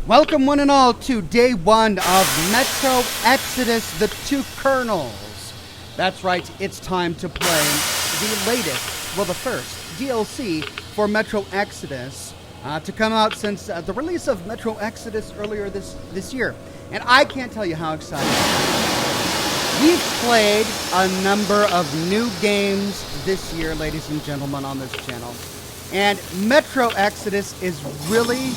Welcome one and all to day one of Metro Exodus, the two kernels. That's right, it's time to play the latest, well the first, DLC for Metro Exodus to come out since the release of Metro Exodus earlier this year. And I can't tell you how excited I am. We've played a number of new games this year, ladies and gentlemen, on this channel. And Metro Exodus is really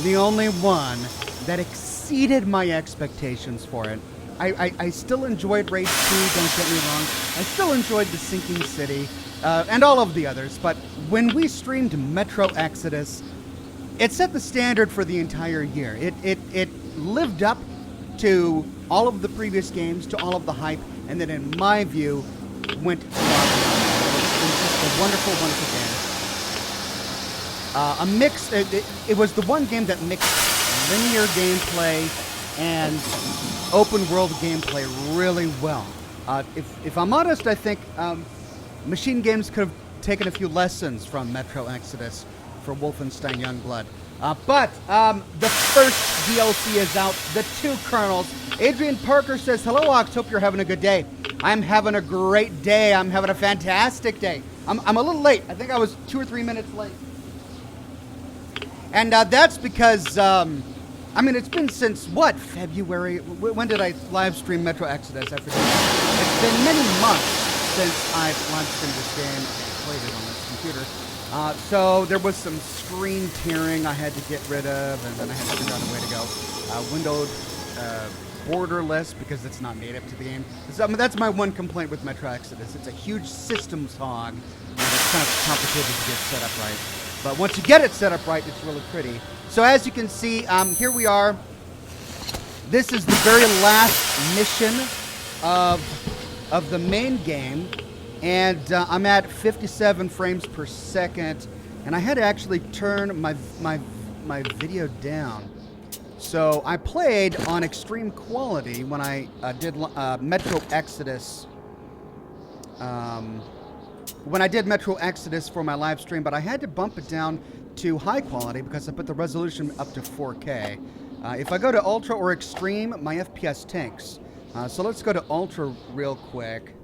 the only one that exceeded my expectations for it. I still enjoyed Raid 2, don't get me wrong. I still enjoyed The Sinking City and all of the others. But when we streamed Metro Exodus, it set the standard for the entire year. It lived up to all of the previous games, to all of the hype, and then in my view, went far beyond. It was just a wonderful, wonderful game. A mix, it was the one game that mixed linear gameplay and open world gameplay really well. If I'm honest, I think Machine Games could have taken a few lessons from Metro Exodus for Wolfenstein Youngblood. But the first DLC is out, the two kernels. Adrian Parker says, "Hello, Ox, hope you're having a good day." I'm having a great day. I'm having a fantastic day. I'm a little late. I think I was 2 or 3 minutes late. And that's because, I mean, it's been since, what, February? When did I live stream Metro Exodus? I forget. It's been many months since I've live streamed this game and played it on this computer. So there was some screen tearing I had to get rid of, and then I had to figure out a way to go. Windowed borderless because it's not native to the game. So, I mean, that's my one complaint with Metro Exodus. It's a huge systems hog, and it's kind of complicated to get set up right. But once you get it set up right, it's really pretty. So as you can see, here we are. This is the very last mission of the main game. And I'm at 57 frames per second. And I had to actually turn my video down. So I played on extreme quality when I did Metro Exodus. When I did Metro Exodus for my live stream, but I had to bump it down to high quality because I put the resolution up to 4K. If I go to Ultra or Extreme, my FPS tanks. So let's go to Ultra real quick,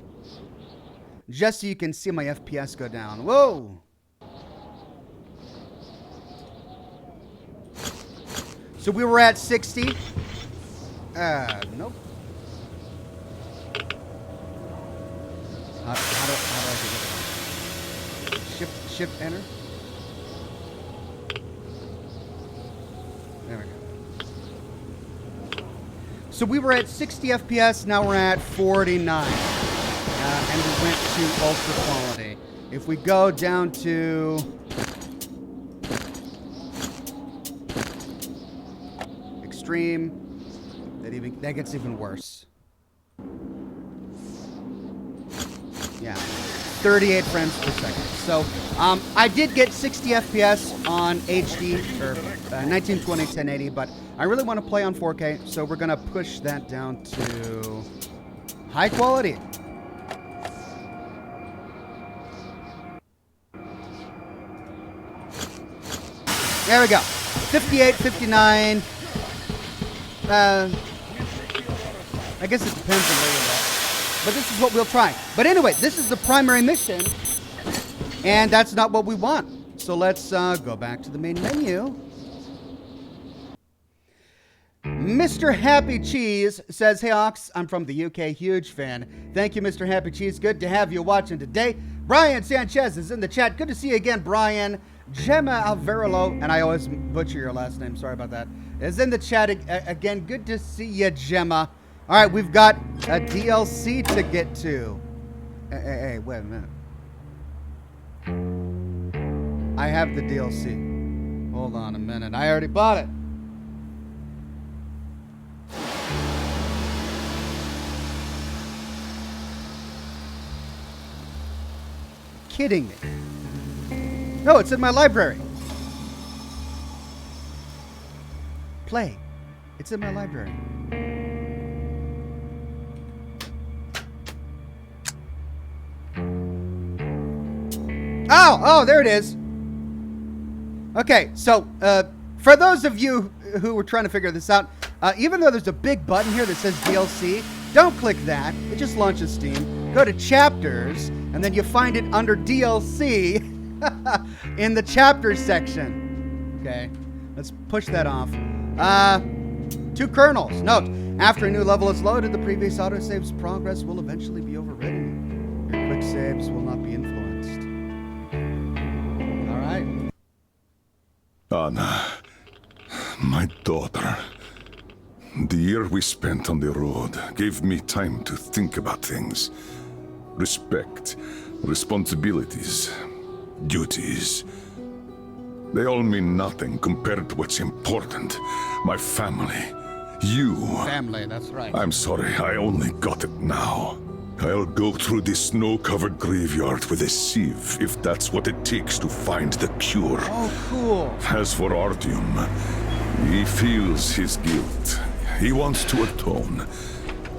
just so you can see my FPS go down. Whoa! So we were at 60. Nope. How do I get rid of it? Shift enter. There we go. So we were at 60 FPS, now we're at 49. And we went to ultra quality. If we go down to extreme, that gets even worse. Yeah. 38 frames per second. So I did get 60 FPS on HD or 1920 1080, but I really want to play on 4K, so we're gonna push that down to high quality. There we go. 58, 59. I guess it depends on where you're at. But this is what we'll try. But anyway, this is the primary mission, and that's not what we want. So let's go back to the main menu. Mr. Happy Cheese says, "Hey Ox, I'm from the UK, huge fan. Thank you, Mr. Happy Cheese. Good to have you watching today." Brian Sanchez is in the chat. Good to see you again, Brian. Gemma Alvarelo, and I always butcher your last name, sorry about that, is in the chat again. Good to see you, Gemma. All right, we've got a DLC to get to. Hey, wait a minute. I have the DLC. Hold on a minute. I already bought it. Kidding me. No, it's in my library. Play. It's in my library. Oh, there it is. Okay, so For those of you who were trying to figure this out, even though there's a big button here that says DLC, don't click that. It just launches Steam. Go to Chapters, and then you find it under DLC in the Chapters section. Okay, let's push that off. 2 kernels. Note, after a new level is loaded, the previous autosave's progress will eventually be overridden. Your quick saves will not be influenced. All right. Anna, my daughter. The year we spent on the road gave me time to think about things. Respect, responsibilities, duties. They all mean nothing compared to what's important. My family. You. Family, that's right. I'm sorry, I only got it now. I'll go through this snow-covered graveyard with a sieve, if that's what it takes to find the cure. Oh, cool. As for Artyom, he feels his guilt. He wants to atone.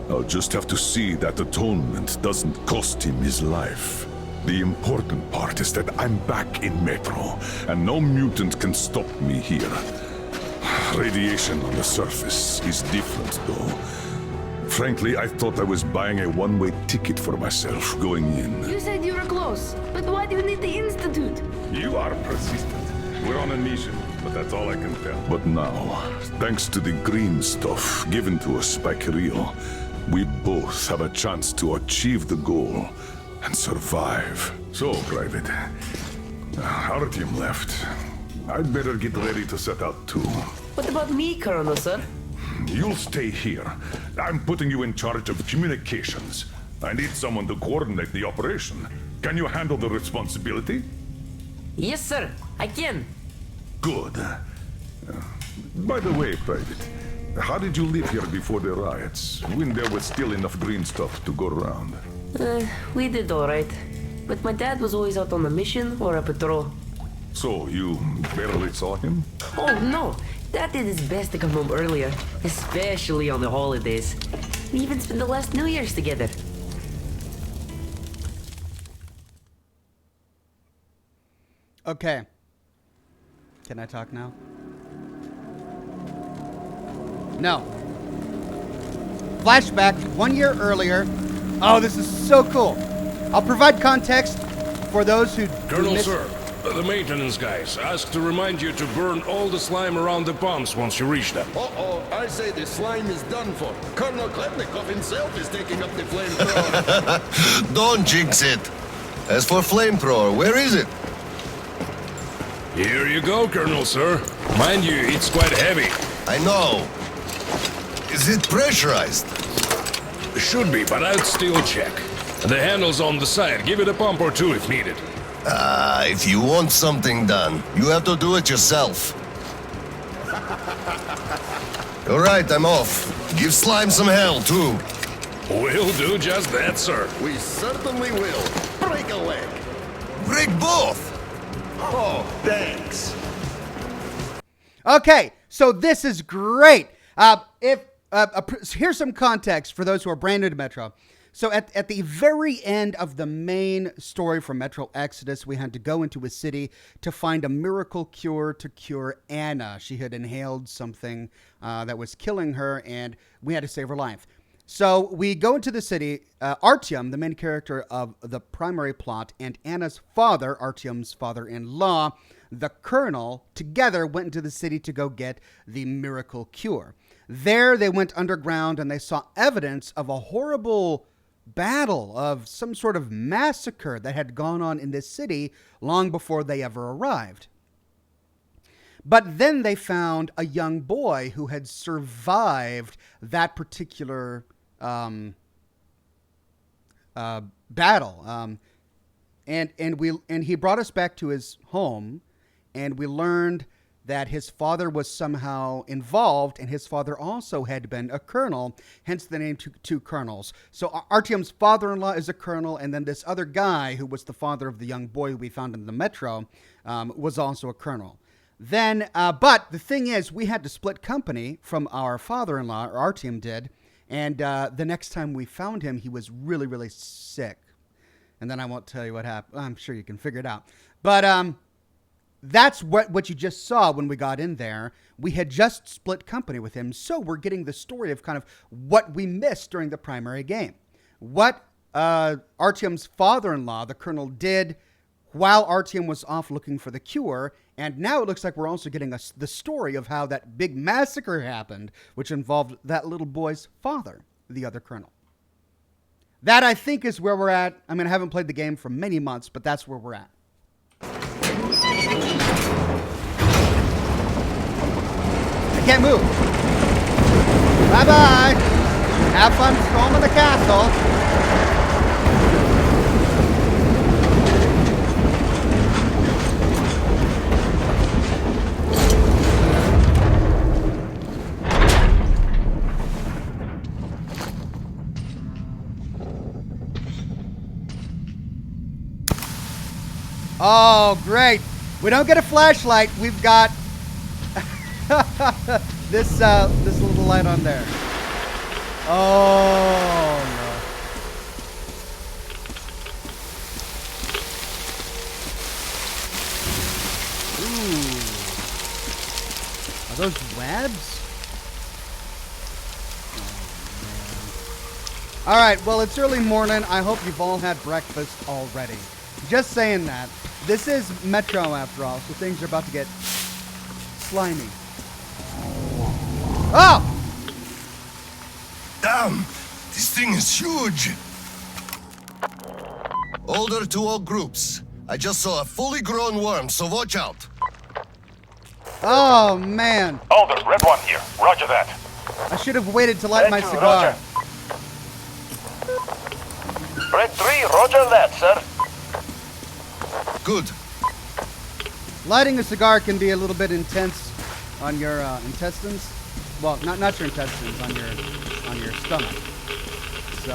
I'll just have to see that atonement doesn't cost him his life. The important part is that I'm back in Metro, and no mutant can stop me here. Radiation on the surface is different, though. Frankly, I thought I was buying a one-way ticket for myself going in. You said you were close, but why do you need the Institute? You are persistent. We're on a mission, but that's all I can tell. But now, thanks to the green stuff given to us by Kirill, we both have a chance to achieve the goal and survive. So, Private, Artyom left. I'd better get ready to set out too. What about me, Colonel, sir? You'll stay here. I'm putting you in charge of communications. I need someone to coordinate the operation. Can you handle the responsibility? Yes, sir. I can. Good. By the way, Private, how did you live here before the riots, when there was still enough green stuff to go around? We did all right. But my dad was always out on a mission or a patrol. So, you barely saw him? Oh, no. Dad did his best to come home earlier, especially on the holidays. We even spent the last New Year's together. Okay. Can I talk now? No. Flashback 1 year earlier. Oh, this is so cool. I'll provide context for those who Colonel, missed. sir, the maintenance guys asked to remind you to burn all the slime around the pumps once you reach them. Uh-oh, I say the slime is done for. Colonel Khlebnikov himself is taking up the flamethrower. Don't jinx it. As for flamethrower, where is it? Here you go, Colonel, sir. Mind you, it's quite heavy. I know. Is it pressurized? Should be, but I'd still check. The handle's on the side. Give it a pump or two if needed. If you want something done, you have to do it yourself. All right, I'm off. Give slime some hell, too. We'll do just that, sir. We certainly will. Break a leg. Break both. Oh, thanks. Okay, so this is great. Here's some context for those who are brand new to Metro. So at the very end of the main story from Metro Exodus, we had to go into a city to find a miracle cure to cure Anna. She had inhaled something that was killing her, and we had to save her life. So we go into the city. Artyom, the main character of the primary plot, and Anna's father, Artyom's father-in-law, the colonel, together went into the city to go get the miracle cure. There they went underground and they saw evidence of a horrible battle, of some sort of massacre that had gone on in this city long before they ever arrived. But then they found a young boy who had survived that particular battle. And he brought us back to his home, and we learned that his father was somehow involved, and his father also had been a colonel, hence the name two colonels. So Artyom's father-in-law is a colonel, and then this other guy who was the father of the young boy we found in the Metro was also a colonel. Then, but the thing is, we had to split company from our father-in-law, or Artyom did, and the next time we found him, he was really, really sick. And then I won't tell you what happened. I'm sure you can figure it out. But that's what you just saw when we got in there. We had just split company with him, so we're getting the story of kind of what we missed during the primary game. What Artyom's father-in-law, the Colonel, did while Artyom was off looking for the cure, and now it looks like we're also getting the story of how that big massacre happened, which involved that little boy's father, the other Colonel. That, I think, is where we're at. I mean, I haven't played the game for many months, but that's where we're at. I can't move. Bye-bye. Have fun storming the castle. Oh, great. We don't get a flashlight. We've got this little light on there. Oh, no. Ooh. Are those webs? Oh, man. All right, well, it's early morning. I hope you've all had breakfast already. Just saying that. This is Metro after all, so things are about to get slimy. Oh! Damn! This thing is huge! Order to all groups. I just saw a fully grown worm, so watch out. Oh, man. Alder, Red 1 here. Roger that. I should have waited to light my cigar. Roger. Red 3, roger that, sir. Good. Lighting a cigar can be a little bit intense on your intestines. Well, not your intestines, on your stomach. So,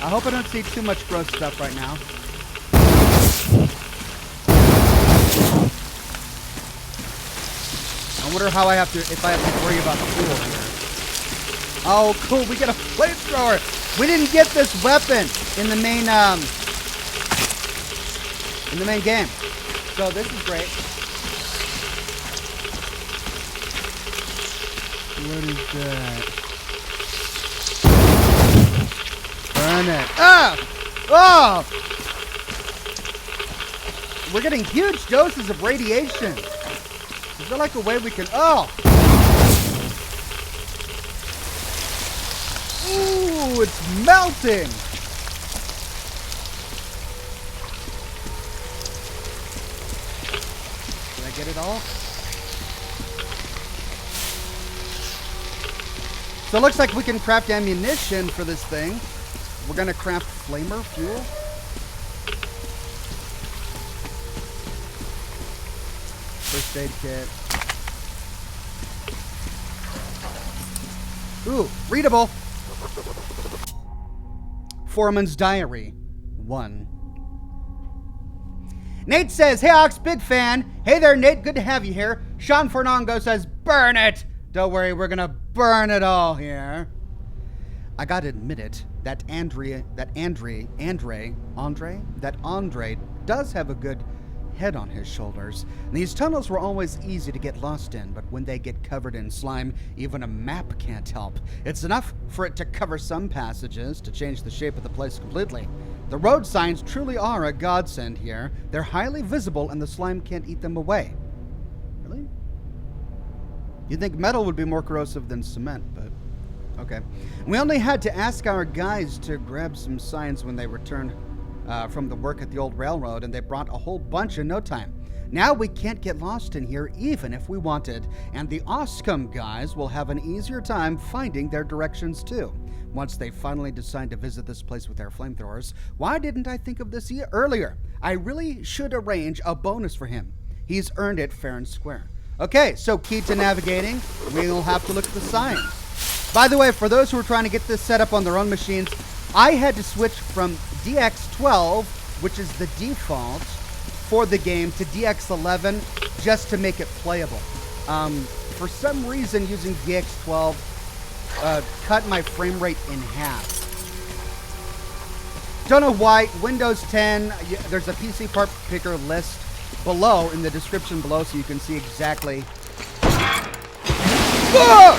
I hope I don't see too much gross stuff right now. I wonder how if I have to worry about the pool here. Oh, cool! We get a flamethrower. We didn't get this weapon in the main game, so this is great. What is that? Burn it! Ah! Oh! We're getting huge doses of radiation. Is there like a way we can? Oh! Ooh, it's melting! Did I get it all? So it looks like we can craft ammunition for this thing. We're gonna craft flamer fuel. First aid kit. Ooh, readable. Foreman's Diary 1. Nate says, "Hey Ox, big fan. Hey there, Nate, good to have you here." Sean Fernango says, "Burn it." Don't worry, we're gonna burn it all here. I gotta admit it, that Andre does have a good head on his shoulders. These tunnels were always easy to get lost in, but when they get covered in slime, even a map can't help. It's enough for it to cover some passages to change the shape of the place completely. The road signs truly are a godsend here. They're highly visible and the slime can't eat them away. Really? You'd think metal would be more corrosive than cement, but okay. We only had to ask our guys to grab some signs when they returned from the work at the old railroad, and they brought a whole bunch in no time. Now we can't get lost in here even if we wanted, and the Oscom guys will have an easier time finding their directions too, once they finally decide to visit this place with their flamethrowers. Why didn't I think of this earlier? I really should arrange a bonus for him. He's earned it fair and square. Okay, so key to navigating, we'll have to look at the signs. By the way, for those who are trying to get this set up on their own machines, I had to switch from DX12, which is the default for the game, to DX11 just to make it playable. For some reason, using DX12 cut my frame rate in half. Don't know why. Windows 10, there's a PC part picker list below, in the description below, so you can see exactly. Ah!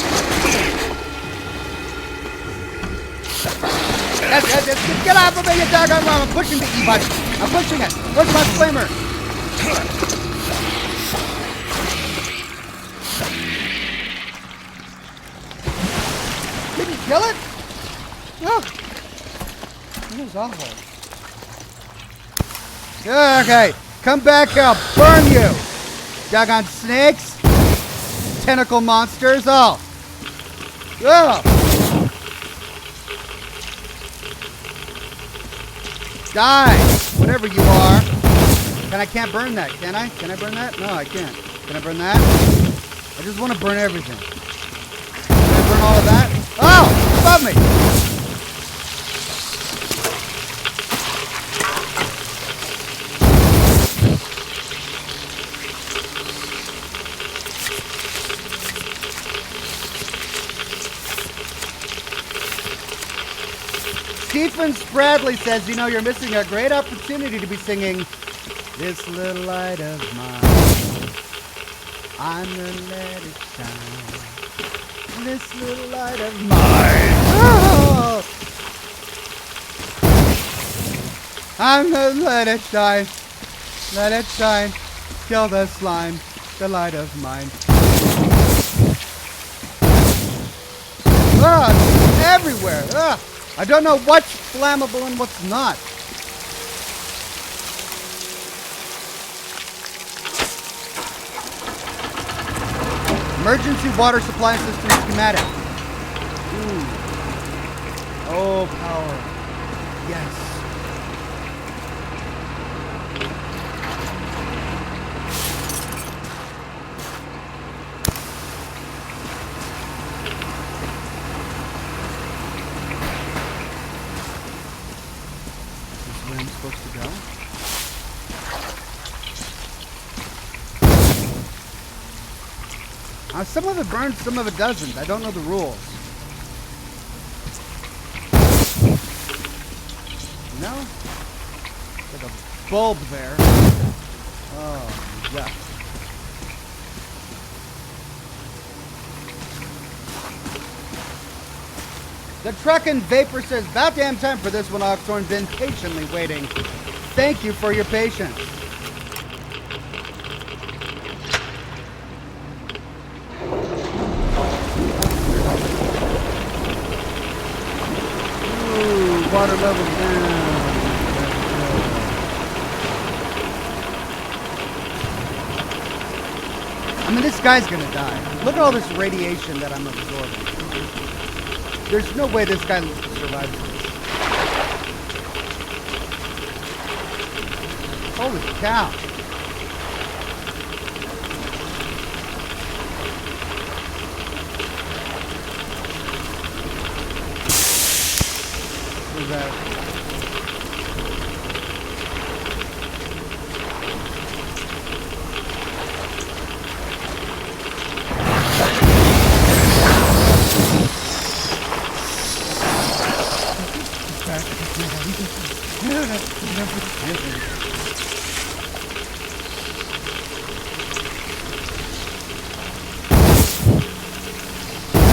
Get off of me, you doggone mom! I'm pushing the E button. I'm pushing it. Where's my flamer? Didn't kill it? Oh. It was awful. Okay, come back up. Burn you. Doggone snakes. Tentacle monsters. Oh. Oh. Die. Whatever you are. I can't burn that, can I? Can I burn that? No, I can't. Can I burn that? I just want to burn everything. Can I burn all of that? Oh! Above me! Stephen Spradley says, you know, you're missing a great opportunity to be singing This Little Light of Mine. I'm gonna let it shine. This little light of mine. Oh! I'm gonna let it shine. Let it shine. Kill the slime. The light of mine. Ah, it's everywhere. Ah. I don't know what's flammable and what's not. Emergency water supply system schematic. Ooh. Oh, power. Yes. I'm supposed to go. Some of it burns, some of it doesn't. I don't know the rules. No? Like a bulb there. Oh, yeah. The Truckin' Vapor says, about damn time for this one, Oxhorn. Been patiently waiting. Thank you for your patience. Ooh, water level down. I mean, this guy's gonna die. Look at all this radiation that I'm absorbing. There's no way this guy survives this. Holy cow. What is that?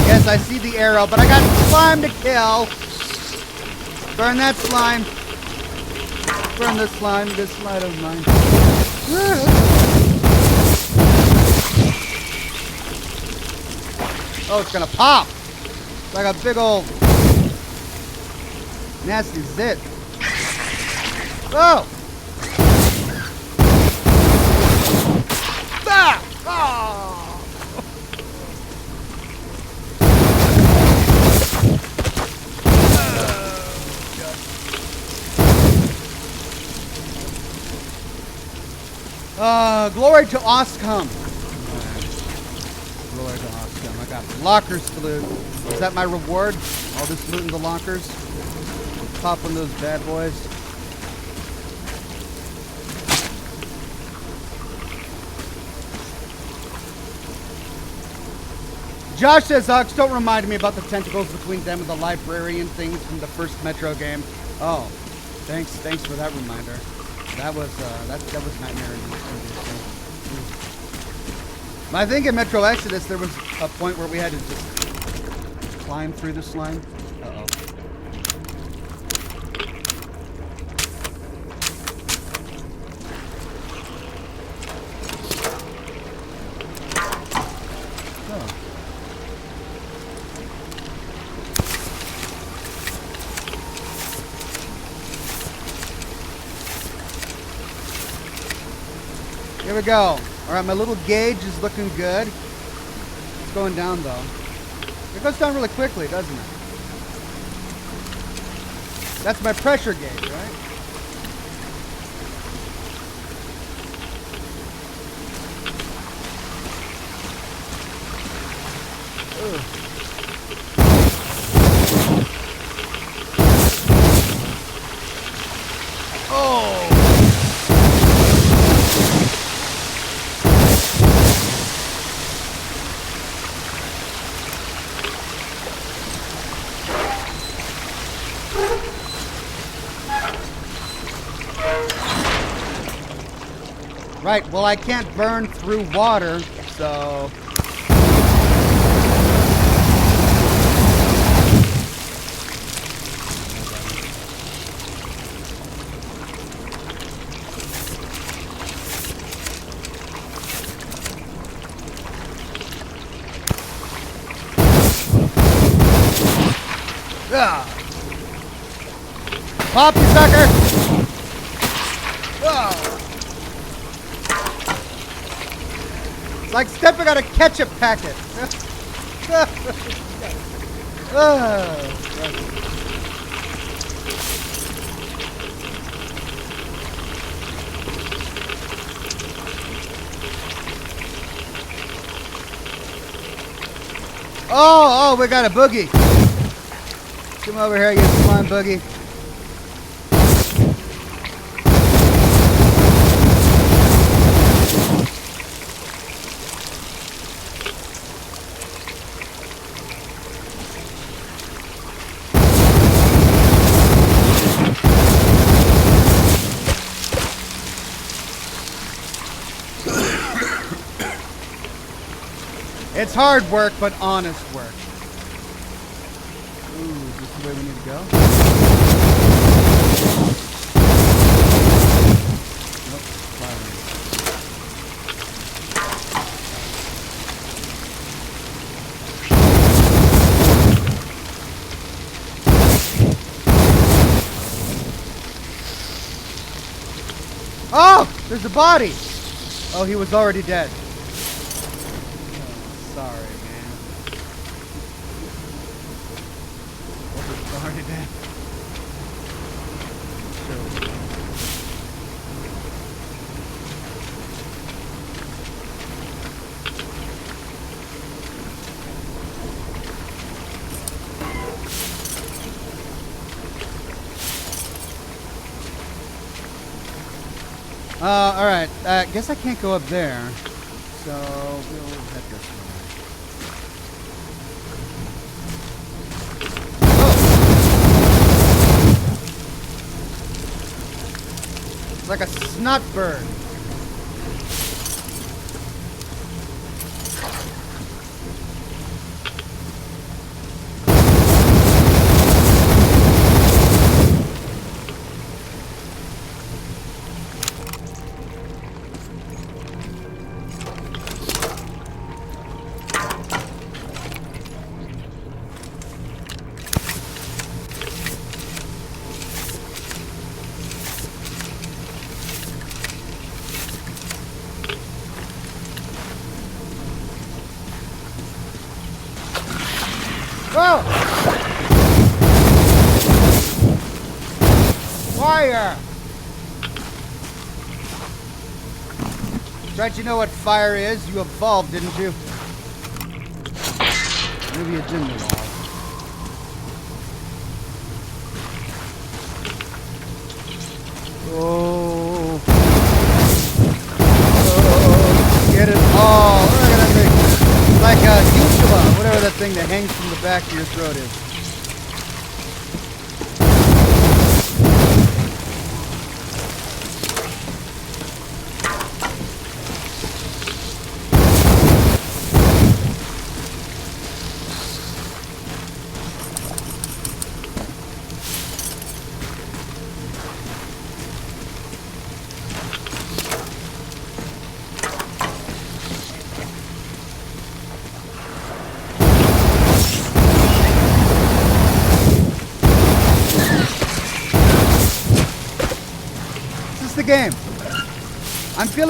Yes, I see the arrow, but I got slime to kill. Burn that slime. Burn the slime, this light of mine. Oh, it's gonna pop. It's like a big old nasty zit. Oh! Ah! Oh! Glory to Oscom. Glory to Oscom. I got lockers to loot. Is that my reward? All this loot in the lockers? Popping those bad boys. Josh says, Ox, don't remind me about the tentacles between them and the librarian things from the first Metro game. Oh, thanks for that reminder. That was nightmare inducing. I think in Metro Exodus there was a point where we had to just climb through the slime. Uh-oh. Here we go. All right, my little gauge is looking good. It's going down, though. It goes down really quickly, doesn't it? That's my pressure gauge, right? Ugh. Oh! Right, well I can't burn through water, so... Ah. Pop, you sucker! Ah. It's like stepping on a ketchup packet. Oh, we got a boogie. Come over here, you slime boogie. It's hard work, but honest work. Ooh, is this the way we need to go? Nope, fire. Oh, there's a body. Oh, he was already dead. Sorry, man. Already dead. All right. Guess I can't go up there, so we'll head this way. Like a snot bird. Whoa! Fire! Right, you know what fire is? You evolved, didn't you? Maybe you didn't evolve. Oh. Oh. Get it all. Look at that thing. Like a uvula, whatever that thing that hangs from the back of your throat is. game. I feel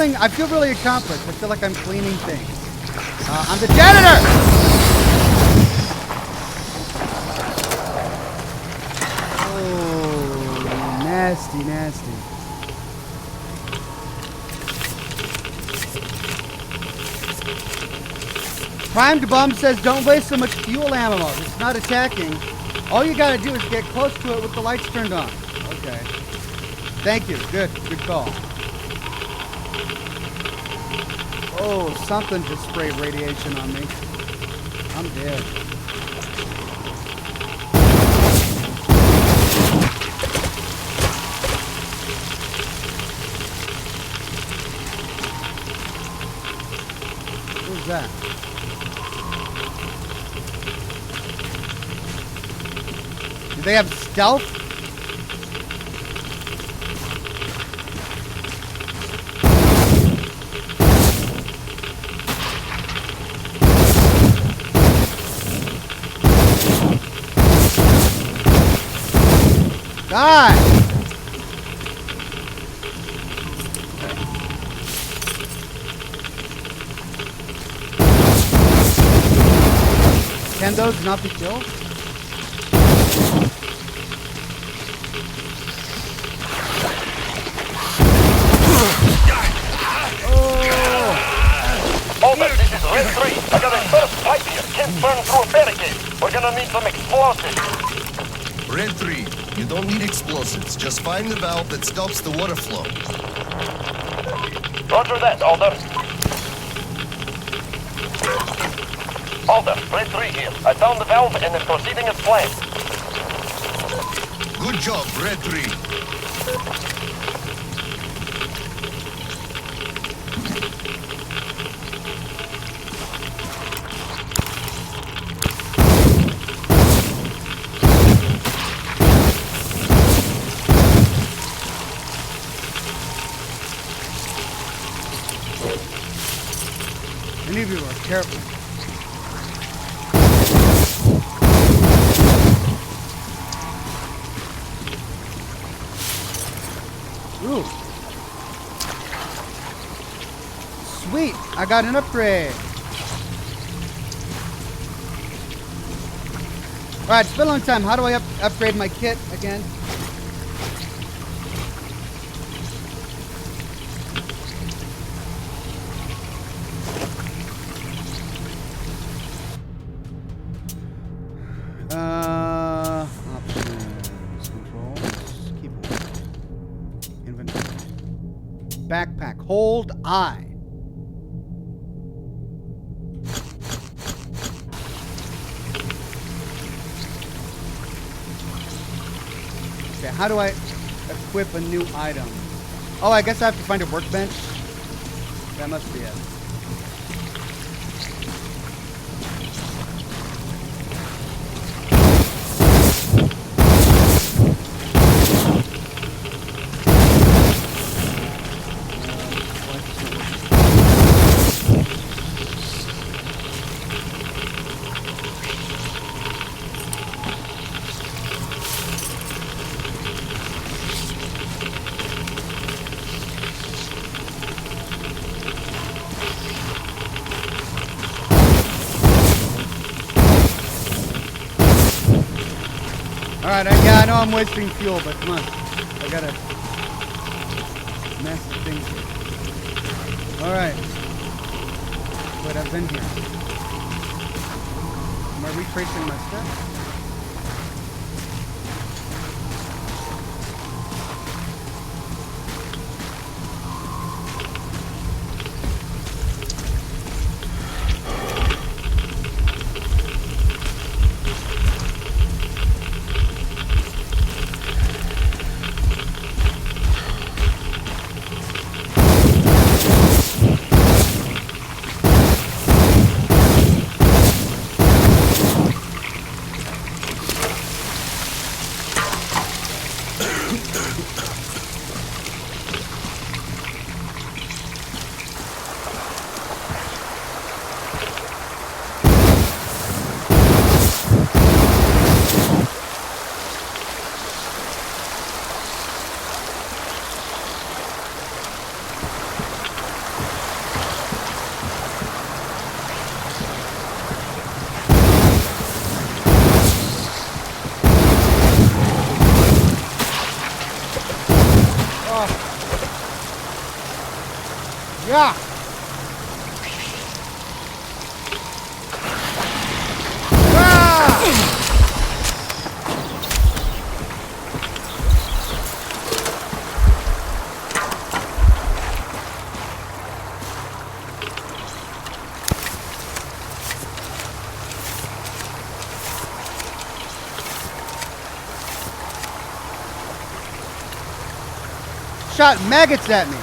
really accomplished. I feel like I'm cleaning things. I'm the janitor! Oh, nasty, nasty. Primed Bum says, don't waste so much fuel ammo. It's not attacking. All you gotta do is get close to it with the lights turned on. Okay. Thank you. Good call. Oh, something just sprayed radiation on me. I'm dead. Who's that? Do they have stealth? Die! Can those not be killed? Over, this is Red 3. I got a burst pipe here. Can't burn through a barricade. We're gonna need some explosives. Red 3, you don't need explosives. Just find the valve that stops the water flow. Roger that, Alder. Alder, Red 3 here. I found the valve and it's proceeding as planned. Good job, Red 3. I need to be careful. Ooh. Sweet, I got an upgrade. Alright, it's been a long time. How do I upgrade my kit again? Options, controls, keyboard, inventory, backpack, hold I. Okay, how do I equip a new item? Oh, I guess I have to find a workbench. That must be it. Alright, yeah, I know I'm wasting fuel, but come on. I gotta mess with things here. Alright. Wait, I've been here. Am I retracing my steps? Yeah. Ah! Shot maggots at me.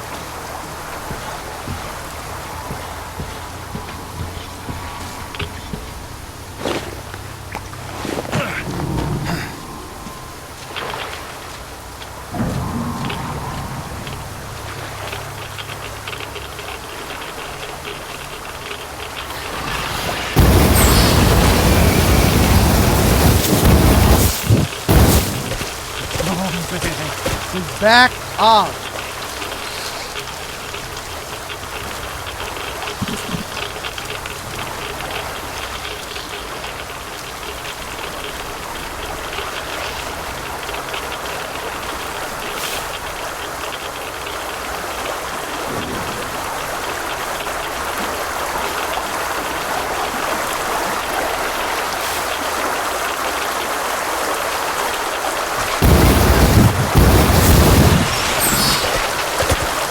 Back off.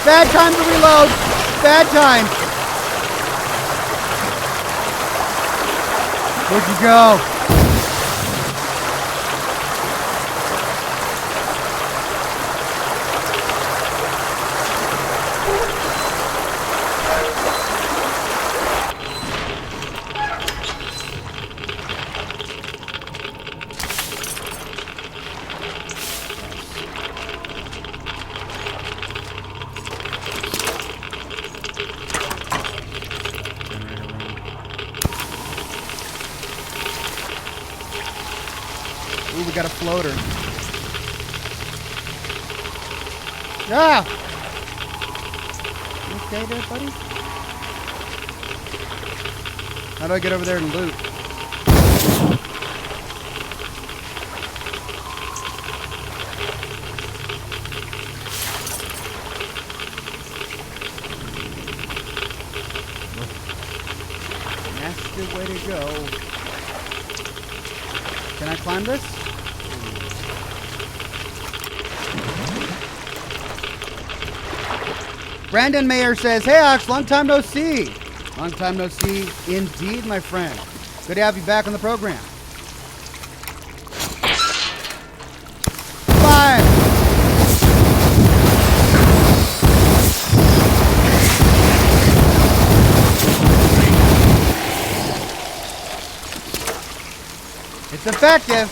Bad time to reload. Bad time. Where'd you go? Ooh, we got a floater. Ah! You okay there, buddy? How do I get over there and loot? Nasty way to go. Can I climb this? Brandon Mayer says, "Hey Ox, long time no see." Long time no see indeed, my friend. Good to have you back on the program. 5. It's effective.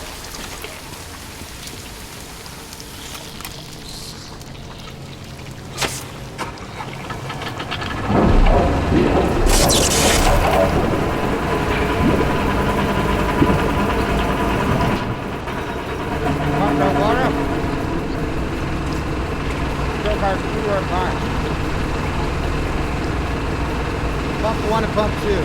Pump 1 and pump 2.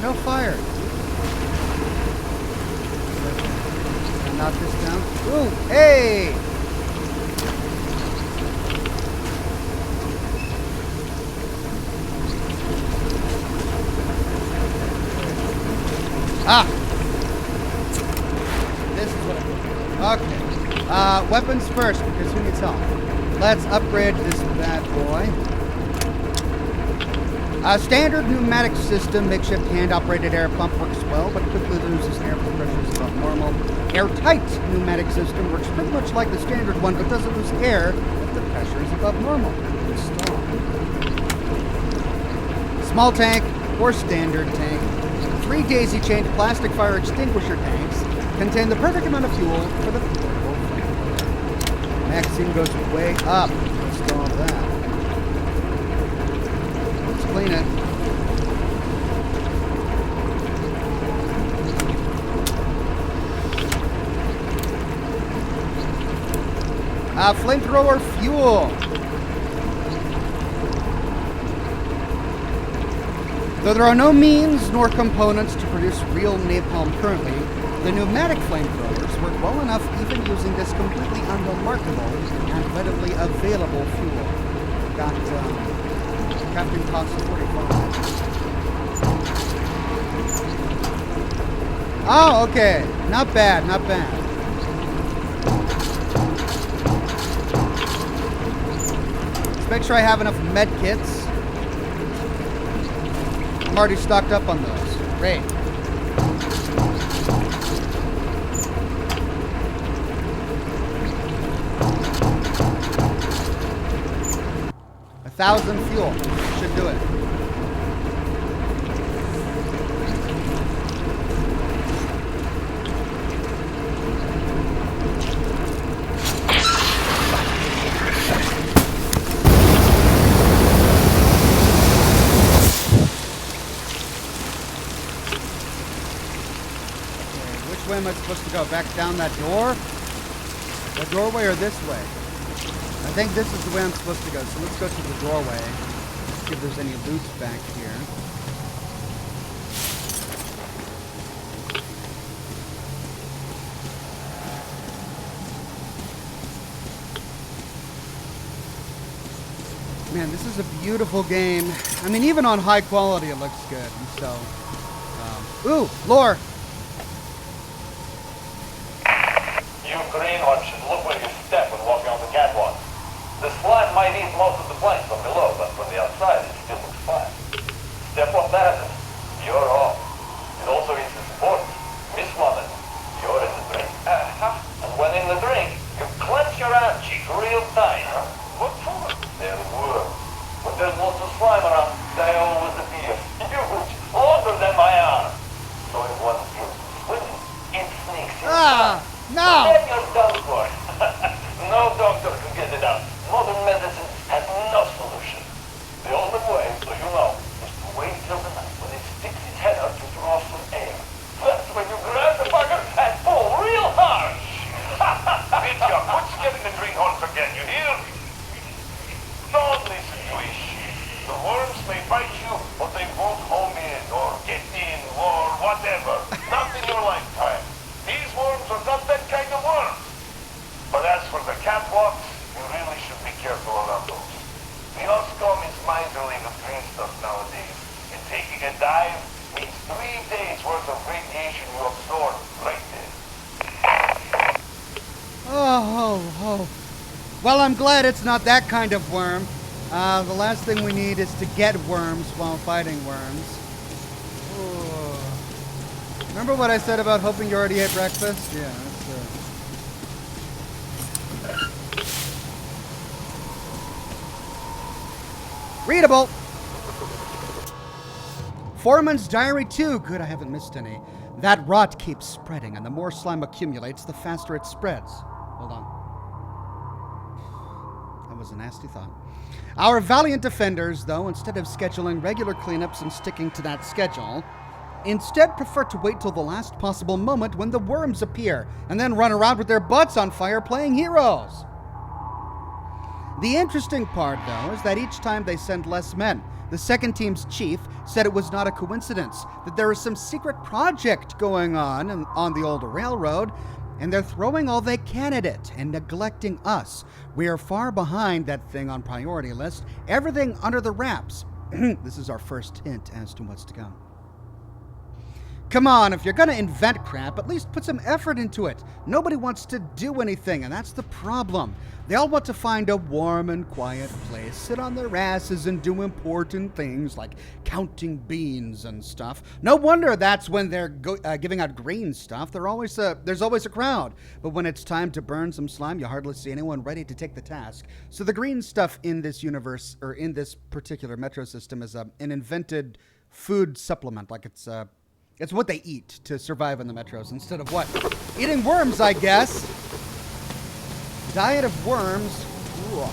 No fire. Can I knock this down? Ooh, hey! Ah! This is what I do. Okay. Weapons first, because who needs help? Let's upgrade this bad boy. Standard pneumatic system, makeshift hand-operated air pump works well, but quickly loses air if the pressure is above normal. Airtight pneumatic system works pretty much like the standard one, but doesn't lose air if the pressure is above normal. Install. Small tank or standard tank. 3 daisy-chained plastic fire extinguisher tanks. contain the perfect amount of fuel for the portable flamethrower. Magazine goes way up. Let's do all that. Let's clean it. Flamethrower fuel. Though there are no means nor components to produce real napalm currently, the pneumatic flamethrowers work well enough even using this completely unremarkable and readily available fuel. Got Captain Cost 45. Oh, okay. Not bad, not bad. Let's make sure I have enough med kits. I'm already stocked up on those. Great. A 1,000 fuel. Should do it. Which way am I supposed to go? Back down that door? The doorway or this way? I think this is the way I'm supposed to go. So let's go to the doorway. See if there's any loot back here. Man, this is a beautiful game. I mean, even on high quality, it looks good. And so, ooh, lore. You greenhorn should look where you step when walking on the catwalk. The slime might eat most of the planks from below, but from the outside it still looks fine. Step on that, and you're off. It also is important. Miss one, and you're in the drink. And when in the drink, you clench your arm cheek real tight. What for? They're worms. When there's lots of slime around, they always appear huge, longer than my arm. So if one feels swimming, it sneaks inside. No! Then you're done for. No doctor can get it out. Modern medicine has no solution. The only way, so you know, is to wait till the night when it sticks its head out to draw some air. That's when you grab the bugger and pull real hard. Mitya, quit skipping the greenhorns again, you hear? Don't listen to his shit. The worms may bite you, but they won't home in, or get in, or whatever. Not in your lifetime. These worms are not that kind of worms. But as for the catwalks, you really should be careful around those. The Oxhorn is miserly with green stuff nowadays, and taking a dive means 3 days worth of radiation you absorb right there. Oh. Well, I'm glad it's not that kind of worm. The last thing we need is to get worms while fighting worms. Oh. Remember what I said about hoping you already ate breakfast? Yeah, that's readable. Foreman's Diary 2. Good, I haven't missed any. That rot keeps spreading, and the more slime accumulates, the faster it spreads. Hold on. That was a nasty thought. Our valiant defenders, though, instead of scheduling regular cleanups and sticking to that schedule, instead prefer to wait till the last possible moment when the worms appear, and then run around with their butts on fire playing heroes. The interesting part, though, is that each time they send less men. The second team's chief said it was not a coincidence, that there is some secret project going on the old railroad, and they're throwing all they can at it and neglecting us. We are far behind that thing on priority list, everything under the wraps. This is our first hint as to what's to come. Come on, if you're gonna invent crap, at least put some effort into it. Nobody wants to do anything, and that's the problem. They all want to find a warm and quiet place, sit on their asses and do important things like counting beans and stuff. No wonder that's when they're giving out green stuff. There's always a crowd. But when it's time to burn some slime, you hardly see anyone ready to take the task. So the green stuff in this universe, or in this particular metro system, is an invented food supplement, like it's It's what they eat to survive on the metros instead of what? Eating worms, I guess. Diet of worms. Ooh.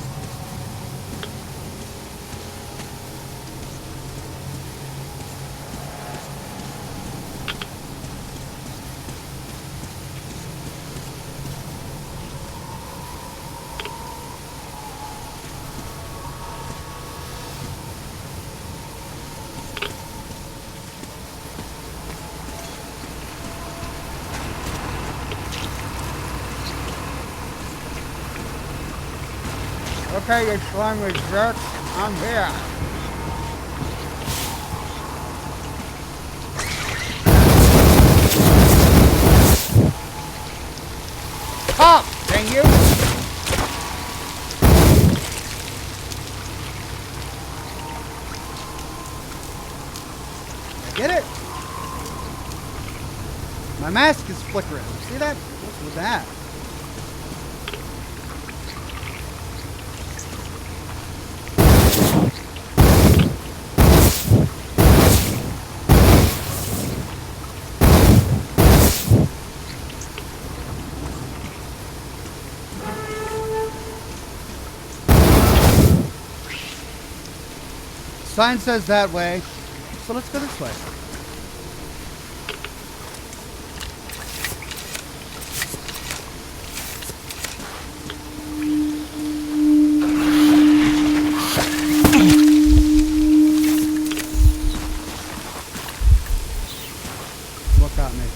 Okay, you slimy jerks, I'm here. Pop, dang you! Get it? My mask is flickering. See that? What's with that? Sign says that way, so let's go this way. What got me?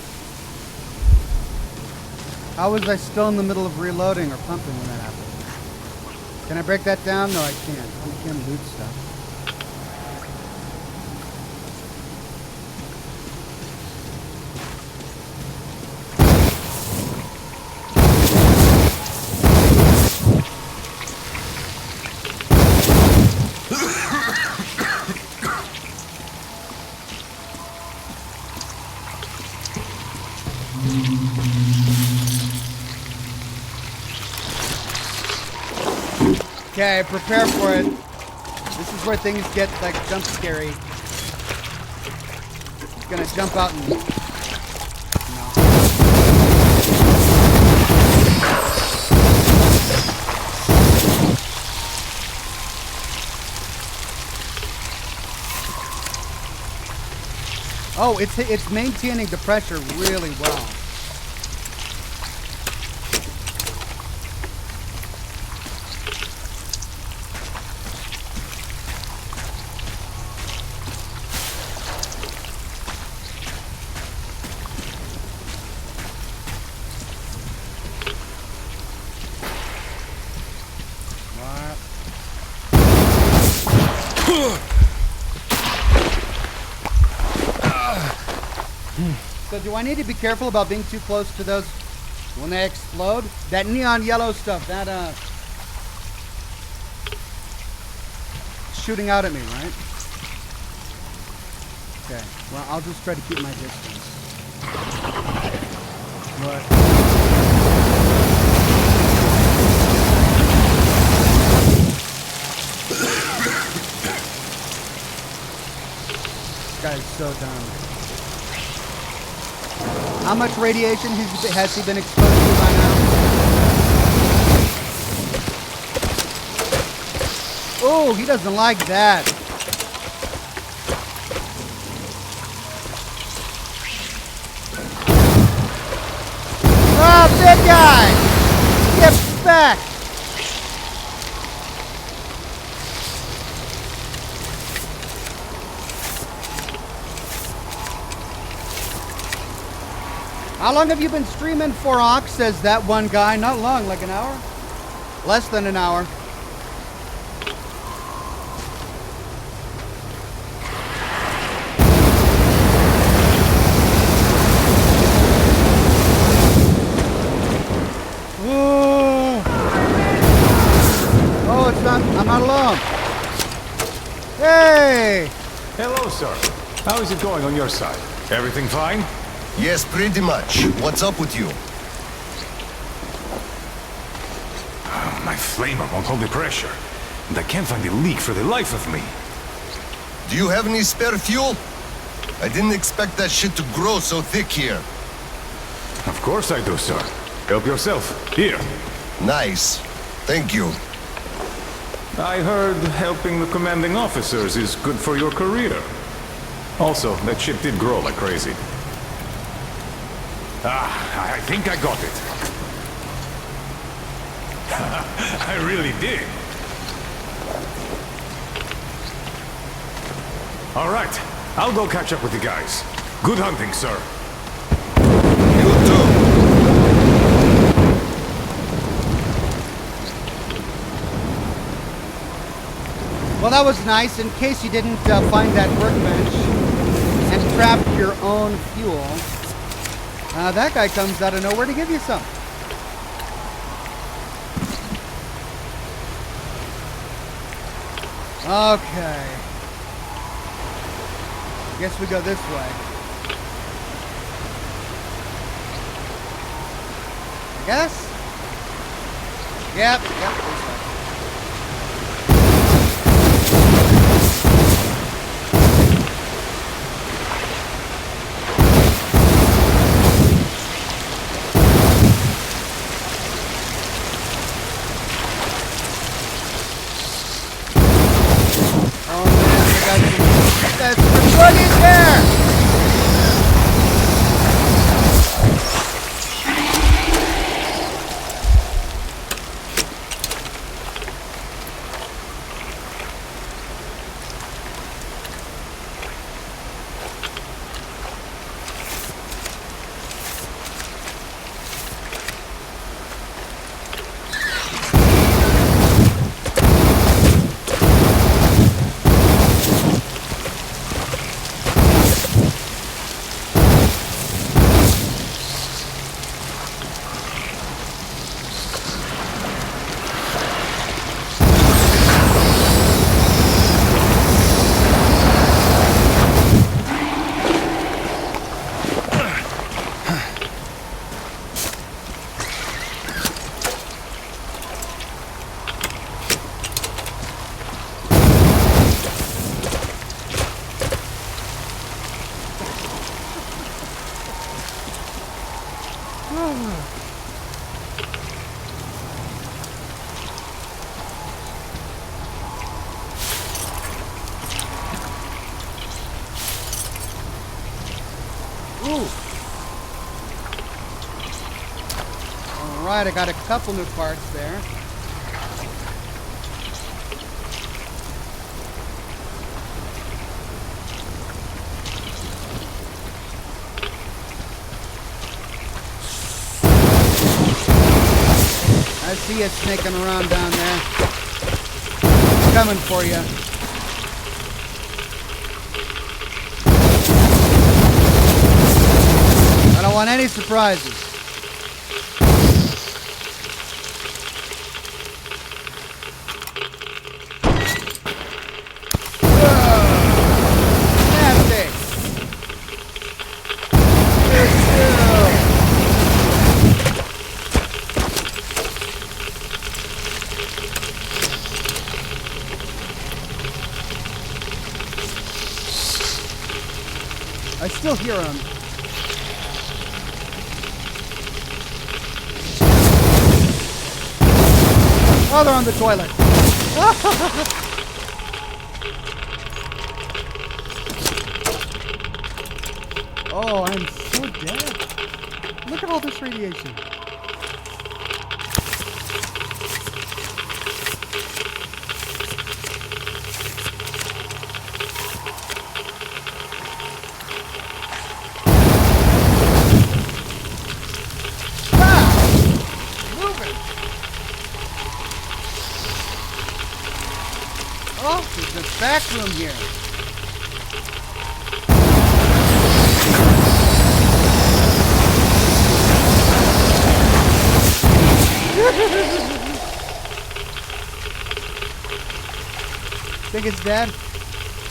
How was I still in the middle of reloading or pumping when that happened? Can I break that down? No, I can't. I can't loot stuff. Okay, prepare for it. This is where things get like jump scary. It's gonna jump out and no. Oh, it's maintaining the pressure really well. So do I need to be careful about being too close to those when they explode? That neon yellow stuff, that shooting out at me, right? Okay, well I'll just try to keep my distance. What? This guy's so dumb. How much radiation has he been exposed to by now? Oh, he doesn't like that. Oh, big guy! Get back! How long have you been streaming for, Ox? Says that one guy. Not long, like an hour? Less than an hour. Whoa. Oh, it's not, I'm not alone. Hey! Hello, sir. How is it going on your side? Everything fine? Yes, pretty much. What's up with you? My flamer won't hold the pressure, and I can't find the leak for the life of me. Do you have any spare fuel? I didn't expect that shit to grow so thick here. Of course I do, sir. Help yourself. Here. Nice. Thank you. I heard helping the commanding officers is good for your career. Also, that ship did grow like crazy. Ah, I think I got it. I really did. All right. I'll go catch up with the guys. Good hunting, sir. You too. Well, that was nice. In case you didn't find that workbench and trap your own fuel, that guy comes out of nowhere to give you some. Okay. Guess we go this way. I guess? Yep, this way. What is there? Alright, I got a couple new parts there. I see it snaking around down there. It's coming for you. I don't want any surprises. I still hear him. Oh, they're on the toilet. Oh, I'm so dead. Look at all this radiation. Oh, there's a back room here. Think it's dead?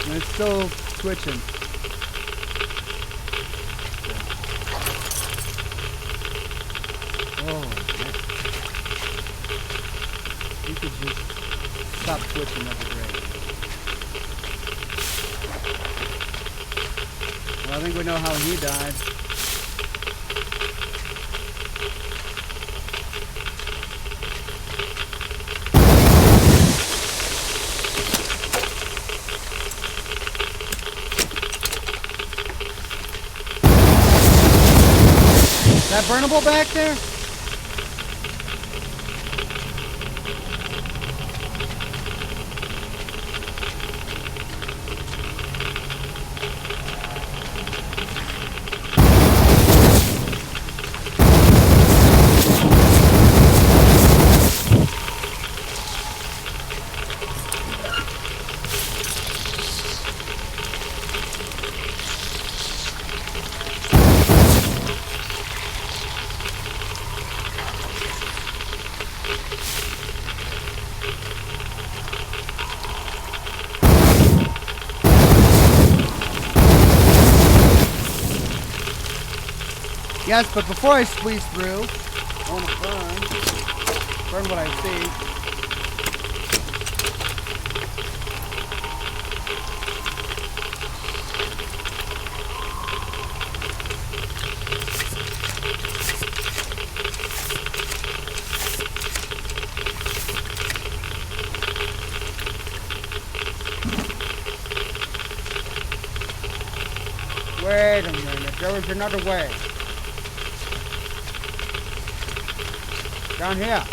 And it's still twitching. Oh, man. You could just stop twitching, that'd be great. Well, I think we know how he died. Is that burnable back there? Yes, but before I squeeze through, I want to burn what I see. Wait a minute, there was another way. Down here.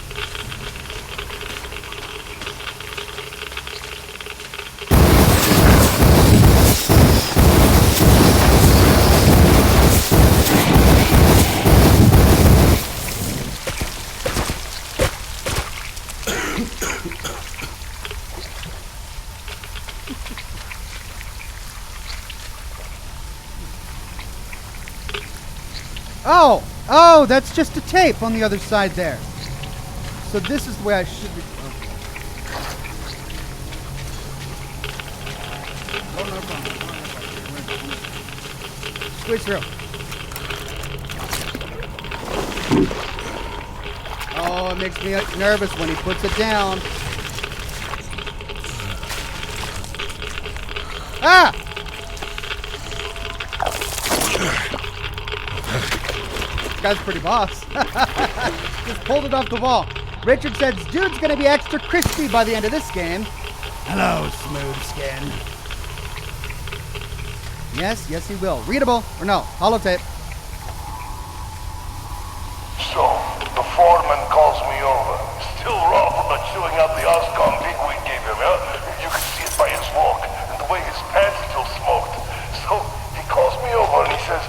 Oh, that's just a tape on the other side there. So this is the way I should be. Okay. Oh, no problem. Squeeze through. Oh, it makes me nervous when he puts it down. Ah! This guy's pretty boss. Just pulled it off the wall. Richard says, dude's gonna be extra crispy by the end of this game. Hello, smooth skin. Yes, yes he will. Readable, or no, holotape. So, the foreman calls me over. Still raw from the chewing out the Oxhorn pig we gave him, yeah? You can see it by his walk, and the way his pants still smoked. So, he calls me over and he says,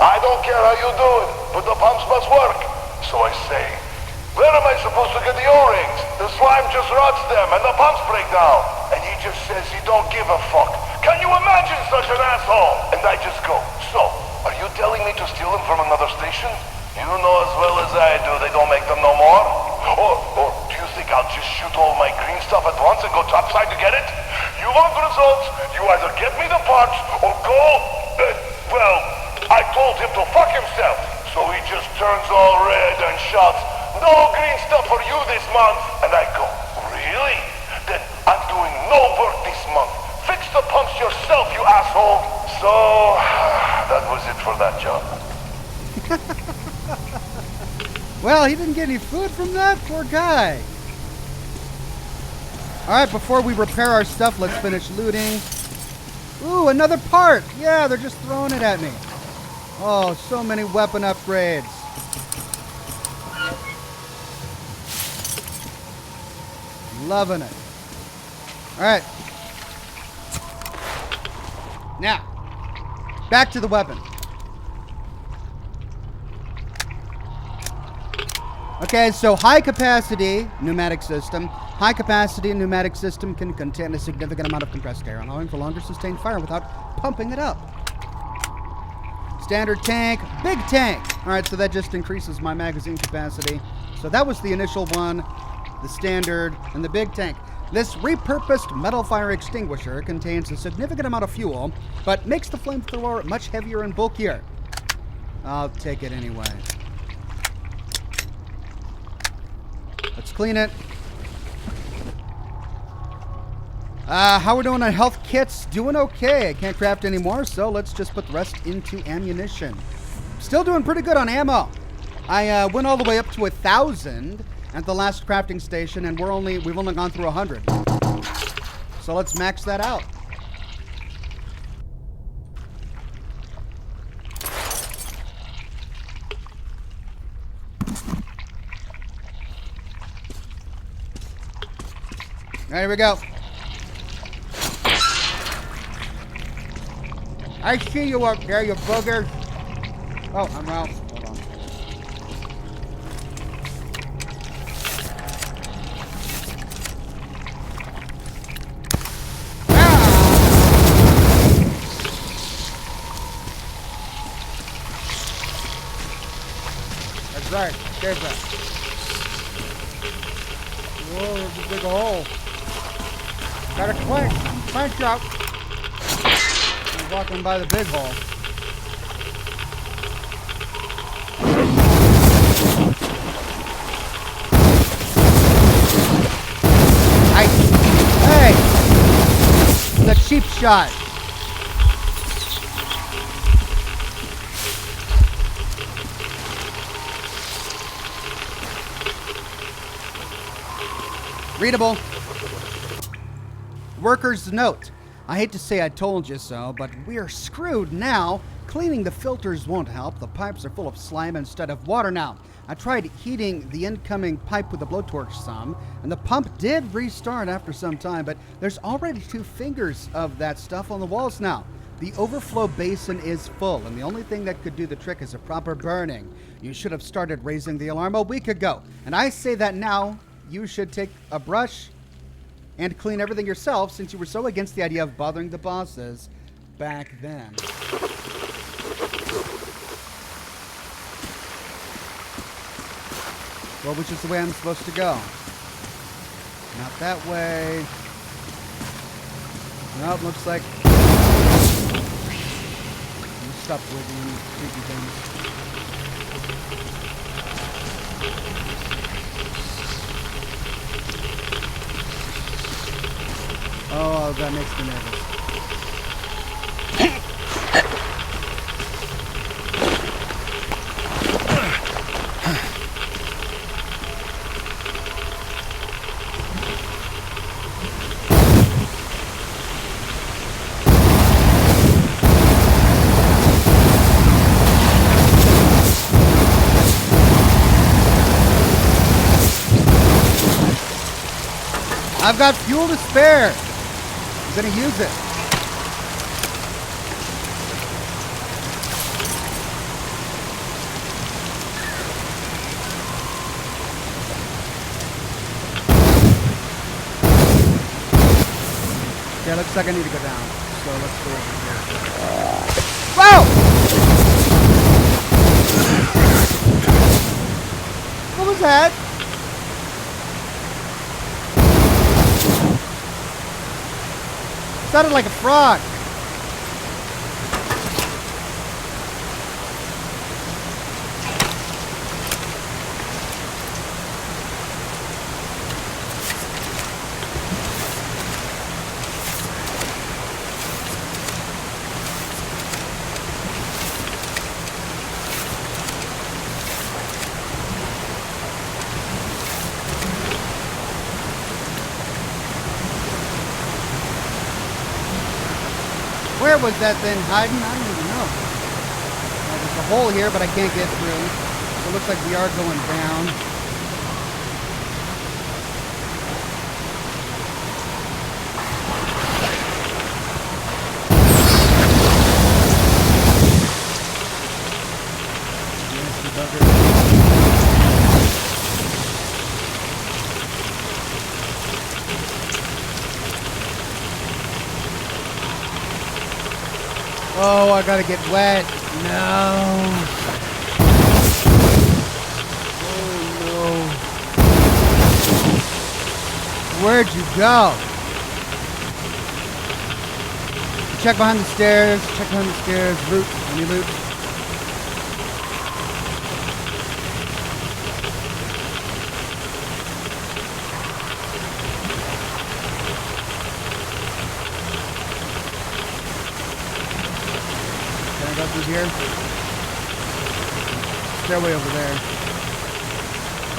I don't care how you do it, but the pumps must work. So I say, where am I supposed to get the O-rings? The slime just rots them and the pumps break down. And he just says he don't give a fuck. Can you imagine such an asshole? And I just go, so, are you telling me to steal them from another station? You know as well as I do they don't make them no more. Or do you think I'll just shoot all my green stuff at once and go topside to get it? You want results, you either get me the parts or go, well, I told him to fuck himself. So he just turns all red and shouts, no green stuff for you this month. And I go, really? Then I'm doing no work this month. Fix the pumps yourself, you asshole. So, that was it for that job. Well, he didn't get any food from that? Poor guy. Alright, before we repair our stuff, let's finish looting. Ooh, another part! Yeah, they're just throwing it at me. Oh, so many weapon upgrades. Loving it. Alright. Now, back to the weapon. Okay, so high capacity pneumatic system. High capacity pneumatic system can contain a significant amount of compressed air, allowing for longer sustained fire without pumping it up. Standard tank, big tank. All right, so that just increases my magazine capacity. So that was the initial one, the standard, and the big tank. This repurposed metal fire extinguisher contains a significant amount of fuel, but makes the flamethrower much heavier and bulkier. I'll take it anyway. Let's clean it. How we doing on health kits? Doing okay. I can't craft anymore, so let's just put the rest into ammunition. Still doing pretty good on ammo. I went all the way up to 1,000 at the last crafting station, and we've only gone through 100. So let's max that out. There we go. I see you up there, you booger. Oh, I'm out. Hold on. That's right. There's that. Whoa, there's a big hole. Got a clench out. I'm walking by the big hole. Hey! The cheap shot. Readable. Worker's note. I hate to say I told you so, but we're screwed now. Cleaning the filters won't help. The pipes are full of slime instead of water now. I tried heating the incoming pipe with a blowtorch some, and the pump did restart after some time, but there's already 2 fingers of that stuff on the walls now. The overflow basin is full, and the only thing that could do the trick is a proper burning. You should have started raising the alarm a week ago. And I say that now, you should take a brush and clean everything yourself, since you were so against the idea of bothering the bosses back then. Well, which is the way I'm supposed to go? Not that way. Nope, looks like... Stop wiggling, creepy things. Oh, that makes me nervous. I've got fuel to spare. I'm gonna use it. Yeah, looks like I need to go down. So let's go over here. Whoa! What was that? Sounded like a frog. Where was that thing hiding? I don't even know. There's a hole here, but I can't get through. So it looks like we are going down. Nasty bugger. Oh, I gotta get wet. No. Oh, no. Where'd you go? Check behind the stairs. Check behind the stairs. Loot. Any loot? Go through here. Stairway over there.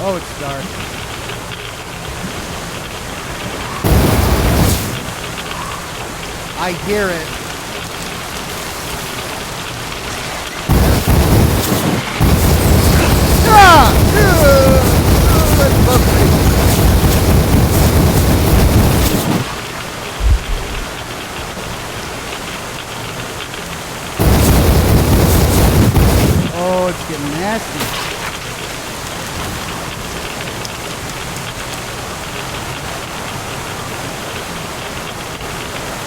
Oh, it's dark. I hear it. Ah! That's lovely. Oh, it's getting nasty.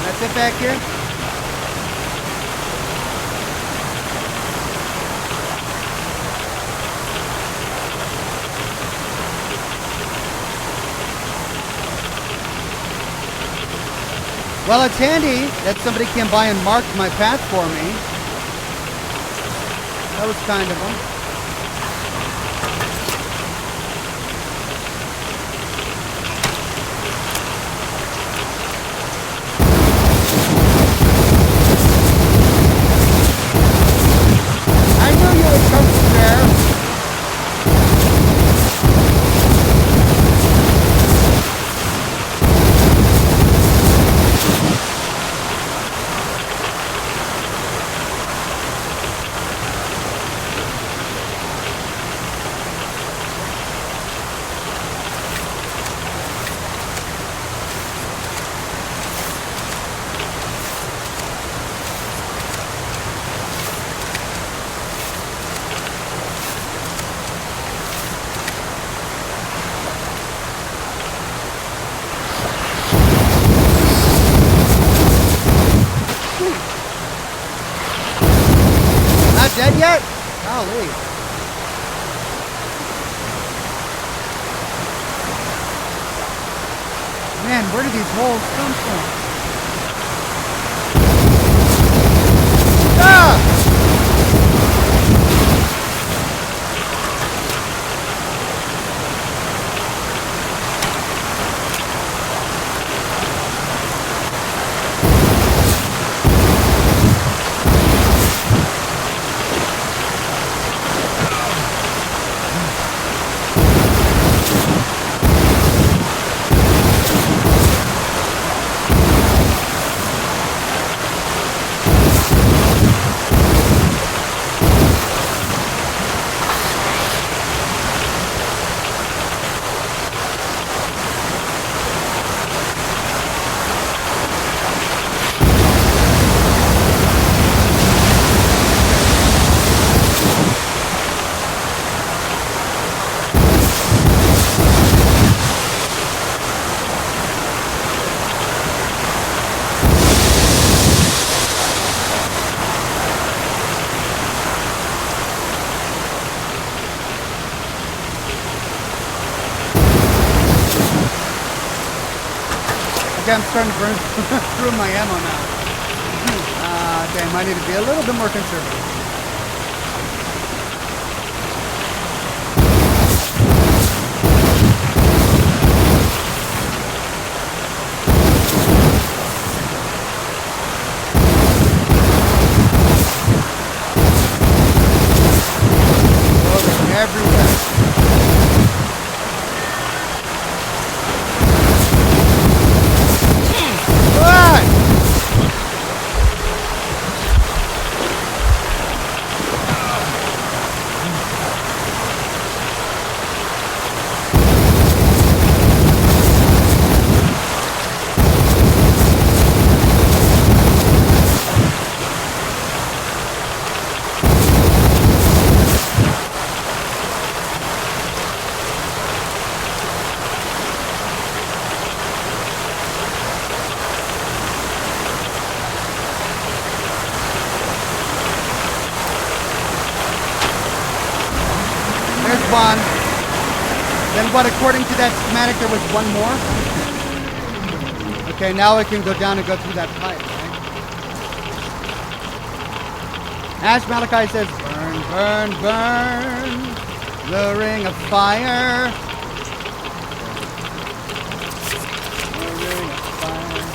That's it back here? Well, it's handy that somebody came by and marked my path for me. That was kind of them. I knew you would come from there. Dead yet? Golly. Man, where do these holes come from? Ah! Okay, I'm starting to burn through my ammo now. Okay, might need to be a little bit more conservative. Oh, they're everywhere. One. Then what, according to that schematic, there was one more? Okay, now I can go down and go through that pipe, right? Ash Malachi says, burn, burn, burn, the ring of fire. The ring of fire.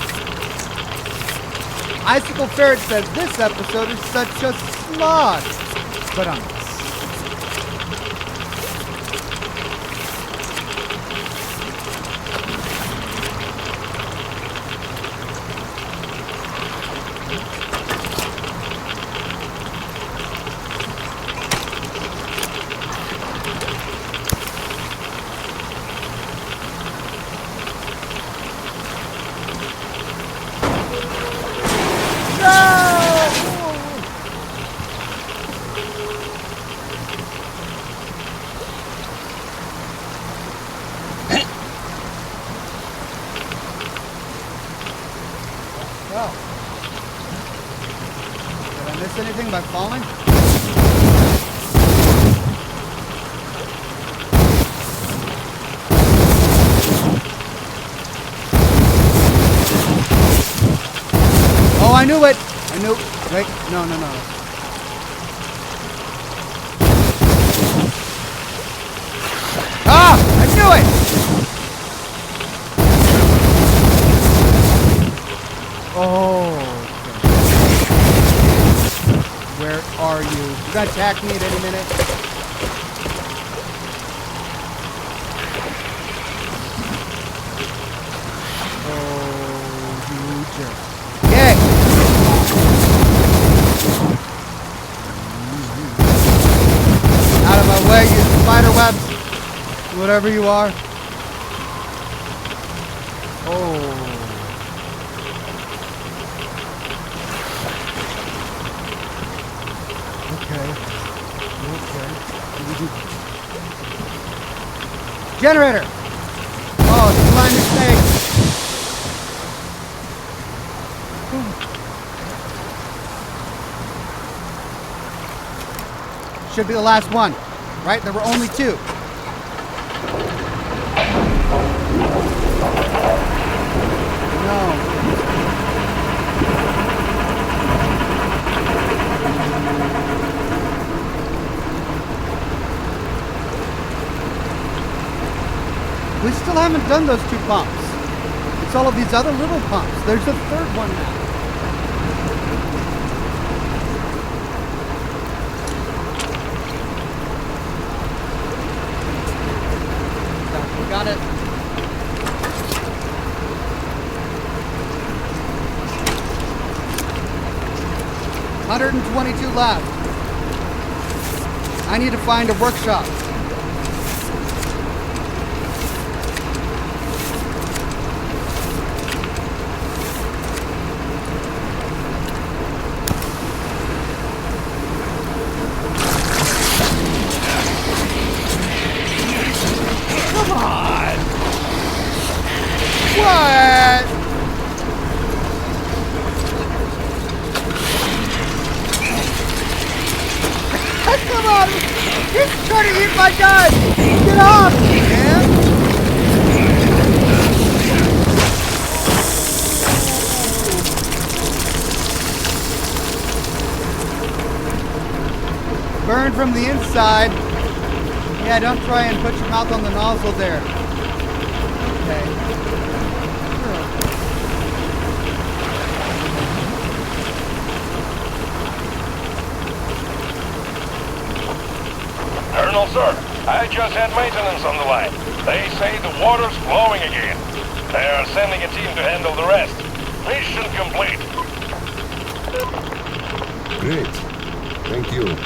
Icicle Ferret says this episode is such a slog. But anything by falling? Oh, I knew it! I knew... Wait, no. Ah! I knew it! Oh... Where are you? You gonna attack me at any minute? Oh, you jerk. Yeah! Out of my way, you spider webs! Whatever you are. Oh. Okay. Generator! Oh, it's a blinding snake! Should be the last one, right? There were only two. No. We still haven't done those two pumps. It's all of these other little pumps. There's a third one now. We got it. $122 left. I need to find a workshop. What? Come on! He's trying to eat my gun! Get off, man! Burn from the inside. Yeah, don't try and put your mouth on the nozzle there. Okay. Colonel, sir, I just had maintenance on the line. They say the water's flowing again. They are sending a team to handle the rest. Mission complete. Great. Thank you.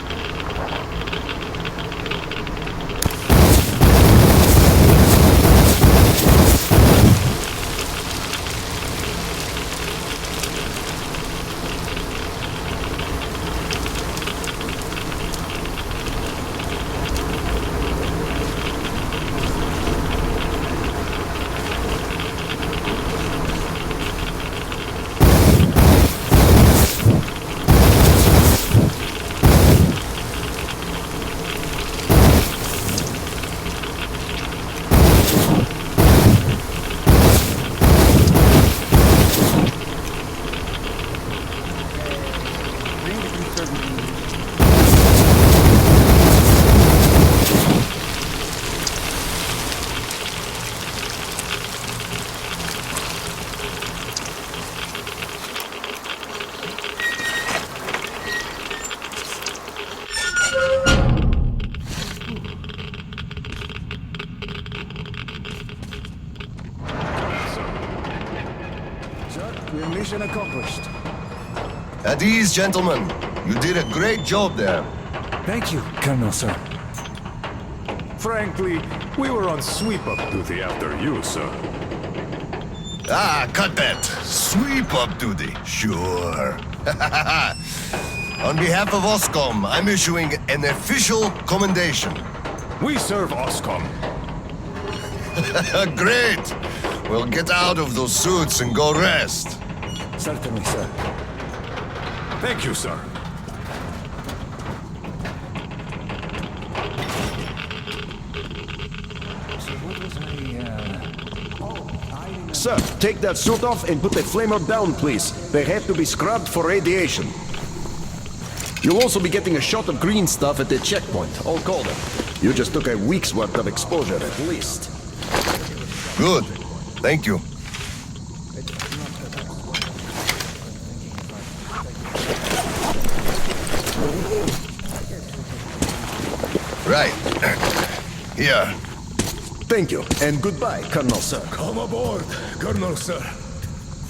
Mission accomplished. At ease, gentlemen. You did a great job there. Thank you, Colonel, sir. Frankly, we were on sweep-up duty after you, sir. Ah, cut that. Sweep-up duty. Sure. On behalf of Oxhorn, I'm issuing an official commendation. We serve Oxhorn. Great! Well, get out of those suits and go rest. Certainly, sir. Thank you, sir. Sir, take that suit off and put the flamer down, please. They have to be scrubbed for radiation. You'll also be getting a shot of green stuff at the checkpoint. I'll call them. You just took a week's worth of exposure, at least. Good. Thank you. Right. Here. Thank you, and goodbye, Colonel, sir. Come aboard, Colonel, sir.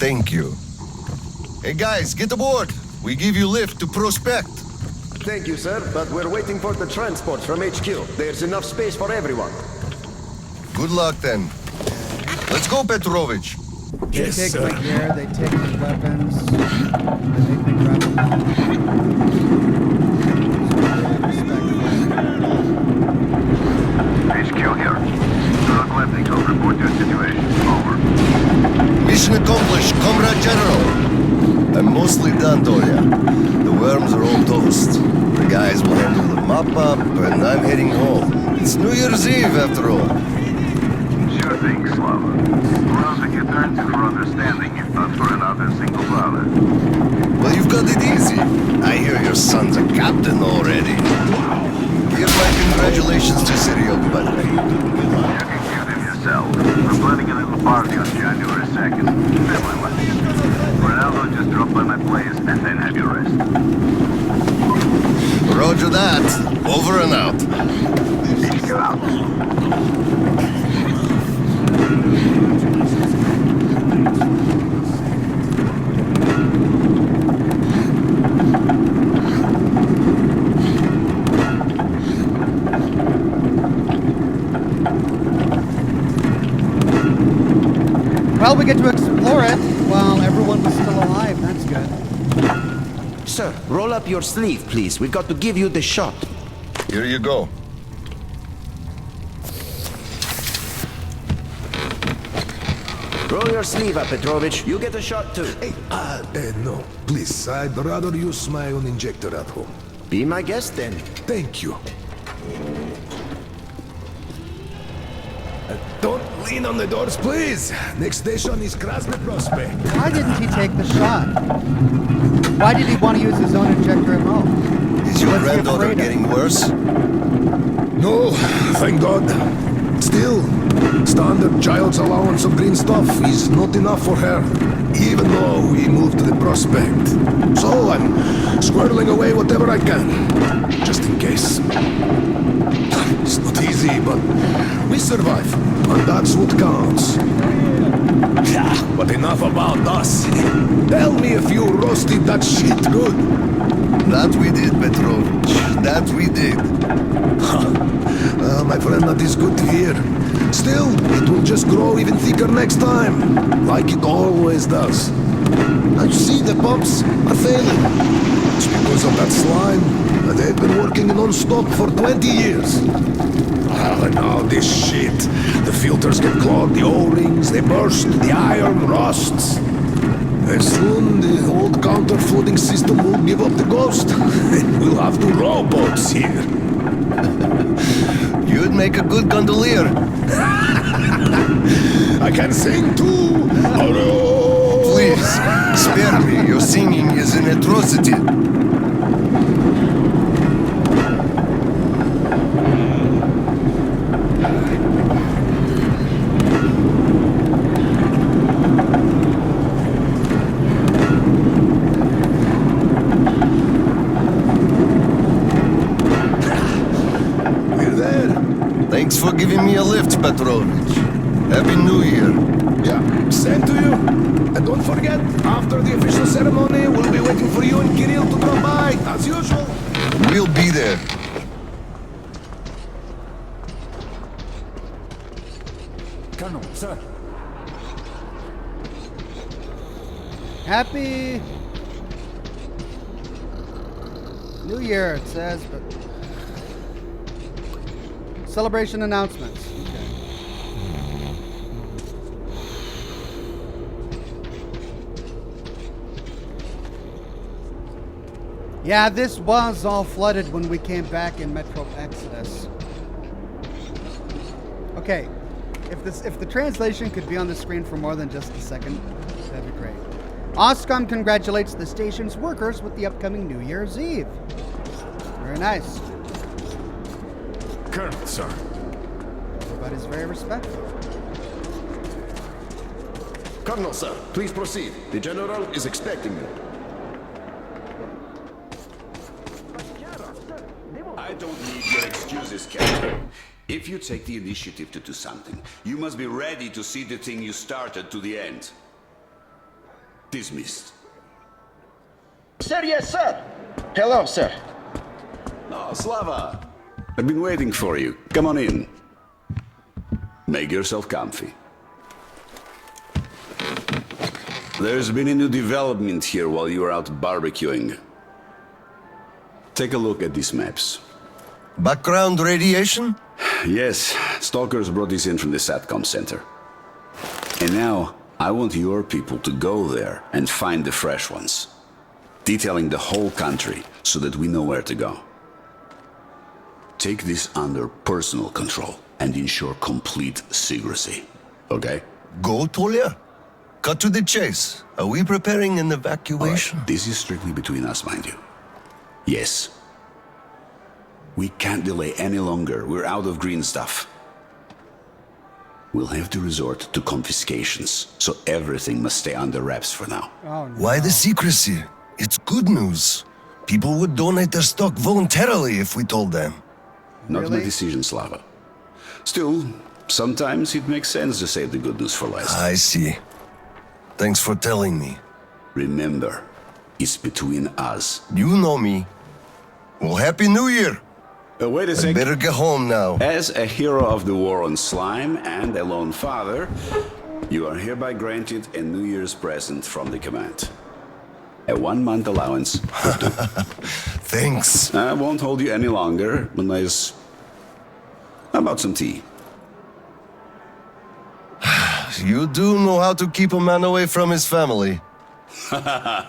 Thank you. Hey guys, get aboard. We give you lift to Prospect. Thank you, sir, but we're waiting for the transports from HQ. There's enough space for everyone. Good luck then. Let's go, Petrovich. They take my gear, they take my weapons, they make me grab them all. HQ here. Colonel Khlebnikov, report your situation. Over. Mission accomplished, Comrade General. I'm mostly done, Toya. The worms are all toast. The guys will handle the mop-up, and I'm heading home. It's New Year's Eve, after all. Sure thing, Slava. Who else would you turn to for understanding if not for another single brother? Well, you've got it easy. I hear your son's a captain already. Give my congratulations to Cyril, by the way. You can give them yourself. I'm planning a little party on January 2nd. Family wedding. For now, though, just drop by my place and then have your rest. Roger that. Over and out. HQ out. Well, we get to explore it while everyone was still alive. That's good. Sir, roll up your sleeve, please. We've got to give you the shot. Here you go. Roll your sleeve up, Petrovich. You get a shot, too. Hey, no. Please, I'd rather use my own injector at home. Be my guest, then. Thank you. Don't lean on the doors, please. Next station is Krasny Prospect. Why didn't he take the shot? Why did he want to use his own injector at home? Is your What's he granddaughter afraid of? getting worse? No, thank God. Still, standard child's allowance of green stuff is not enough for her, even though we moved to the Prospect. So I'm squirreling away whatever I can, just in case. It's not easy, but we survive, and that's what counts. Yeah, but enough about us. Tell me if you roasted that shit good. That we did, Petrovich. That we did. Well, my friend, that is good to hear. Still, it will just grow even thicker next time, like it always does. Now you see, the pumps are failing. It's because of that slime. They've been working non-stop for 20 years. Oh, and all this shit. The filters get clogged, the O-rings, they burst, the iron rusts. And soon the old counter-flooding system will give up the ghost. And we'll have the robots here. You'd make a good gondolier. I can sing too. Please, spare me. Your singing is an atrocity. We're there. Thanks for giving me a lift, Petrovich. Happy New Year. Yeah, same to you. And don't forget, after the official ceremony, we'll be waiting for you and Kirill to drop by, as usual. We'll be there. Colonel, sir. Happy New Year, it says, but celebration announcements. Yeah, this was all flooded when we came back in Metro Exodus. Okay, if the translation could be on the screen for more than just a second, that'd be great. Oxhorn congratulates the station's workers with the upcoming New Year's Eve. Very nice. Colonel, sir. Everybody's very respectful. Colonel, sir, please proceed. The General is expecting you. I don't need your excuses, Captain. If you take the initiative to do something, you must be ready to see the thing you started to the end. Dismissed. Sir, yes, sir. Hello, sir. Oh, Slava. I've been waiting for you. Come on in. Make yourself comfy. There's been a new development here while you were out barbecuing. Take a look at these maps. Background radiation? Yes, stalkers brought this in from the SATCOM center. And now, I want your people to go there and find the fresh ones. Detailing the whole country so that we know where to go. Take this under personal control and ensure complete secrecy. Okay? Go, Tolia? Cut to the chase. Are we preparing an evacuation? Right. This is strictly between us, mind you. Yes. We can't delay any longer. We're out of green stuff. We'll have to resort to confiscations, so everything must stay under wraps for now. Oh, no. Why the secrecy? It's good news. People would donate their stock voluntarily if we told them. Not my Really? decision, Slava. Still, sometimes it makes sense to save the good news for last. I see. Thanks for telling me. Remember, it's between us. You know me. Well, Happy New Year! Wait a I sec. better get home now. As a hero of the war on slime and a lone father, you are hereby granted a New Year's present from the command. A 1-month allowance for 2. Thanks. I won't hold you any longer unless... How about some tea? You do know how to keep a man away from his family. How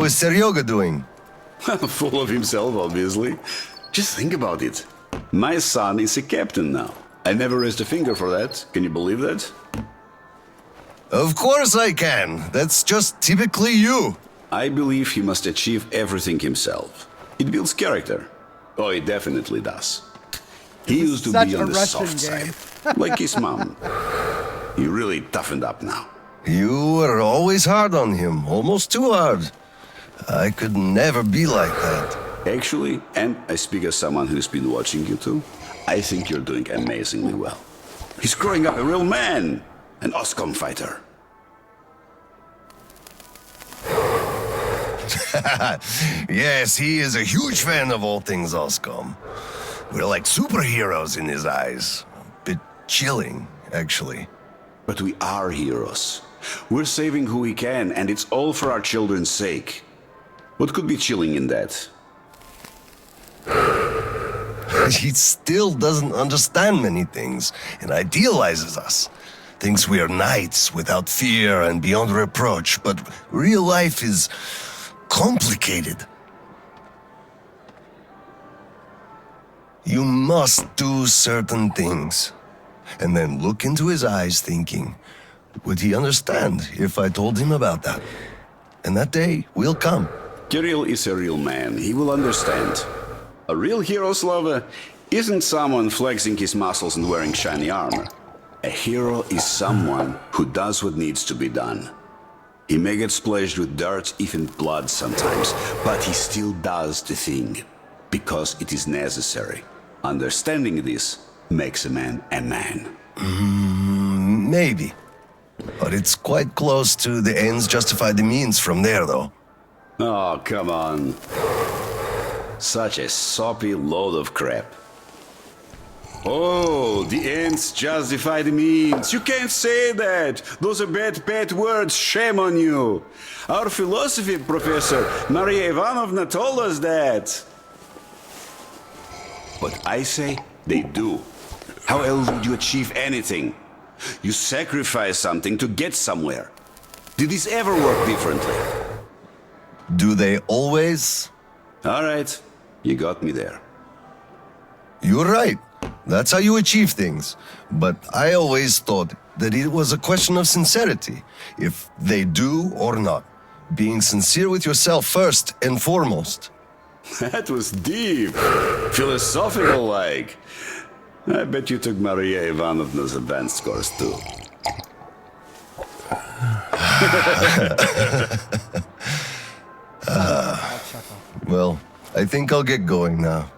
is Seryoga doing? Full of himself, obviously. Just think about it. My son is a captain now. I never raised a finger for that. Can you believe that? Of course I can. That's just typically you. I believe he must achieve everything himself. It builds character. Oh, it definitely does. He used to such be a on the Russian soft game. side, like his mom. He really toughened up now. You were always hard on him, almost too hard. I could never be like that. Actually, and I speak as someone who's been watching you too, I think you're doing amazingly well. He's growing up a real man, an Oxhorn fighter. Yes, he is a huge fan of all things Oscom. We're like superheroes in his eyes. A bit chilling, actually. But we are heroes. We're saving who we can, and it's all for our children's sake. What could be chilling in that? He still doesn't understand many things and idealizes us. Thinks we are knights without fear and beyond reproach, but real life is complicated. You must do certain things, and then look into his eyes thinking, would he understand if I told him about that? And that day will come. Kirill is a real man. He will understand. A real hero, Slava, isn't someone flexing his muscles and wearing shiny armor. A hero is someone who does what needs to be done. He may get splashed with dirt, even blood sometimes, but he still does the thing, because it is necessary. Understanding this makes a man a man. Maybe. But it's quite close to the ends justify the means from there, though. Oh, come on. Such a soppy load of crap. Oh, the ends justify the means. You can't say that. Those are bad words. Shame on you. Our philosophy professor, Maria Ivanovna, told us that. But I say they do. How else would you achieve anything? You sacrifice something to get somewhere. Did this ever work differently? Do they always? All right, you got me there. You're right. That's how you achieve things. But I always thought that it was a question of sincerity, if they do or not. Being sincere with yourself first and foremost. That was deep. Philosophical like. I bet you took Maria Ivanovna's advanced course too. Well, I think I'll get going now.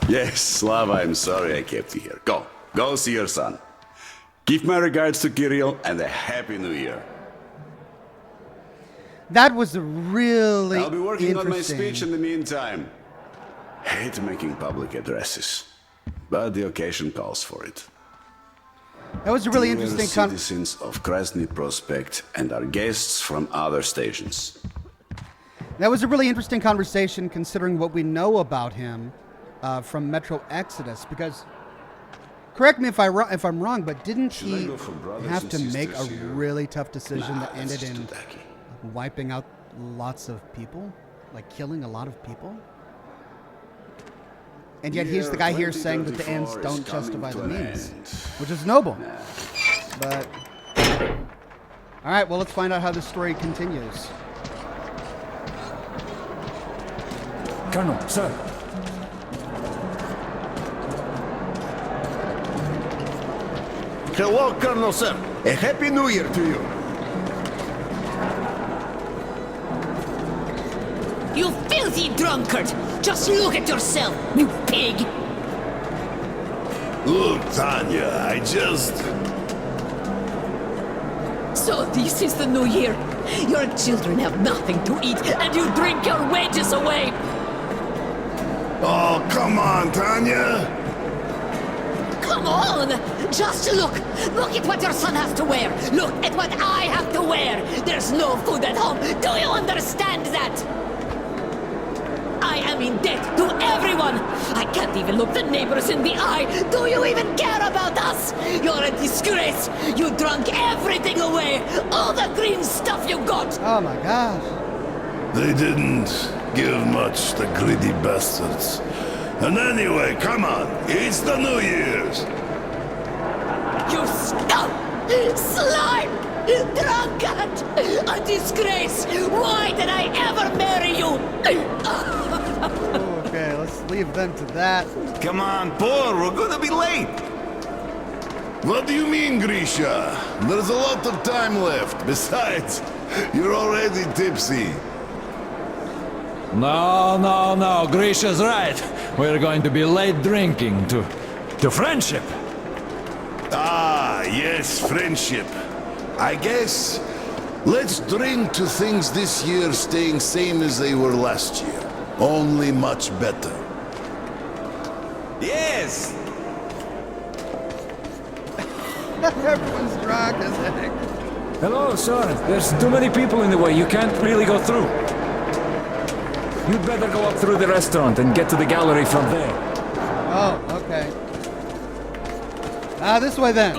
Yes, Slava, I'm sorry I kept you here. Go see your son. Give my regards to Kirill and a Happy New Year. That was really I'll be working on my interesting. speech in the meantime. Hate making public addresses, but the occasion calls for it. That was a really Dear interesting citizens of Krasny Prospect and our guests from other stations. That was a really interesting conversation, considering what we know about him from Metro Exodus. Because, correct me if I'm wrong, but didn't he have to make a really tough decision that ended in wiping out lots of people, like killing a lot of people? And yet he's the guy here saying that the ends don't justify the means, which is noble. But all right, well, let's find out how this story continues. Colonel, sir. Hello, Colonel, sir. A Happy New Year to you. You filthy drunkard! Just look at yourself, you pig! Look, Tanya, I just... So this is the new year. Your children have nothing to eat, and you drink your wages away! Oh, come on, Tanya! Come on! Just look! Look at what your son has to wear! Look at what I have to wear! There's no food at home! Do you understand that? I am in debt to everyone! I can't even look the neighbors in the eye! Do you even care about us? You're a disgrace! You drunk everything away! All the green stuff you got! Oh my gosh. They didn't give much, the greedy bastards. And anyway, come on, it's the New Year's! You scum! Slime! Drunkard! A disgrace! Why did I ever marry you? Okay, let's leave them to that. Come on, Paul, we're gonna be late! What do you mean, Grisha? There's a lot of time left. Besides, you're already tipsy. No, Grisha's right. We're going to be late drinking to friendship. Ah, yes, friendship. I guess let's drink to things this year staying same as they were last year. Only much better. Yes! Everyone's drunk as heck. Hello, sir. There's too many people in the way. You can't really go through. You'd better go up through the restaurant and get to the gallery from there. Oh, okay. This way then.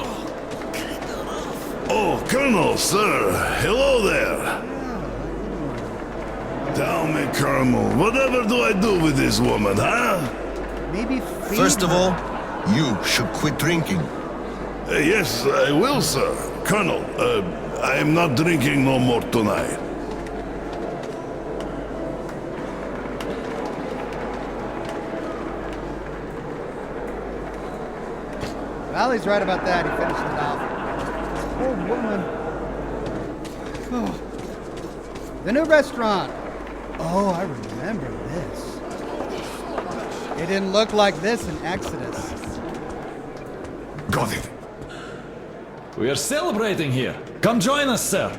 Oh, Colonel, sir. Hello there. Tell me, Colonel, whatever do I do with this woman, huh? Maybe First of all, you should quit drinking. Yes, I will, sir. Colonel, I am not drinking no more tonight. Well, he's right about that. He finished it off. This poor woman. Oh. The new restaurant. Oh, I remember this. It didn't look like this in Exodus. Got it. We are celebrating here. Come join us, sir.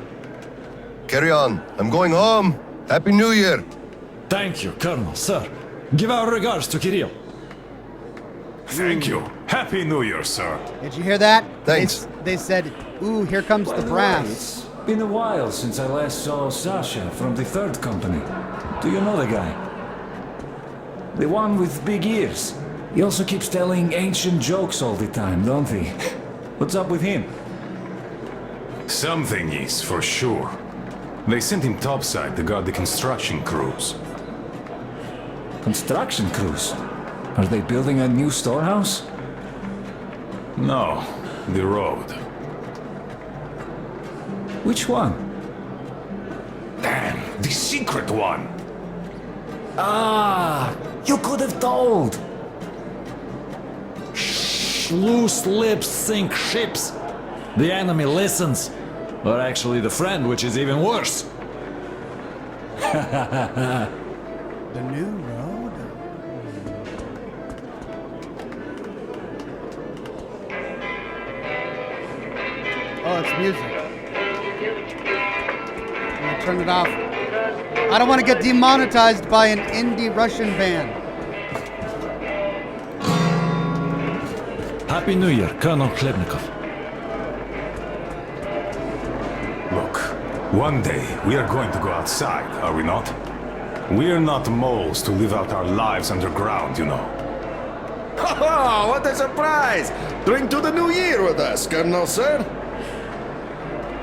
Carry on. I'm going home. Happy New Year. Thank you, Colonel, sir. Give our regards to Kirill. Thank you. Happy New Year, sir. Did you hear that? Thanks. They said, ooh, here comes the brass. It's been a while since I last saw Sasha from the 3rd Company. Do you know the guy? The one with big ears. He also keeps telling ancient jokes all the time, don't he? What's up with him? Something is, for sure. They sent him topside to guard the construction crews. Construction crews? Are they building a new storehouse? No, the road. Which one? Damn, the secret one! Ah, you could have told. Loose lips sink ships. The enemy listens. Or actually the friend, which is even worse. The new road? Oh, it's music. I'm gonna turn it off. I don't want to get demonetized by an indie Russian band. Happy New Year, Colonel Khlebnikov. Look, one day we are going to go outside, are we not? We are not moles to live out our lives underground, you know. Oh, what a surprise! Drink to the new year with us, Colonel, sir.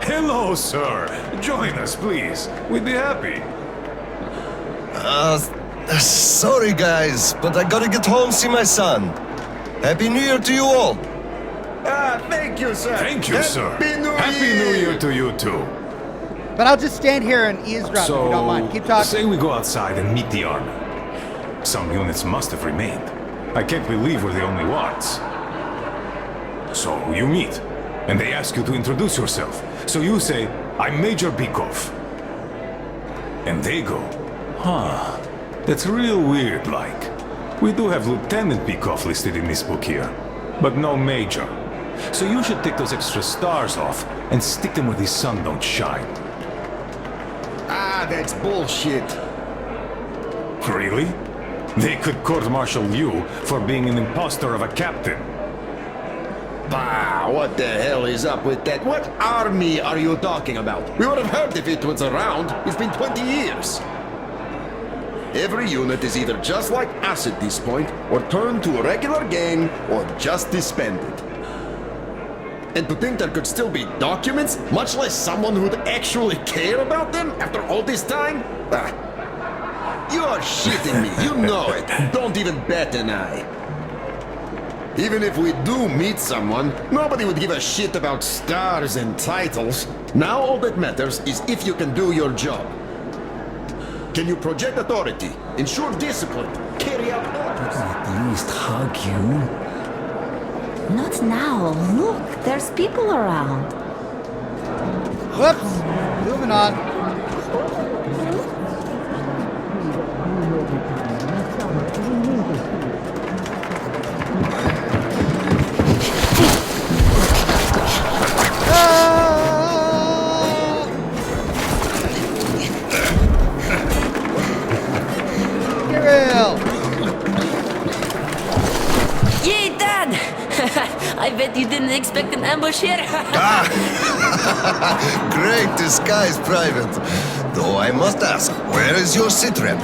Hello, sir. Join us, please. We'd be happy. Sorry guys, but I gotta get home see my son. Happy New Year to you all. Ah, thank you, sir. Thank you, sir. Happy New Happy New Year to you, too. But I'll just stand here and eavesdrop if you don't mind. Keep talking. Say we go outside and meet the army. Some units must have remained. I can't believe we're the only ones. So you meet, and they ask you to introduce yourself. So you say, I'm Major Bykov. And they go, huh, that's real weird, like. We do have Lieutenant Bykov listed in this book here, but no Major. So you should take those extra stars off and stick them where the sun don't shine. Ah, that's bullshit. Really? They could court-martial you for being an imposter of a captain. Bah, what the hell is up with that? What army are you talking about? We would have heard if it was around. It's been 20 years. Every unit is either just like us at this point, or turned to a regular gang, or just disbanded. And to think there could still be documents, much less someone who'd actually care about them after all this time? Ah. You are shitting me, you know it. Don't even bat an eye. Even if we do meet someone, nobody would give a shit about stars and titles. Now all that matters is if you can do your job. Can you project authority, ensure discipline, carry out orders? At least hug you. Not now. Look, there's people around. Whoops. Moving on. Yay, Dad! I bet you didn't expect an ambush here. Great disguise, Private. Though I must ask, where is your sitrep?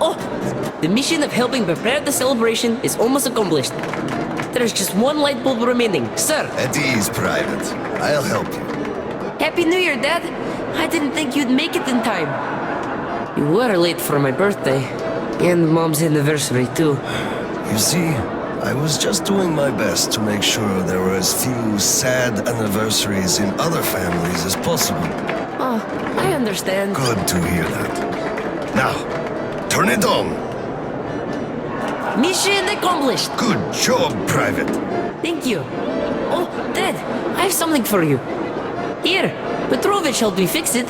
Oh, the mission of helping prepare the celebration is almost accomplished. There's just one light bulb remaining, sir. At ease, Private. I'll help you. Happy New Year, Dad. I didn't think you'd make it in time. You were late for my birthday. And Mom's anniversary, too. You see, I was just doing my best to make sure there were as few sad anniversaries in other families as possible. Oh, I understand. Good to hear that. Now, turn it on. Mission accomplished. Good job, Private. Thank you. Oh, Dad, I have something for you. Here, Petrovich helped me fix it.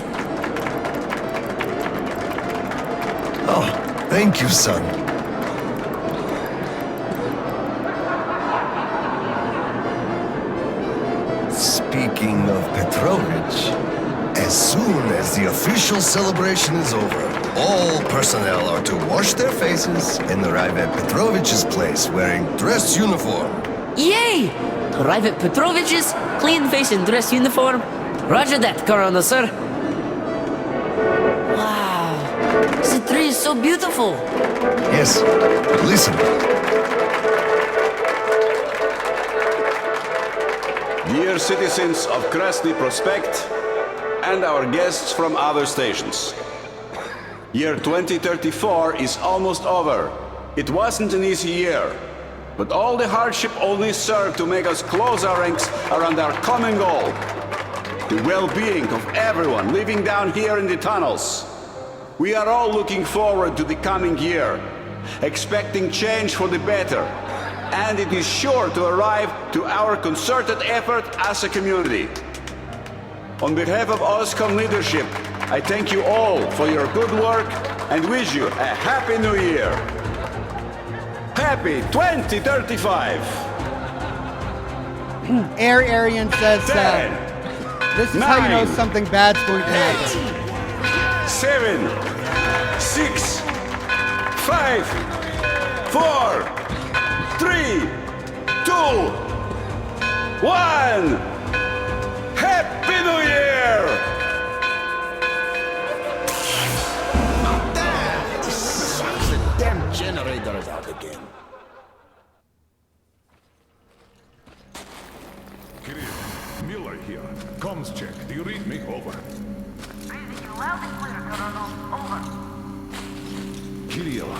Oh, thank you, son. Speak Speaking of Petrovich, as soon as the official celebration is over, all personnel are to wash their faces and arrive at Petrovich's place wearing dress uniform. Yay! Arrive at Petrovich's, clean face and dress uniform. Roger that, Colonel, sir. Wow, the tree is so beautiful. Yes, listen. Dear citizens of Krasny Prospect and our guests from other stations. Year 2034 is almost over. It wasn't an easy year, but all the hardship only served to make us close our ranks around our common goal. The well-being of everyone living down here in the tunnels. We are all looking forward to the coming year, expecting change for the better, and it is sure to arrive to our concerted effort as a community. On behalf of Oxhorn leadership, I thank you all for your good work and wish you a Happy New Year. Happy 2035! Air Arian says, 10, this is how you know 9, something bad's going to happen. 7, 6, 5, 4, 3, 2, 1! Happy New Year! The damn generator is out again. Kirill, Miller here. Comms check. Do you read me? Over. Reading you loud and clear, Colonel. Over. Kirill,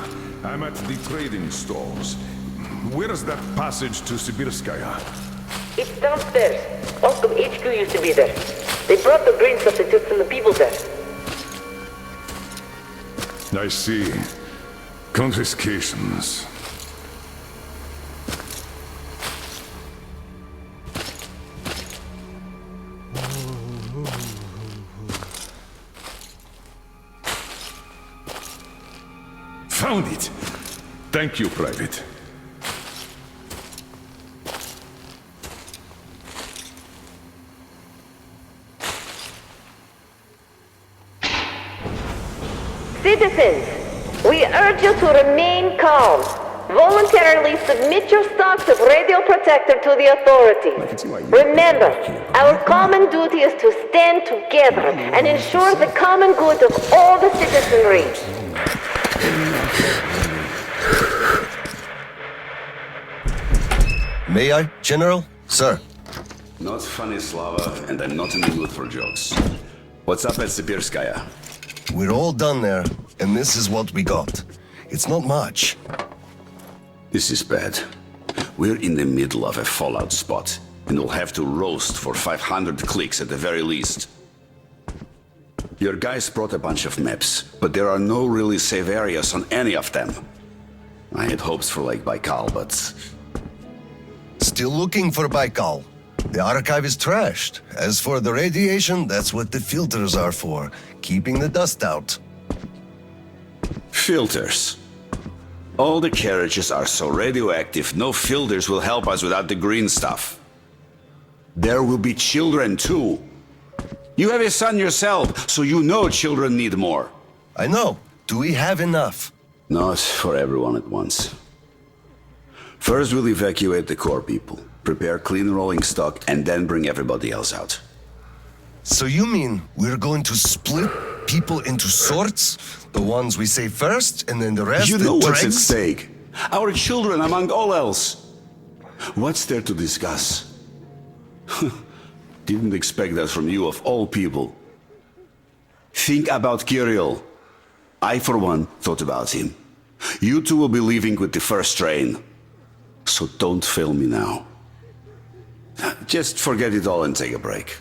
I'm at the trading stalls. Where's that passage to Sibirskaya? It's downstairs. Oscom HQ used to be there. They brought the green substitutes from the people there. I see. Confiscations. Found it! Thank you, Private. Citizens, we urge you to remain calm. Voluntarily submit your stocks of radio protector to the authorities. Remember, our common duty is to stand together and ensure the common good of all the citizenry. May I, General? Sir. Not funny, Slava, and I'm not in the mood for jokes. What's up at Sibirskaya? We're all done there, and this is what we got. It's not much. This is bad. We're in the middle of a fallout spot, and we'll have to roast for 500 clicks at the very least. Your guys brought a bunch of maps, but there are no really safe areas on any of them. I had hopes for Lake Baikal, but... Still looking for Baikal. The archive is trashed. As for the radiation, that's what the filters are for, keeping the dust out. Filters. All the carriages are so radioactive, no filters will help us without the green stuff. There will be children too. You have a son yourself, so you know children need more. I know. Do we have enough? Not for everyone at once. First we'll evacuate the core people, prepare clean rolling stock, and then bring everybody else out. So you mean we're going to split people into sorts? The ones we save first, and then the rest? You know what's at dregs? stake. Our children among all else. What's there to discuss? Didn't expect that from you of all people. Think about Kirill. I, for one, thought about him. You two will be leaving with the first train. So don't fail me now. Just forget it all and take a break.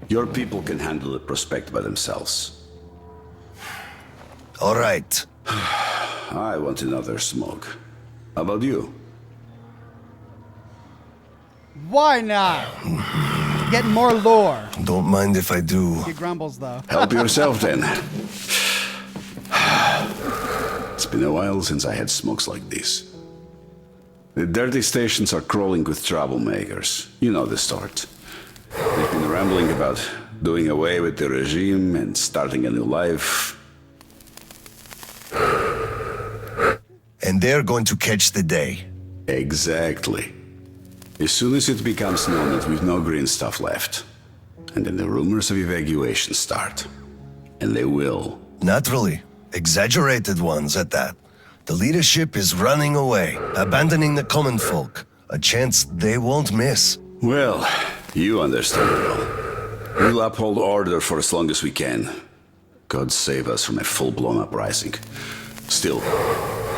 Your people can handle the prospect by themselves. All right. I want another smoke. How about you? Why not? Get more lore. Don't mind if I do. He grumbles, though. Help yourself, then. It's been a while since I had smokes like this. The dirty stations are crawling with troublemakers. You know the sort. rambling about doing away with the regime and starting a new life. And they're going to catch the day. Exactly. As soon as it becomes known that we've no green stuff left, and then the rumors of evacuation start. And they will. Naturally. Exaggerated ones at that. The leadership is running away, abandoning the common folk. A chance they won't miss. Well, you understand well. We'll uphold order for as long as we can. God save us from a full-blown uprising. Still,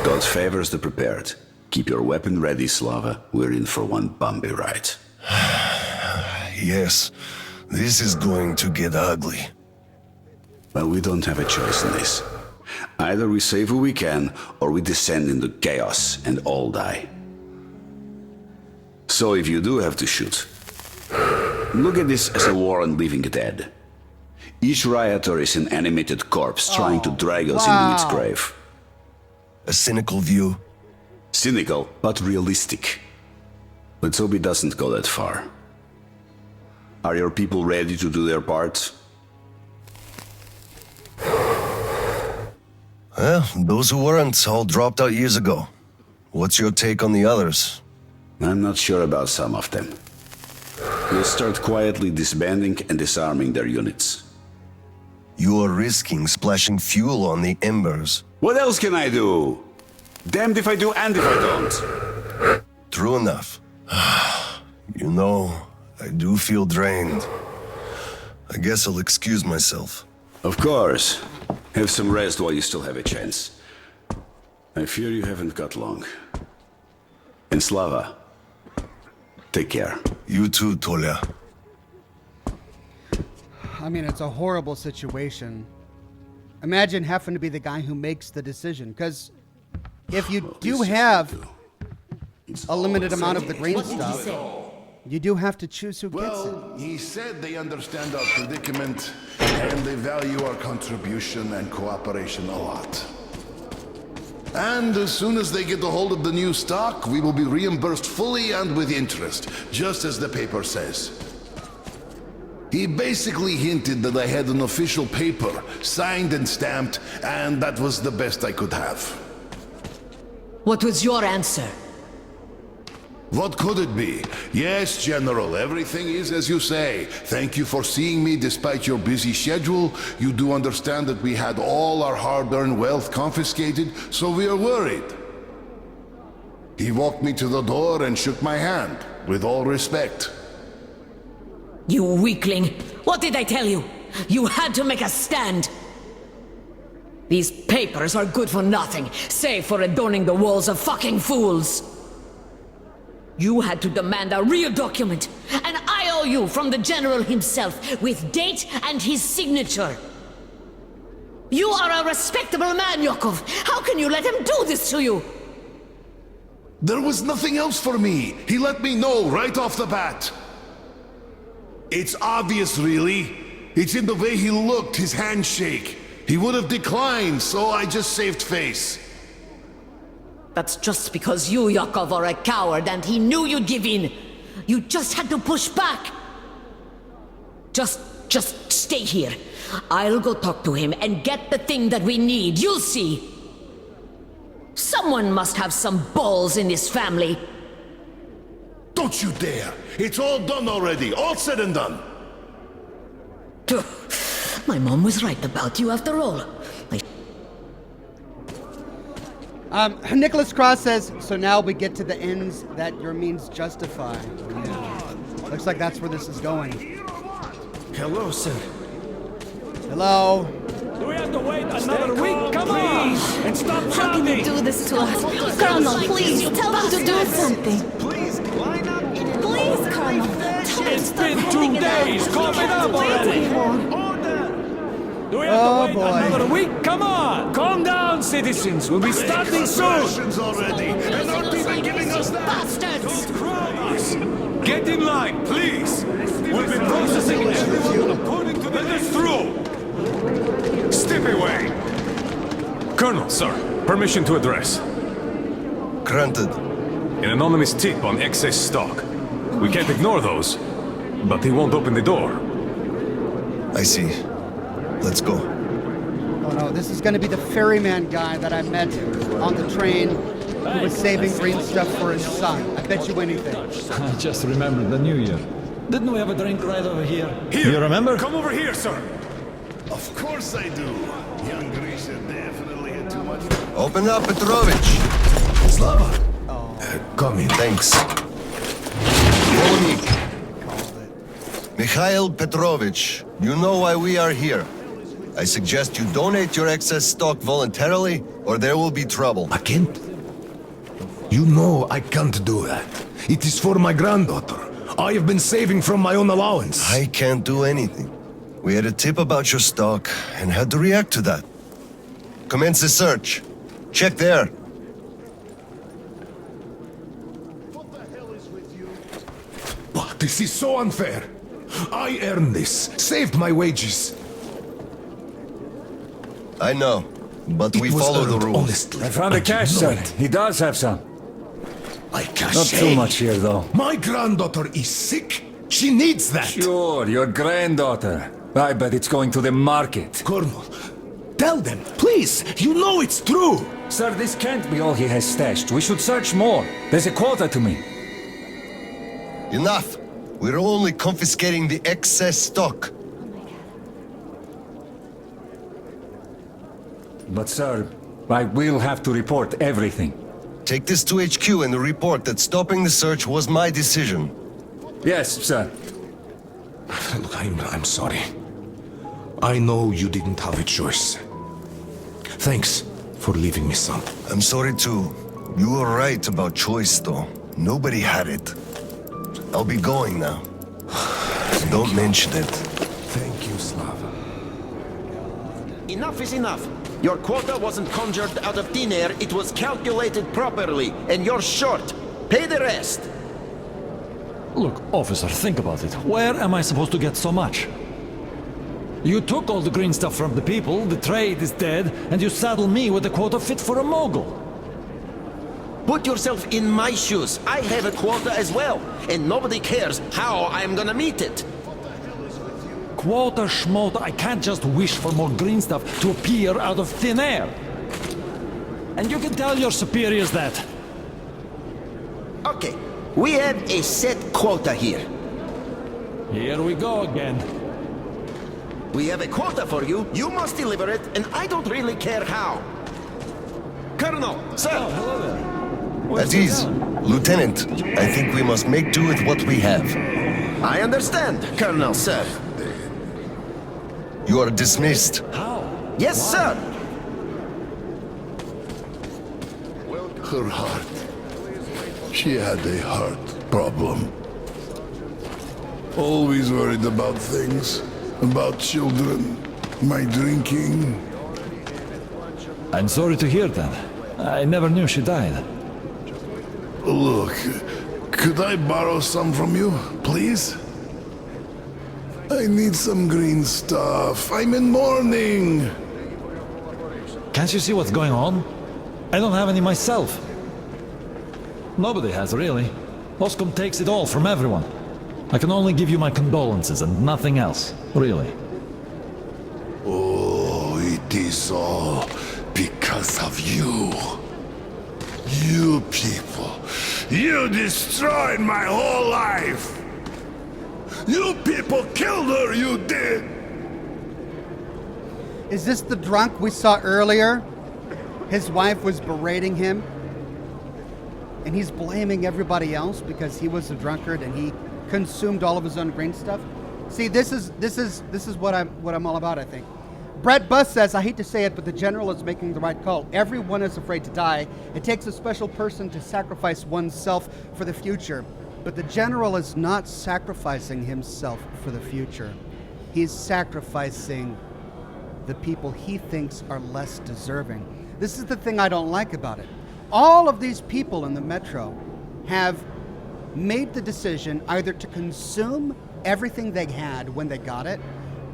God favors the prepared. Keep your weapon ready, Slava. We're in for one bumpy ride. Yes, this is going to get ugly. Well, we don't have a choice in this. Either we save who we can, or we descend into chaos and all die. So if you do have to shoot, look at this as a war on living dead. Each rioter is an animated corpse trying to drag us into its grave. A cynical view. Cynical, but realistic. Let's hope it doesn't go that far. Are your people ready to do their part? Well, those who weren't all dropped out years ago. What's your take on the others? I'm not sure about some of them. We'll start quietly disbanding and disarming their units. You are risking splashing fuel on the embers. What else can I do? Damned if I do and if I don't. True enough. You know, I do feel drained. I guess I'll excuse myself. Of course. Have some rest while you still have a chance. I fear you haven't got long. And Slava, take care. You too, Tolia. I mean, it's a horrible situation. Imagine having to be the guy who makes the decision, because if you do have a limited amount of the green stuff, you do have to choose who gets it. Well, he said they understand our predicament and they value our contribution and cooperation a lot. And as soon as they get a hold of the new stock, we will be reimbursed fully and with interest, just as the paper says. He basically hinted that I had an official paper, signed and stamped, and that was the best I could have. What was your answer? What could it be? Yes, General, everything is as you say. Thank you for seeing me despite your busy schedule. You do understand that we had all our hard-earned wealth confiscated, so we are worried. He walked me to the door and shook my hand, with all respect. You weakling! What did I tell you? You had to make a stand! These papers are good for nothing, save for adorning the walls of fucking fools! You had to demand a real document, an IOU from the General himself, with date and his signature. You are a respectable man, Yakov. How can you let him do this to you? There was nothing else for me. He let me know right off the bat. It's obvious, really. It's in the way he looked, his handshake. He would have declined, so I just saved face. That's just because you, Yakov, are a coward and he knew you'd give in. You just had to push back. Just stay here. I'll go talk to him and get the thing that we need. You'll see. Someone must have some balls in this family. Don't you dare! It's all done already, all said and done. My mom was right about you after all. Nicholas Cross says, so now we get to the ends that your means justify. Yeah. Looks like that's where this is going. Hello, sir. Hello. Do we have to wait another week? Come on! And stop How shouting! can you do this to us? Colonel, please, tell them to do something. Please, line up. Please, Colonel. It's been 2 days! Cough it up already! Do we have to wait another week? Come on! Calm down, citizens! We'll be starting soon! Already, and aren't even giving us that! Bastards! Get in line, please! We'll be processing everyone according to the list through! Step away! Colonel, sir, permission to address. Granted. An anonymous tip on excess stock. We can't ignore those, but he won't open the door. I see. Let's go. Oh no, this is gonna be the ferryman guy that I met on the train who was saving green stuff for his son. I bet you anything. I just remembered the New Year. Didn't we have a drink right over here? Here! You remember? Come over here, sir! Of course I do. Young Grisha definitely had too much. Open up, Petrovich. Slava! Come in. Thanks. Follow me. Mikhail Petrovich, you know why we are here. I suggest you donate your excess stock voluntarily, or there will be trouble. I can't. You know I can't do that. It is for my granddaughter. I have been saving from my own allowance. I can't do anything. We had a tip about your stock and had to react to that. Commence the search. Check there. But this is so unfair. I earned this, saved my wages. I know, but we follow the rules. Honestly, I found a cash set. He does have some. I cash. Not too much here, though. My granddaughter is sick. She needs that. Sure, your granddaughter. I bet it's going to the market. Colonel, tell them, please. You know it's true. Sir, this can't be all he has stashed. We should search more. There's a quota to me. Enough. We're only confiscating the excess stock. But sir, I will have to report everything. Take this to HQ and report that stopping the search was my decision. Yes, sir. Look, I'm sorry. I know you didn't have a choice. Thanks for leaving me, son. I'm sorry too. You were right about choice, though. Nobody had it. I'll be going now. Don't mention it. Thank you, Slava. Enough is enough. Your quota wasn't conjured out of thin air, it was calculated properly, and you're short. Pay the rest. Look, officer, think about it. Where am I supposed to get so much? You took all the green stuff from the people, the trade is dead, and you saddle me with a quota fit for a mogul. Put yourself in my shoes. I have a quota as well, and nobody cares how I'm gonna meet it. Quota schmota, I can't just wish for more green stuff to appear out of thin air. And you can tell your superiors that. Okay, we have a set quota here. Here we go again. We have a quota for you, you must deliver it, and I don't really care how. Colonel, sir! Oh, hello there. At ease. Lieutenant, I think we must make do with what we have. I understand, Colonel, sir. You are dismissed. How? Yes, sir! Her heart. She had a heart problem. Always worried about things. About children. My drinking. I'm sorry to hear that. I never knew she died. Look, could I borrow some from you, please? I need some green stuff. I'm in mourning. Can't you see what's going on? I don't have any myself. Nobody has, really. Oscom takes it all from everyone. I can only give you my condolences and nothing else, really. Oh, it is all because of you. You people. You destroyed my whole life. You people killed her, you did! Is this the drunk we saw earlier? His wife was berating him, and he's blaming everybody else because he was a drunkard and he consumed all of his own green stuff. See, this is what I'm all about, I think. Brett Buss says, I hate to say it, but the general is making the right call. Everyone is afraid to die. It takes a special person to sacrifice oneself for the future. But the general is not sacrificing himself for the future. He's sacrificing the people he thinks are less deserving. This is the thing I don't like about it. All of these people in the metro have made the decision either to consume everything they had when they got it,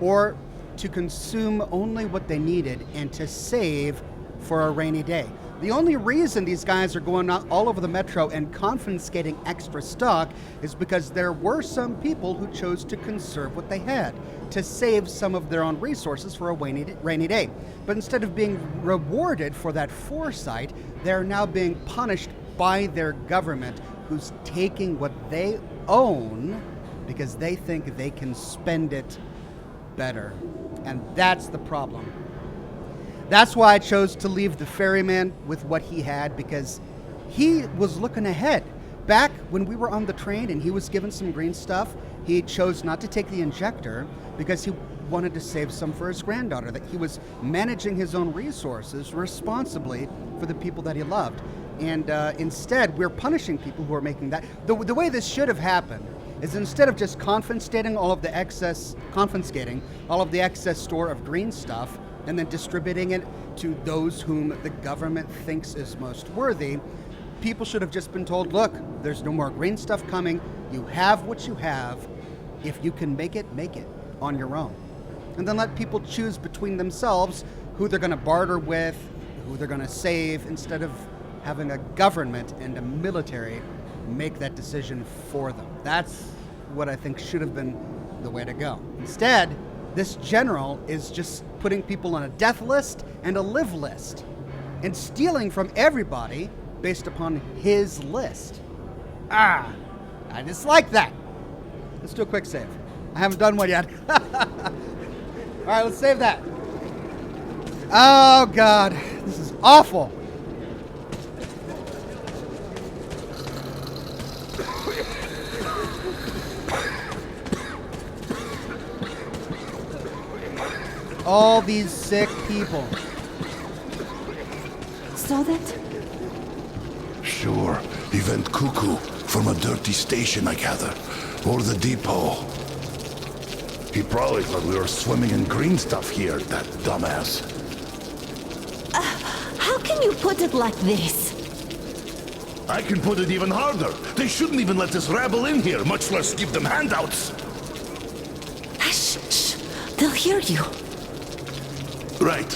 or to consume only what they needed and to save for a rainy day. The only reason these guys are going all over the metro and confiscating extra stock is because there were some people who chose to conserve what they had, to save some of their own resources for a rainy day. But instead of being rewarded for that foresight, they're now being punished by their government, who's taking what they own because they think they can spend it better. And that's the problem. That's why I chose to leave the ferryman with what he had, because he was looking ahead. Back when we were on the train and he was given some green stuff, he chose not to take the injector because he wanted to save some for his granddaughter, that he was managing his own resources responsibly for the people that he loved. And instead, we're punishing people who are making that. The way this should have happened is, instead of just confiscating all of the excess store of green stuff and then distributing it to those whom the government thinks is most worthy, people should have just been told, look, there's no more green stuff coming. You have what you have. If you can make it on your own. And then let people choose between themselves who they're going to barter with, who they're going to save, instead of having a government and a military make that decision for them. That's what I think should have been the way to go. Instead, this general is just putting people on a death list and a live list, and stealing from everybody based upon his list. I dislike that. Let's do a quick save. I haven't done one yet. All right, let's save that. Oh, God. This is awful. All these sick people. Saw that? Sure. He went cuckoo from a dirty station, I gather. Or the depot. He probably thought we were swimming in green stuff here, that dumbass. How can you put it like this? I can put it even harder. They shouldn't even let this rabble in here, much less give them handouts. Shh. They'll hear you. Right.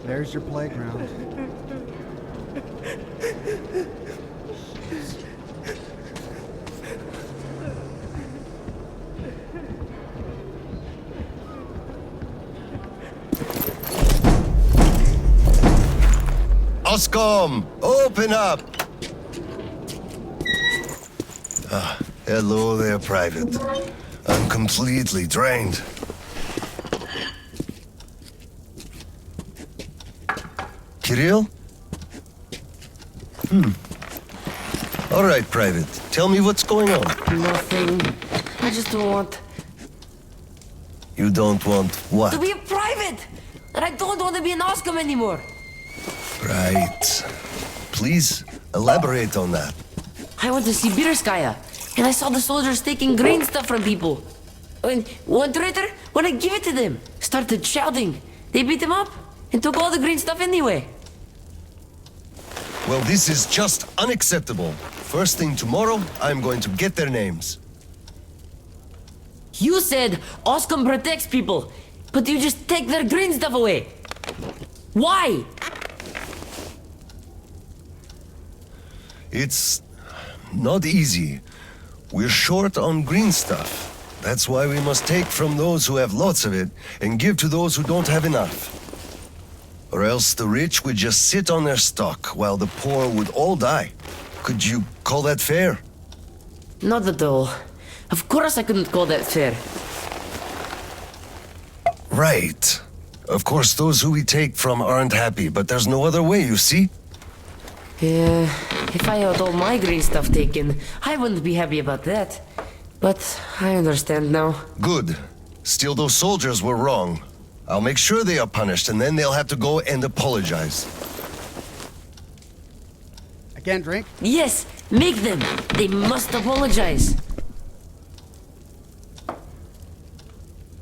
There's your playground. Oscom, open up! Hello there, Private. I'm completely drained. Kirill? All right, Private. Tell me what's going on. Nothing. I just don't want... You don't want what? to be a private! And I don't want to be an Oscom anymore! Right. Please, elaborate on that. I went to Sibirskaya, and I saw the soldiers taking green stuff from people. And one traitor, when I give it to them, started shouting. They beat him up and took all the green stuff anyway. Well, this is just unacceptable. First thing tomorrow, I'm going to get their names. You said Oscom protects people, but you just take their green stuff away. Why? It's not easy. We're short on green stuff. That's why we must take from those who have lots of it and give to those who don't have enough. Or else the rich would just sit on their stock while the poor would all die. Could you call that fair? Not at all. Of course I couldn't call that fair. Right. Of course, those who we take from aren't happy, but there's no other way, you see? Yeah, if I had all my green stuff taken, I wouldn't be happy about that. But I understand now. Good. Still, those soldiers were wrong. I'll make sure they are punished, and then they'll have to go and apologize. I can't drink? Yes, make them. They must apologize.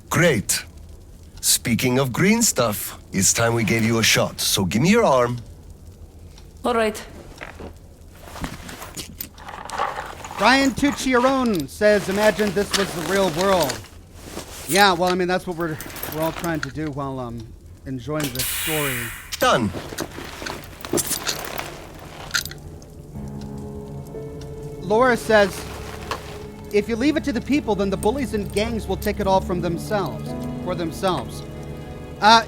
Great. Speaking of green stuff, it's time we gave you a shot, so give me your arm. All right. Brian Tucciarone says, imagine this was the real world. Yeah, well, I mean, that's what we're all trying to do while enjoying this story. Done. Laura says, if you leave it to the people, then the bullies and gangs will take it all for themselves.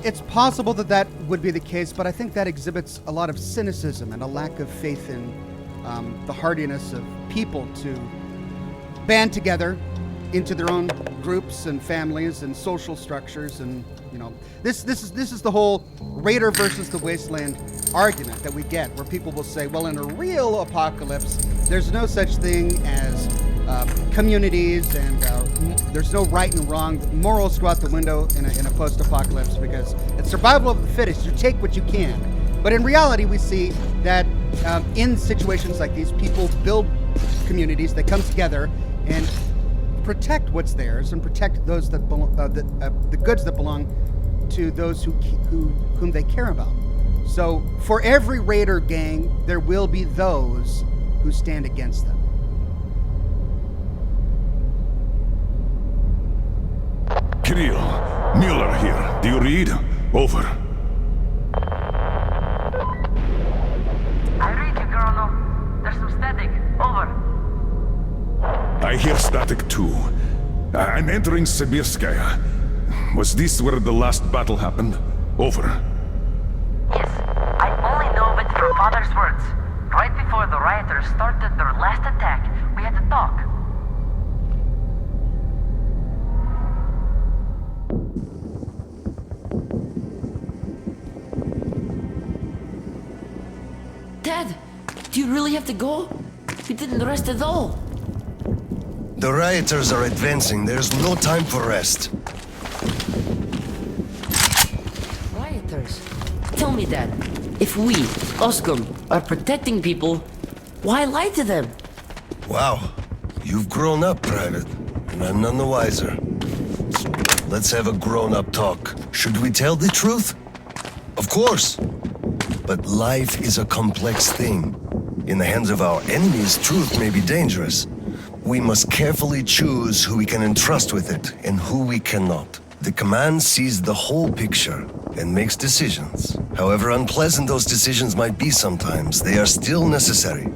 It's possible that would be the case, but I think that exhibits a lot of cynicism and a lack of faith in the hardiness of people to band together into their own groups and families and social structures. And this is the whole Raider versus the Wasteland argument that we get, where people will say, well, in a real apocalypse, there's no such thing as communities, and there's no right and wrong. Morals go out the window in a post-apocalypse because it's survival of the fittest. You take what you can. But in reality, we see that in situations like these, people build communities that come together and protect what's theirs and protect those that the goods that belong to those whom they care about. So for every Raider gang, there will be those who stand against them. Kirill, Mueller here. Do you read? Over. I read you, Colonel. There's some static. Over. I hear static too. I'm entering Sibirskaya. Was this where the last battle happened? Over. Yes, I only know of it from Father's words. Right before the rioters started their last attack, we had to talk. Dad, do you really have to go? We didn't rest at all. The rioters are advancing. There's no time for rest. Rioters? Tell me, Dad. If we, Oxhorn, are protecting people, why lie to them? Wow. You've grown up, Private. And I'm none the wiser. So let's have a grown-up talk. Should we tell the truth? Of course. But life is a complex thing. In the hands of our enemies, truth may be dangerous. We must carefully choose who we can entrust with it and who we cannot. The command sees the whole picture and makes decisions. However unpleasant those decisions might be sometimes, they are still necessary.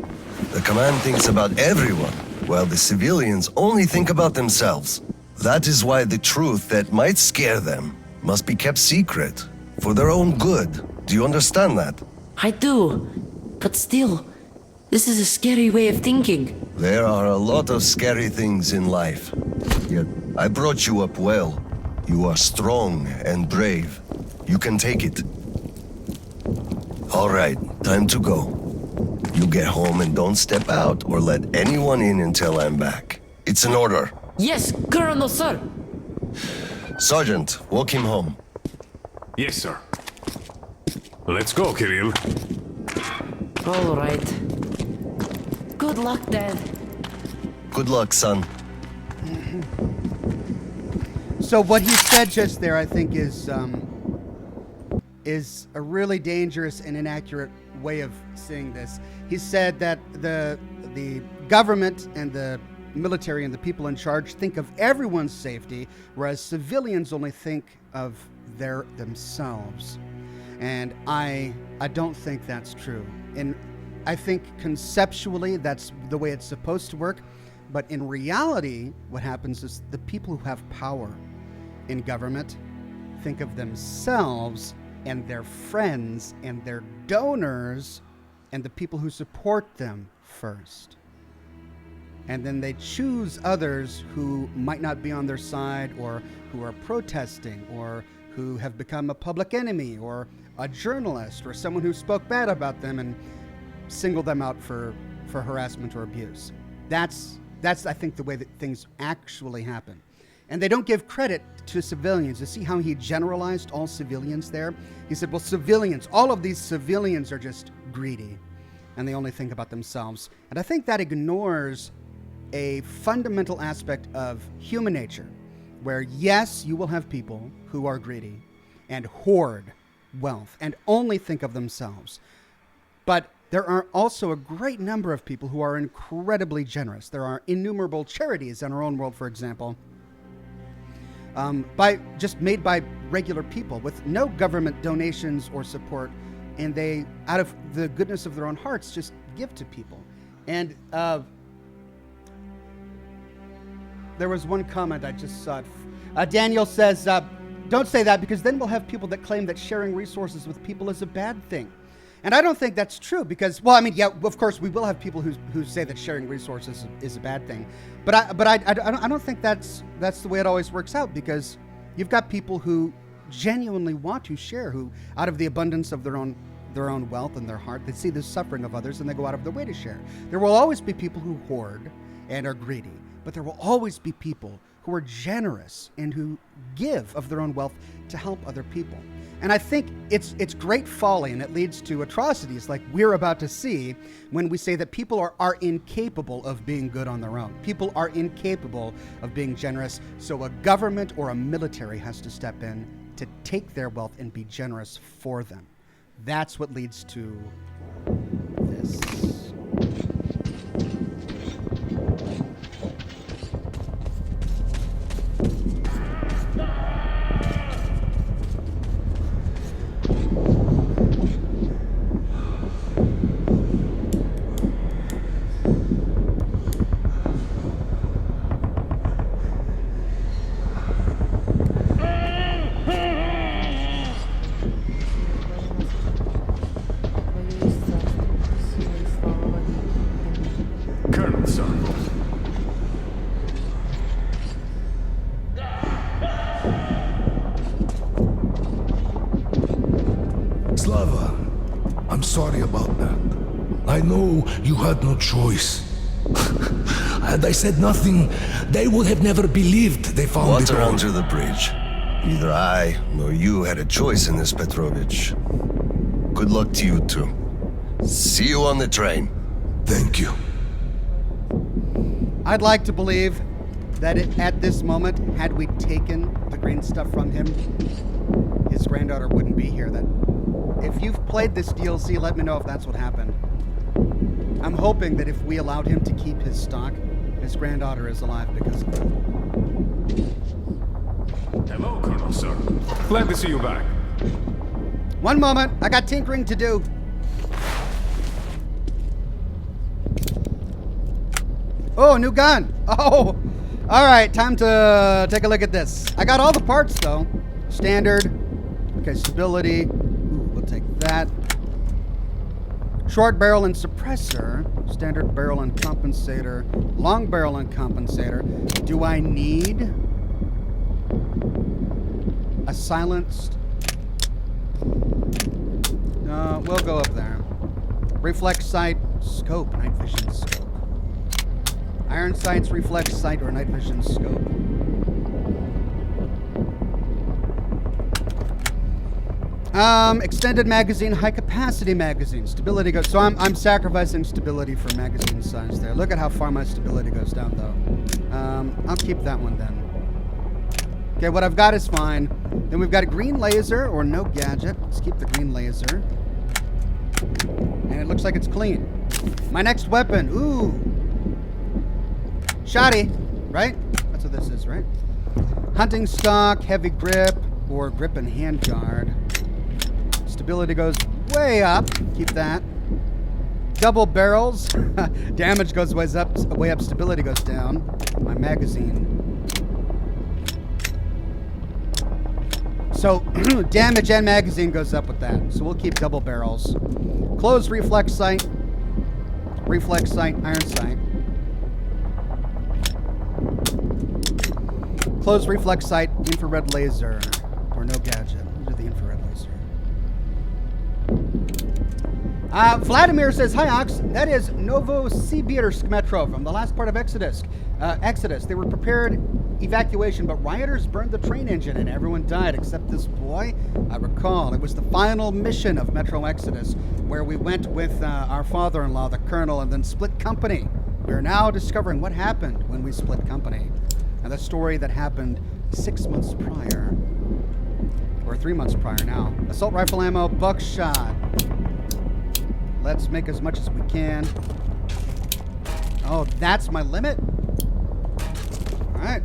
The command thinks about everyone, while the civilians only think about themselves. That is why the truth that might scare them must be kept secret, for their own good. Do you understand that? I do, but still, this is a scary way of thinking. There are a lot of scary things in life. Yet, I brought you up well. You are strong and brave. You can take it. All right, time to go. You get home and don't step out or let anyone in until I'm back. It's an order. Yes, Colonel, sir. Sergeant, walk him home. Yes, sir. Let's go, Kirill. All right. Good luck, Dad. Good luck, son. So what he said just there, I think, is a really dangerous and inaccurate way of seeing this. He said that the government and the military and the people in charge think of everyone's safety, whereas civilians only think of themselves. And I don't think that's true. And I think conceptually that's the way it's supposed to work, but in reality, what happens is the people who have power in government think of themselves and their friends and their donors and the people who support them first. And then they choose others who might not be on their side or who are protesting or who have become a public enemy or a journalist or someone who spoke bad about them and single them out for harassment or abuse. That's I think the way that things actually happen. And they don't give credit to civilians. You see how he generalized all civilians there? He said, well, civilians, all of these civilians are just greedy and they only think about themselves. And I think that ignores a fundamental aspect of human nature where, yes, you will have people who are greedy and hoard wealth and only think of themselves. But there are also a great number of people who are incredibly generous. There are innumerable charities in our own world, for example, made by regular people with no government donations or support, and they, out of the goodness of their own hearts, just give to people. And there was one comment I just saw. Daniel says, don't say that, because then we'll have people that claim that sharing resources with people is a bad thing. And I don't think that's true, because, well, I mean, yeah, of course, we will have people who say that sharing resources is a bad thing. But I don't think that's the way it always works out, because you've got people who genuinely want to share, who, out of the abundance of their own wealth and their heart, they see the suffering of others and they go out of their way to share. There will always be people who hoard and are greedy, but there will always be people who are generous and who give of their own wealth to help other people. And I think it's great folly, and it leads to atrocities like we're about to see when we say that people are incapable of being good on their own. People are incapable of being generous, so a government or a military has to step in to take their wealth and be generous for them. That's what leads to this. Sorry about that. I know you had no choice. Had I said nothing, they would have never believed they found Water it all. under the bridge. Neither I nor you had a choice in this, Petrovich. Good luck to you two. See you on the train. Thank you. I'd like to believe that at this moment, had we taken the green stuff from him, his granddaughter wouldn't be here. That if you've played this DLC, let me know if that's what happened. I'm hoping that if we allowed him to keep his stock, his granddaughter is alive because of it. Hello, Colonel, sir. Glad to see you back. One moment. I got tinkering to do. Oh, new gun. Oh, all right. Time to take a look at this. I got all the parts, though. Standard. Okay, stability. We'll take that. Short barrel and suppressor. Standard barrel and compensator. Long barrel and compensator. Do I need a silenced? No, we'll go up there. Reflex sight, scope, night vision scope. Iron sights, reflex sight, or night vision scope. Extended magazine, high capacity magazine. Stability goes, so I'm sacrificing stability for magazine size there. Look at how far my stability goes down though. I'll keep that one then. Okay, what I've got is fine. Then we've got a green laser or no gadget. Let's keep the green laser. And it looks like it's clean. My next weapon, ooh. Shoddy, right? That's what this is, right? Hunting stock, heavy grip, or grip and handguard. Stability goes way up. Keep that. Double barrels. Damage goes way up. Stability goes down. My magazine. So damage and magazine goes up with that. So we'll keep double barrels. Closed reflex sight. Reflex sight, iron sight. Closed reflex sight, infrared laser. Or no gadget. These are the infrared laser. Vladimir says, hi Ox, that is Novosibirsk Metro from the last part of Exodus. They were prepared evacuation, but rioters burned the train engine and everyone died except this boy. I recall, it was the final mission of Metro Exodus where we went with our father-in-law, the colonel, and then split company. We are now discovering what happened when we split company. And the story that happened 6 months prior. Or 3 months prior now. Assault rifle ammo, buckshot. Let's make as much as we can. Oh, that's my limit? Alright.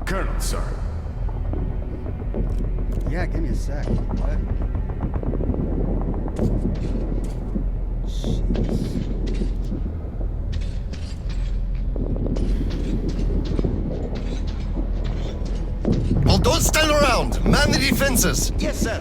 Colonel, sir. Yeah, give me a sec. What? Well, don't stand around. Man the defenses. Yes, sir.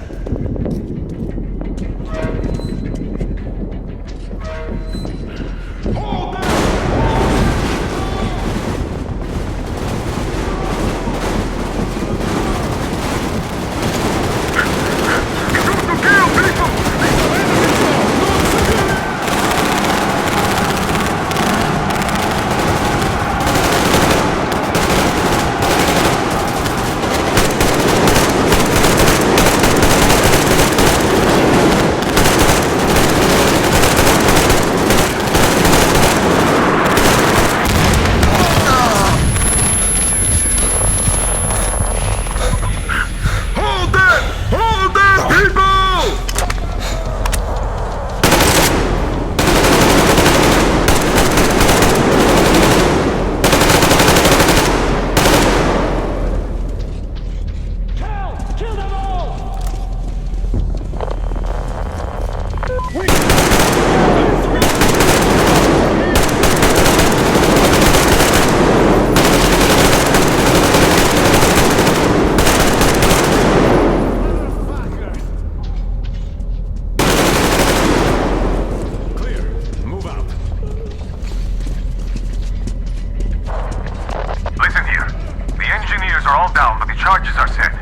Charges are set.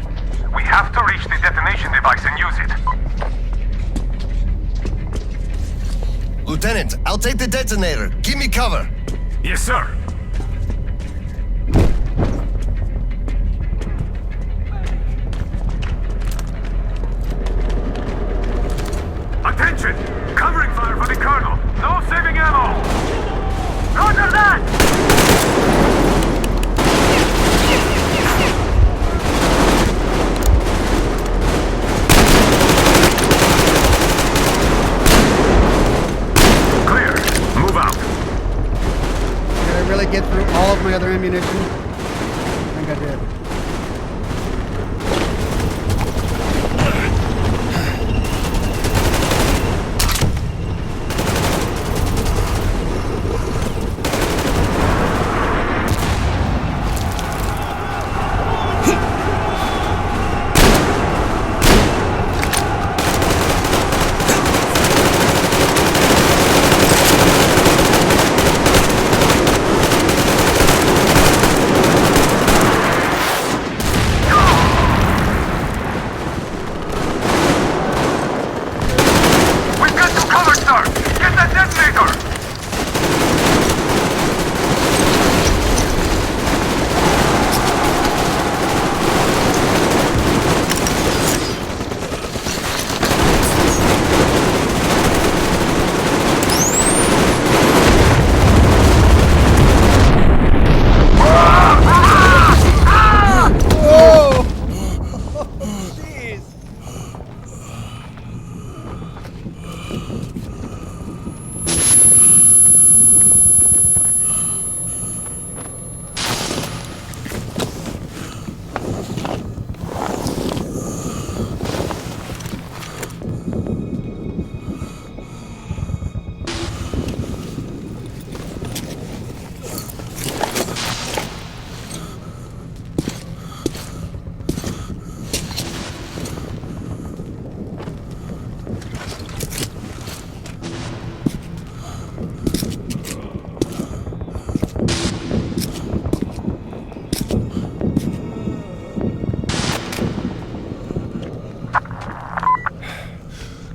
We have to reach the detonation device and use it. Lieutenant, I'll take the detonator. Give me cover. Yes, sir. Attention! Covering fire for the Colonel. No saving ammo. Roger that! Get through all of my other ammunition? I think I did.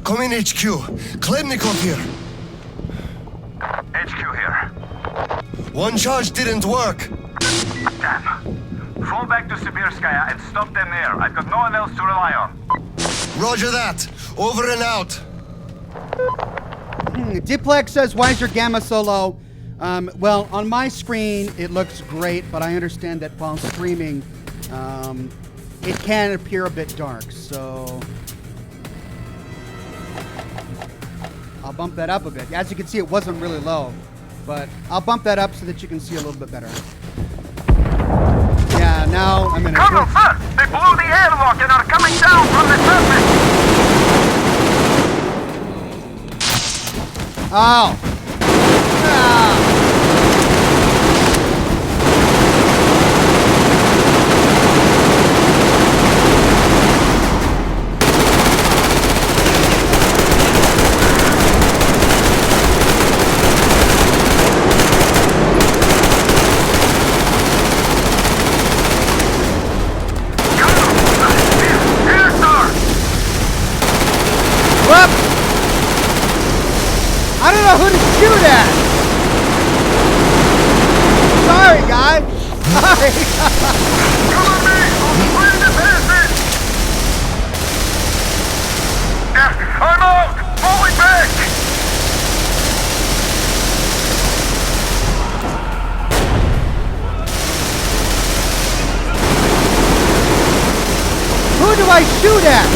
Come in, HQ. Khlebnikov here. HQ here. One charge didn't work. Damn. Fall back to Sibirskaya and stop them there. I've got no one else to rely on. Roger that. Over and out. Diplex says, why is your gamma so low? Well, on my screen, it looks great, but I understand that while streaming, it can appear a bit dark, so I'll bump that up a bit. As you can see, it wasn't really low, but I'll bump that up so that you can see a little bit better. Yeah, now I'm in a Colonel, sir! They blew the airlock and are coming down from the surface! Oh! Ah. I don't know who to shoot at! Sorry, guys! Sorry! Come on, man! We're in the passage! I'm out! Falling back! Who do I shoot at?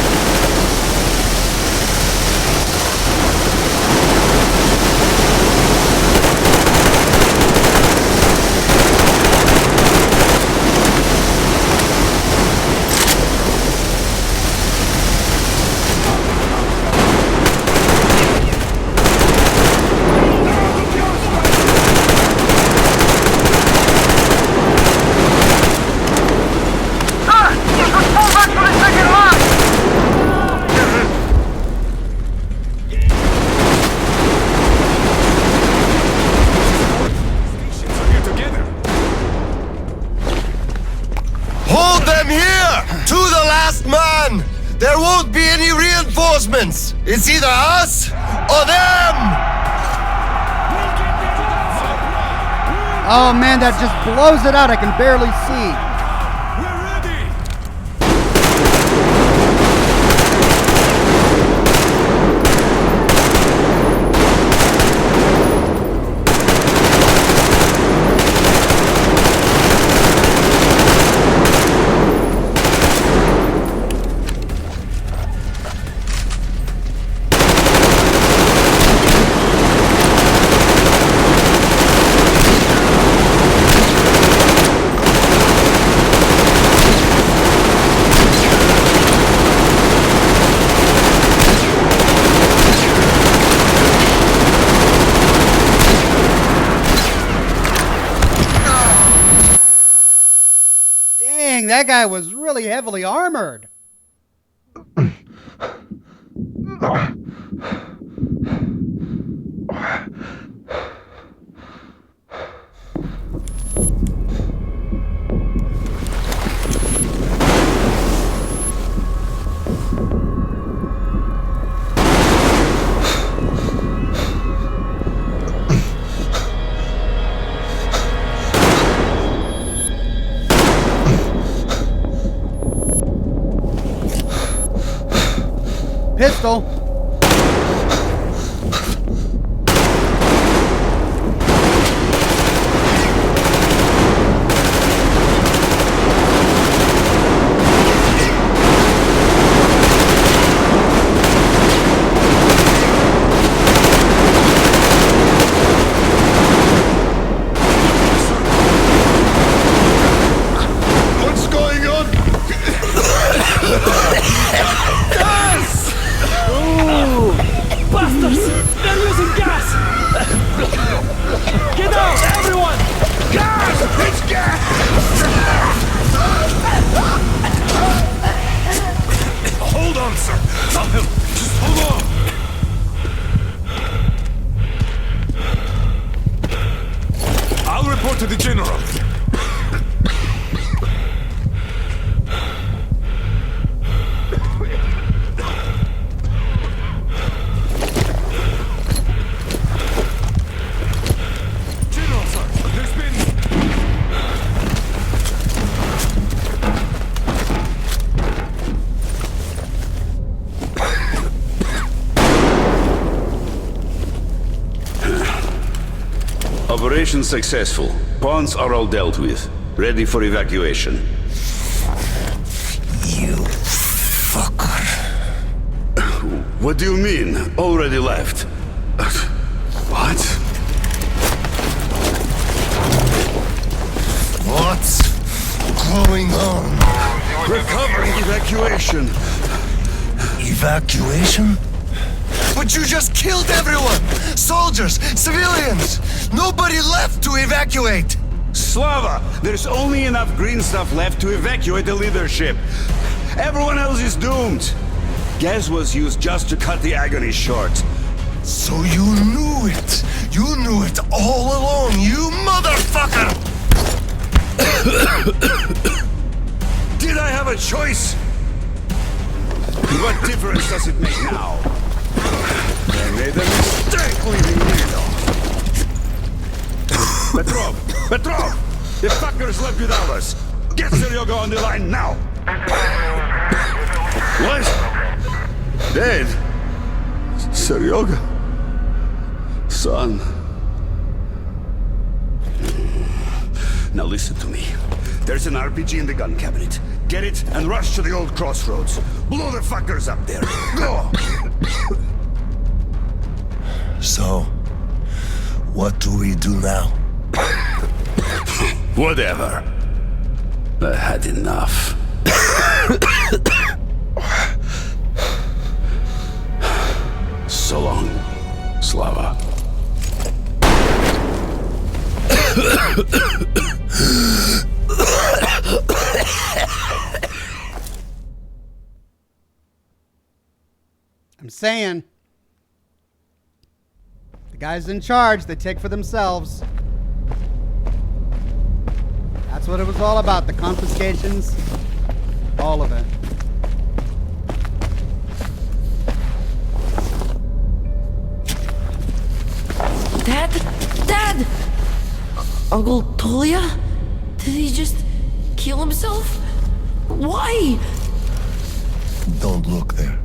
There won't be any reinforcements! It's either us or them! Oh man, that just blows it out. I can barely see. That guy was really heavily armored. Pistol. What's going on? Yes! Operation successful. Pawns are all dealt with. Ready for evacuation. You fucker. What do you mean? Already left? What? What's going on? We're covering evacuation. Evacuation? But you just killed everyone! Soldiers, civilians! Nobody left to evacuate! Slava, there's only enough green stuff left to evacuate the leadership. Everyone else is doomed. Gas was used just to cut the agony short. So you knew it! You knew it all along, you motherfucker! Did I have a choice? What difference does it make now? I made a mistake leaving Nino. Petrov! The fuckers left without us. Get Seryoga on the line now! What? Dead? Seryoga? Son? Now listen to me. There's an RPG in the gun cabinet. Get it and rush to the old crossroads. Blow the fuckers up there. Go! So, what do we do now? Whatever. I had enough. So long, Slava. I'm saying, the guys in charge, they take for themselves. That's what it was all about, the confiscations, all of it. Dad! Uncle Tolia? Did he just kill himself? Why? Don't look there.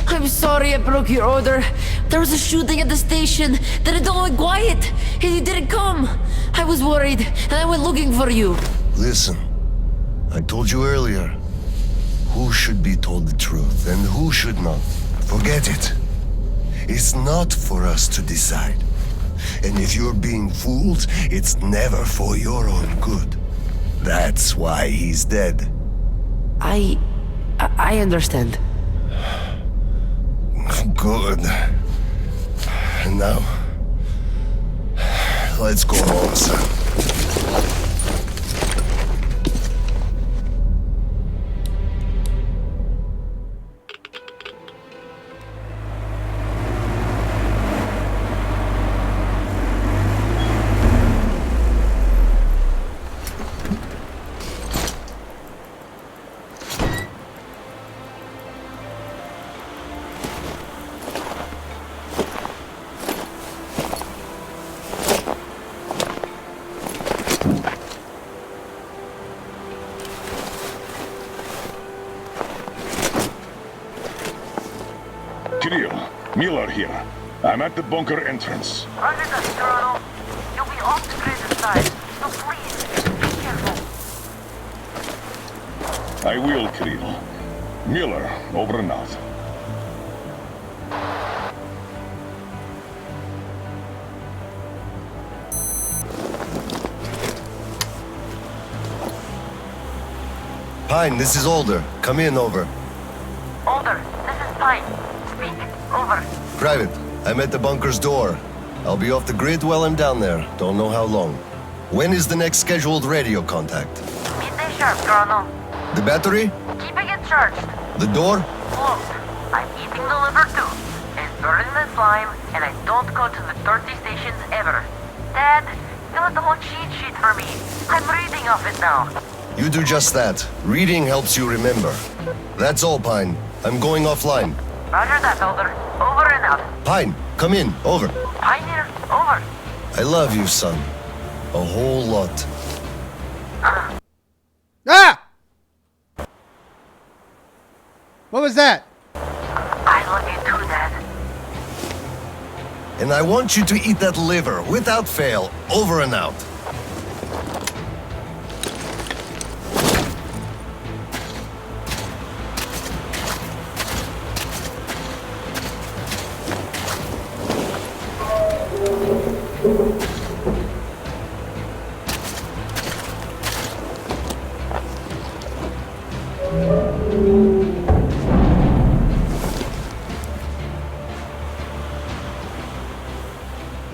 I'm sorry I broke your order. There was a shooting at the station. Then it all went quiet, and you didn't come. I was worried, and I went looking for you. Listen, I told you earlier, who should be told the truth and who should not. Forget it. It's not for us to decide. And if you're being fooled, it's never for your own good. That's why he's dead. I understand. Good. And now, let's go home, son. Miller here. I'm at the bunker entrance. Roger that, Colonel. You'll be off the grid side, so please, be careful. I will, Kirill. Miller, over and out. Pine, this is Older. Come in, over. Older, this is Pine. Speak, over. Private, I'm at the bunker's door. I'll be off the grid while I'm down there. Don't know how long. When is the next scheduled radio contact? Midday sharp, Colonel. The battery? Keeping it charged. The door? Closed. I'm eating the liver too. And burning the slime, and I don't go to the dirty stations ever. Dad, fill out the whole cheat sheet for me. I'm reading off it now. You do just that. Reading helps you remember. That's all, Pine. I'm going offline. Roger that, Older. Over and out. Pine, come in. Over. Pine here. Over. I love you, son. A whole lot. Ah! What was that? I love you too, Dad. And I want you to eat that liver without fail, over and out.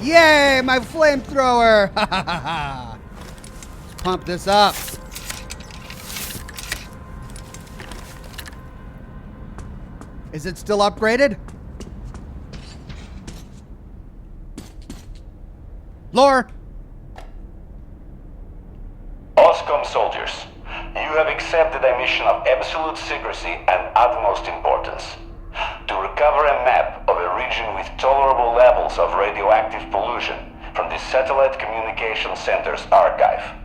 Yay, my flamethrower! Ha ha ha ha! Let's pump this up. Is it still upgraded? Lore! Oscom soldiers, you have accepted a mission of absolute secrecy and utmost importance. To recover a map of a region with tolerable levels of radioactive pollution from the Satellite Communication Center's archive.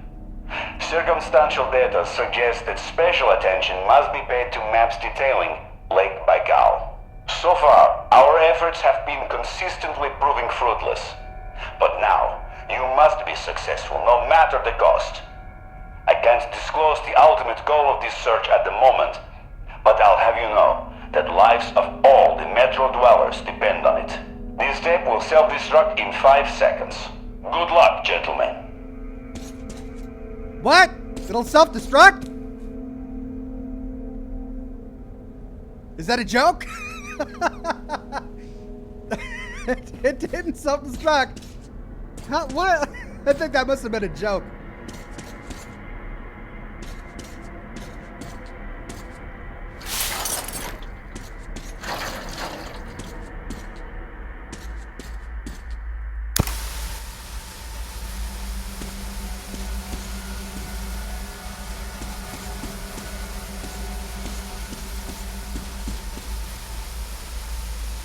Circumstantial data suggests that special attention must be paid to maps detailing Lake Baikal. So far, our efforts have been consistently proving fruitless. But now, you must be successful, no matter the cost. I can't disclose the ultimate goal of this search at the moment, but I'll have you know that lives of all the Metro dwellers depend on it. This tape will self-destruct in 5 seconds. Good luck, gentlemen. What? It'll self-destruct? Is that a joke? It didn't self-destruct. What? I think that must have been a joke.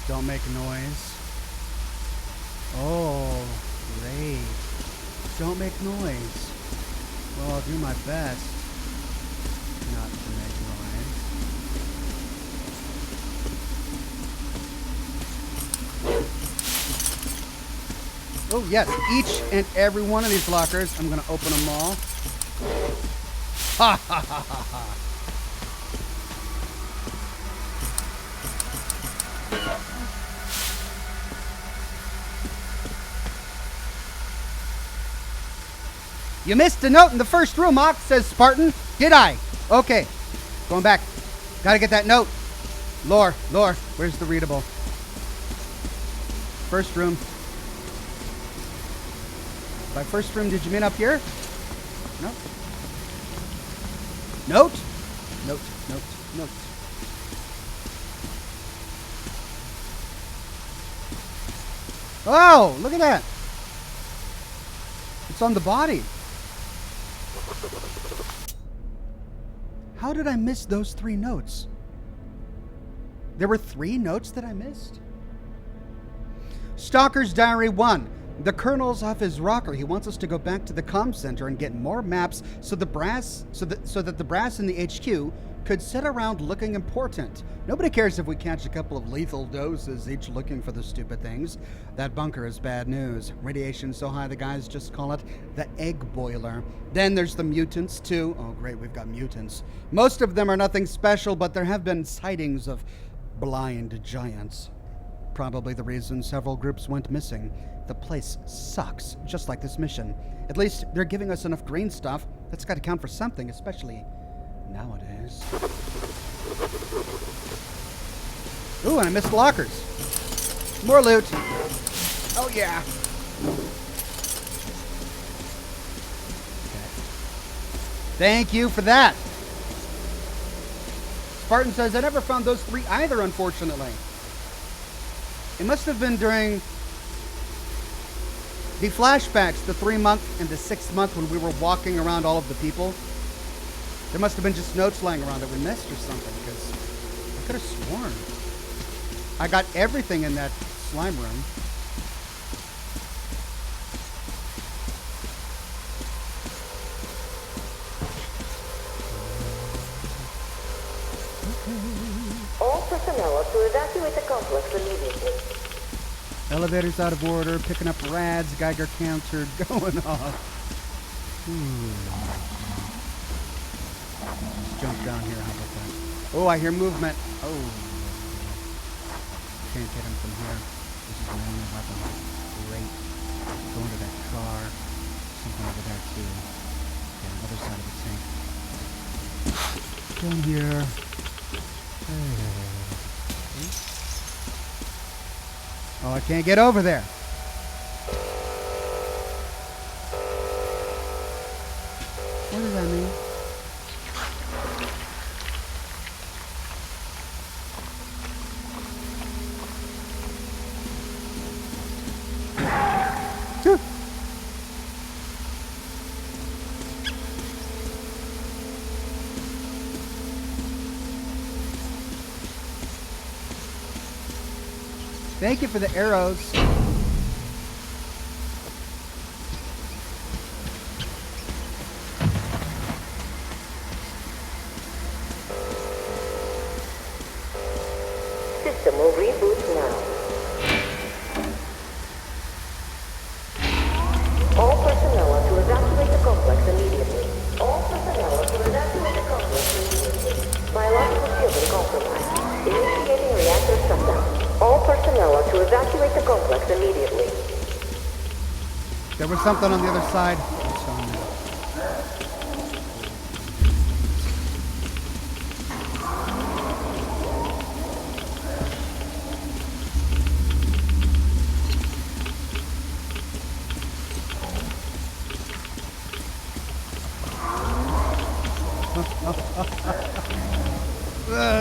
Don't make noise. Oh, great. Don't make noise. Well, I'll do my best not to make noise. Oh, yes. Each and every one of these lockers, I'm going to open them all. Ha ha ha ha ha. You missed a note in the first room, Ox, says Spartan. Did I? Okay. Going back. Gotta get that note. Lore, where's the readable? First room. By first room, did you mean up here? No. Note? Note. Oh, look at that. It's on the body. How did I miss those 3 notes? There were 3 notes that I missed? Stalker's Diary 1. The Colonel's off his rocker. He wants us to go back to the comm center and get more maps so that the brass in the HQ could sit around looking important. Nobody cares if we catch a couple of lethal doses each looking for the stupid things. That bunker is bad news. Radiation so high the guys just call it the egg boiler. Then there's the mutants too. Oh great, we've got mutants. Most of them are nothing special, but there have been sightings of blind giants. Probably the reason several groups went missing. The place sucks, just like this mission. At least they're giving us enough green stuff. That's got to count for something, especially nowadays. Ooh, and I missed lockers. More loot. Oh, yeah. Okay. Thank you for that. Spartan says, I never found those 3 either, unfortunately. It must have been during the flashbacks, the 3-month and the 6-month when we were walking around all of the people. There must have been just notes lying around that we missed or something, because I could have sworn I got everything in that slime room. All personnel are to evacuate the complex immediately. Elevator's out of order. Picking up rads. Geiger counter going off. Let's jump down here. How about that? Oh, I hear movement. Oh. Can't get him from here. This is my only weapon. Great. Go into that car. Something over there, too. Okay, on the other side of the tank. Down here. Oh, I can't get over there. What does that mean? Thank you for the arrows. System will reboot now. All personnel are to evacuate the complex immediately. All personnel are to evacuate the complex immediately. Biological shielding compromised. Initiating reactor shutdown. All personnel are to evacuate the complex immediately. There was something on the other side.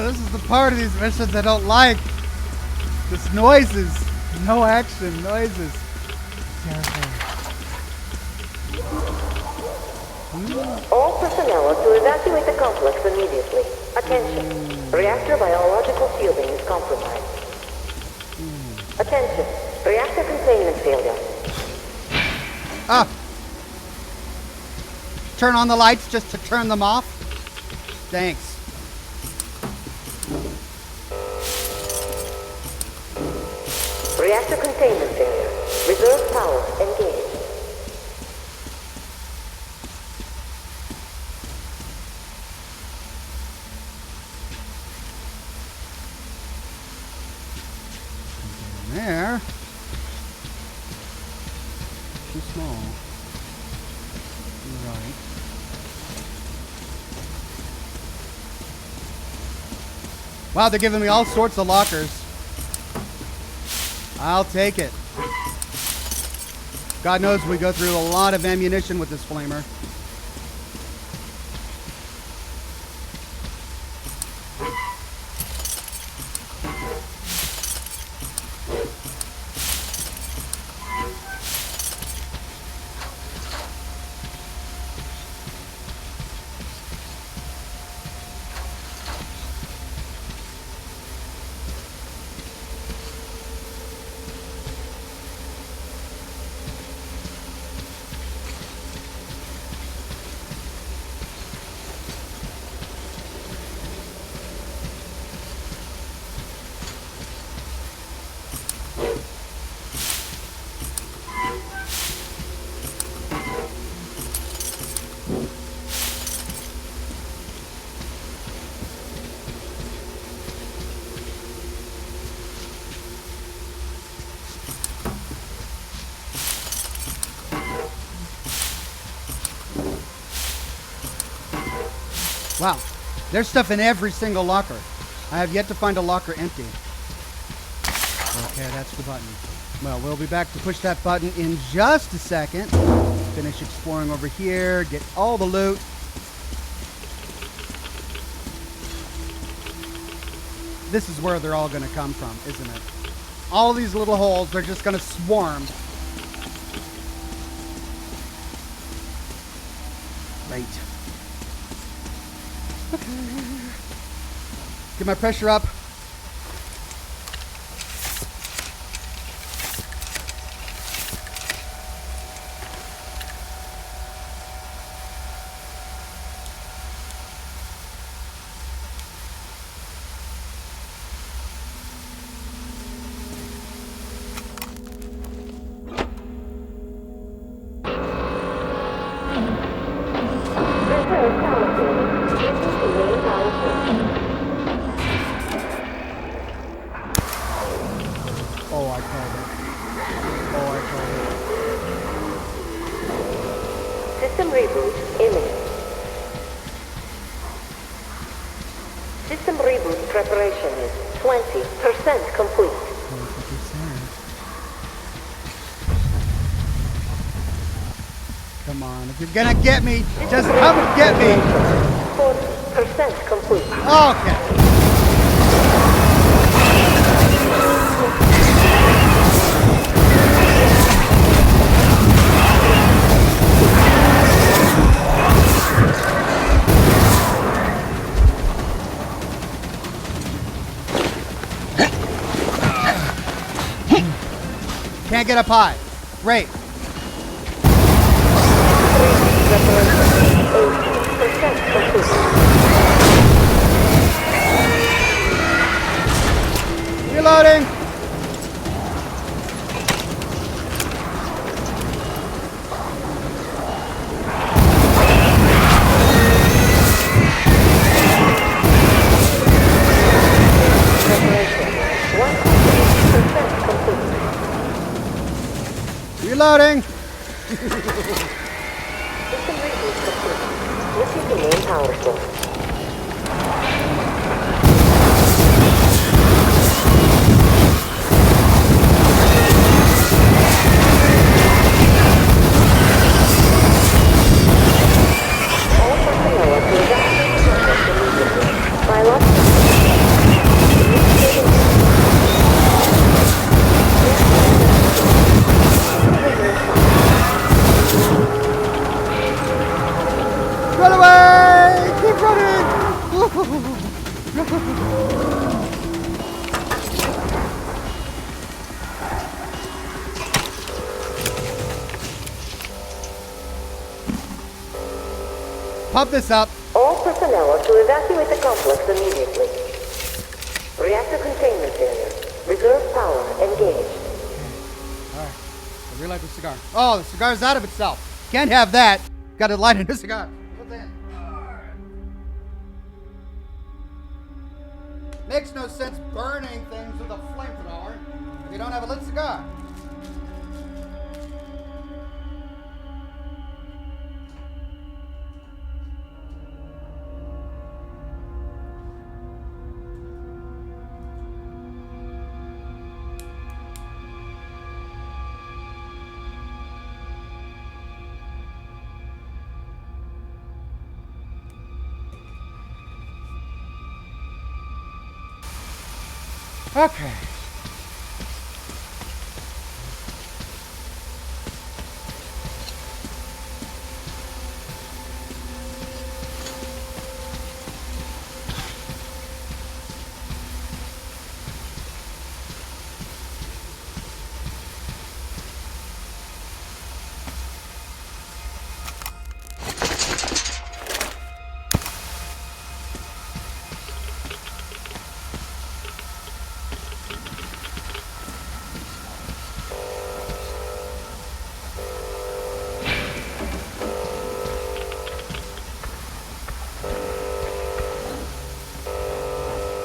This is the part of these missions I don't like. This noises. No action. Noises. Terrifying. All personnel are to evacuate the complex immediately. Attention. Reactor biological shielding is compromised. Attention. Reactor containment failure. Ah! Turn on the lights just to turn them off? Thanks. Reactor containment failure. Reserve power engaged. There. Too small. Right. Wow, they're giving me all sorts of lockers. I'll take it. God knows we go through a lot of ammunition with this flamer. Wow, there's stuff in every single locker. I have yet to find a locker empty. Okay, that's the button. Well, we'll be back to push that button in just a second. Finish exploring over here, get all the loot. This is where they're all going to come from, isn't it? All these little holes, they're just going to swarm. Right. Get my pressure up. System reboot preparation is 20% complete. Come on, if you're gonna get me, just come and get me. 40% complete. Okay. Can't get up high. Great. Reloading. Reloading. System reboot complete. This is the main power source. All personnel are to evacuate the complex immediately. Biological. Run away! Keep running! Pump this up. All personnel are to evacuate the complex immediately. Reactor containment failure. Reserve power engaged. Alright. I relight the cigar. Oh, the cigar's out of itself. Can't have that. Gotta light a cigar. What's that? Makes no sense burning things with a flamethrower if you don't have a lit cigar. Okay.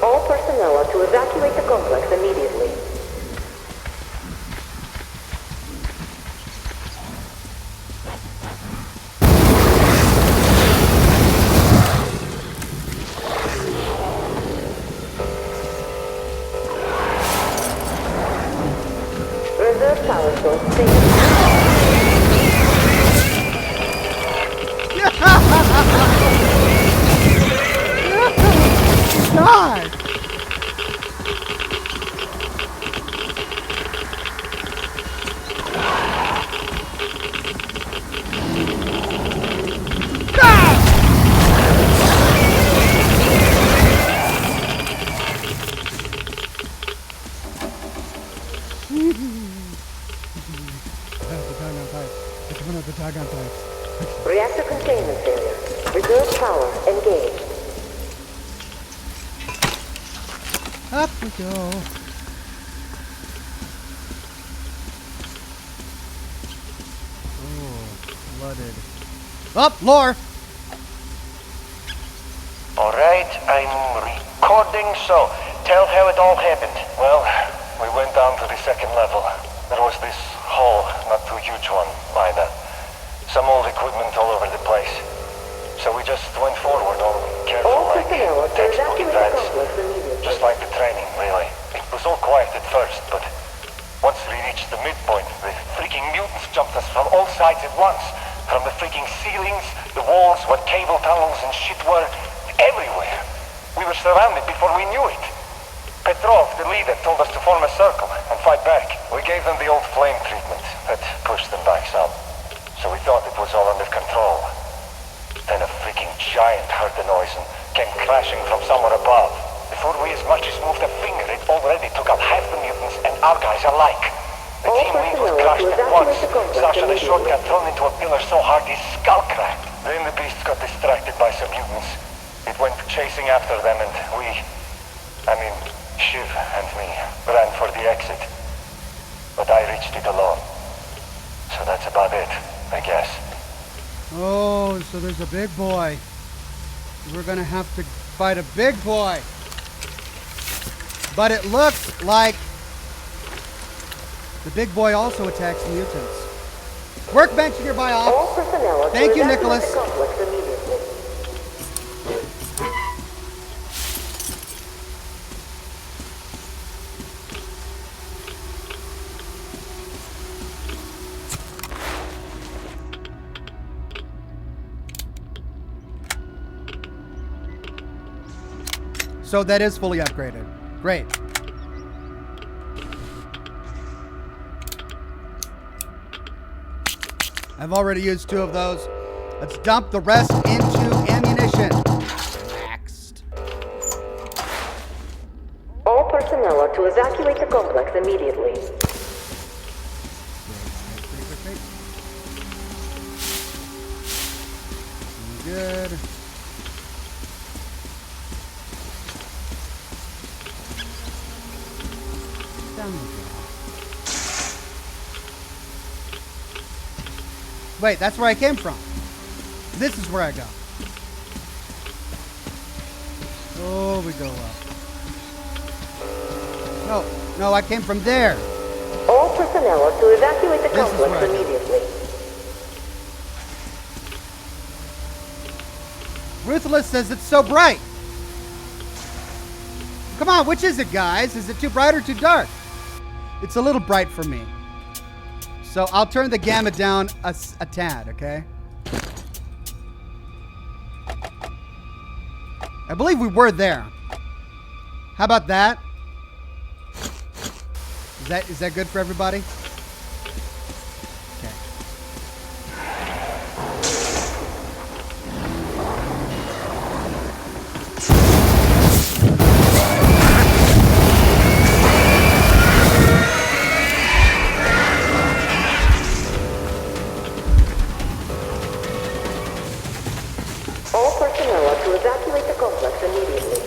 All personnel are to evacuate the complex immediately. Reserve power source stable. God! Reactor containment failure. Reserve power engaged. Up we go. Oh, flooded. Up, lore! Alright, I'm recording, so tell how it all happened. Well, we went down to the second level. There was this hole, not too huge one, either. Some old equipment all over the place. So we just went forward, all careful, like textbook advance. Just like the training, really. It was all quiet at first, but once we reached the midpoint, the freaking mutants jumped us from all sides at once. From the freaking ceilings, the walls, where cable tunnels and shit were, everywhere. We were surrounded before we knew it. Petrov, the leader, told us to form a circle and fight back. We gave them the old flame treatment that pushed them back some. So we thought it was all under control. Then a freaking giant heard the noise and came crashing from somewhere above. Before we as much as moved a finger, it already took out half the mutants and our guys alike. The team lead was crushed at once. Sasha the short got thrown into a pillar so hard his skull cracked. Then the beast got distracted by some mutants. It went chasing after them and Shiv and me ran for the exit. But I reached it alone. So that's about it, I guess. Oh, so there's a big boy. We're gonna have to fight a big boy. But it looks like the big boy also attacks mutants. Workbench nearby off. Thank you, Nicholas. So that is fully upgraded. Great. I've already used 2 of those. Let's dump the rest into ammunition. Next. All personnel are to evacuate the complex immediately. Good. Wait, that's where I came from. This is where I go. Oh, we go up. No, I came from there. All personnel are to evacuate the complex immediately. Ruthless says it's so bright. Come on, which is it, guys? Is it too bright or too dark? It's a little bright for me. So I'll turn the gamma down a tad, okay? I believe we were there. How about that? Is that good for everybody? Okay. All personnel are to evacuate the complex immediately.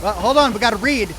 Well, hold on, we gotta read.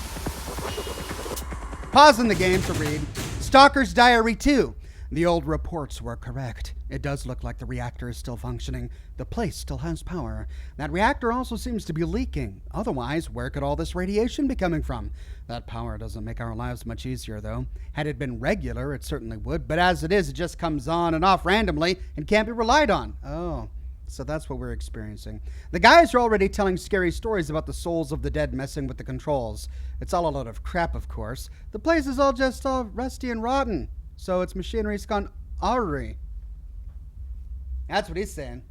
Pausing the game to read. Stalker's Diary 2. The old reports were correct. It does look like the reactor is still functioning. The place still has power. That reactor also seems to be leaking. Otherwise, where could all this radiation be coming from? That power doesn't make our lives much easier, though. Had it been regular, it certainly would. But as it is, it just comes on and off randomly and can't be relied on. Oh. So that's what we're experiencing. The guys are already telling scary stories about the souls of the dead messing with the controls. It's all a load of crap, of course. The place is all just rusty and rotten. So its machinery's gone awry. That's what he's saying.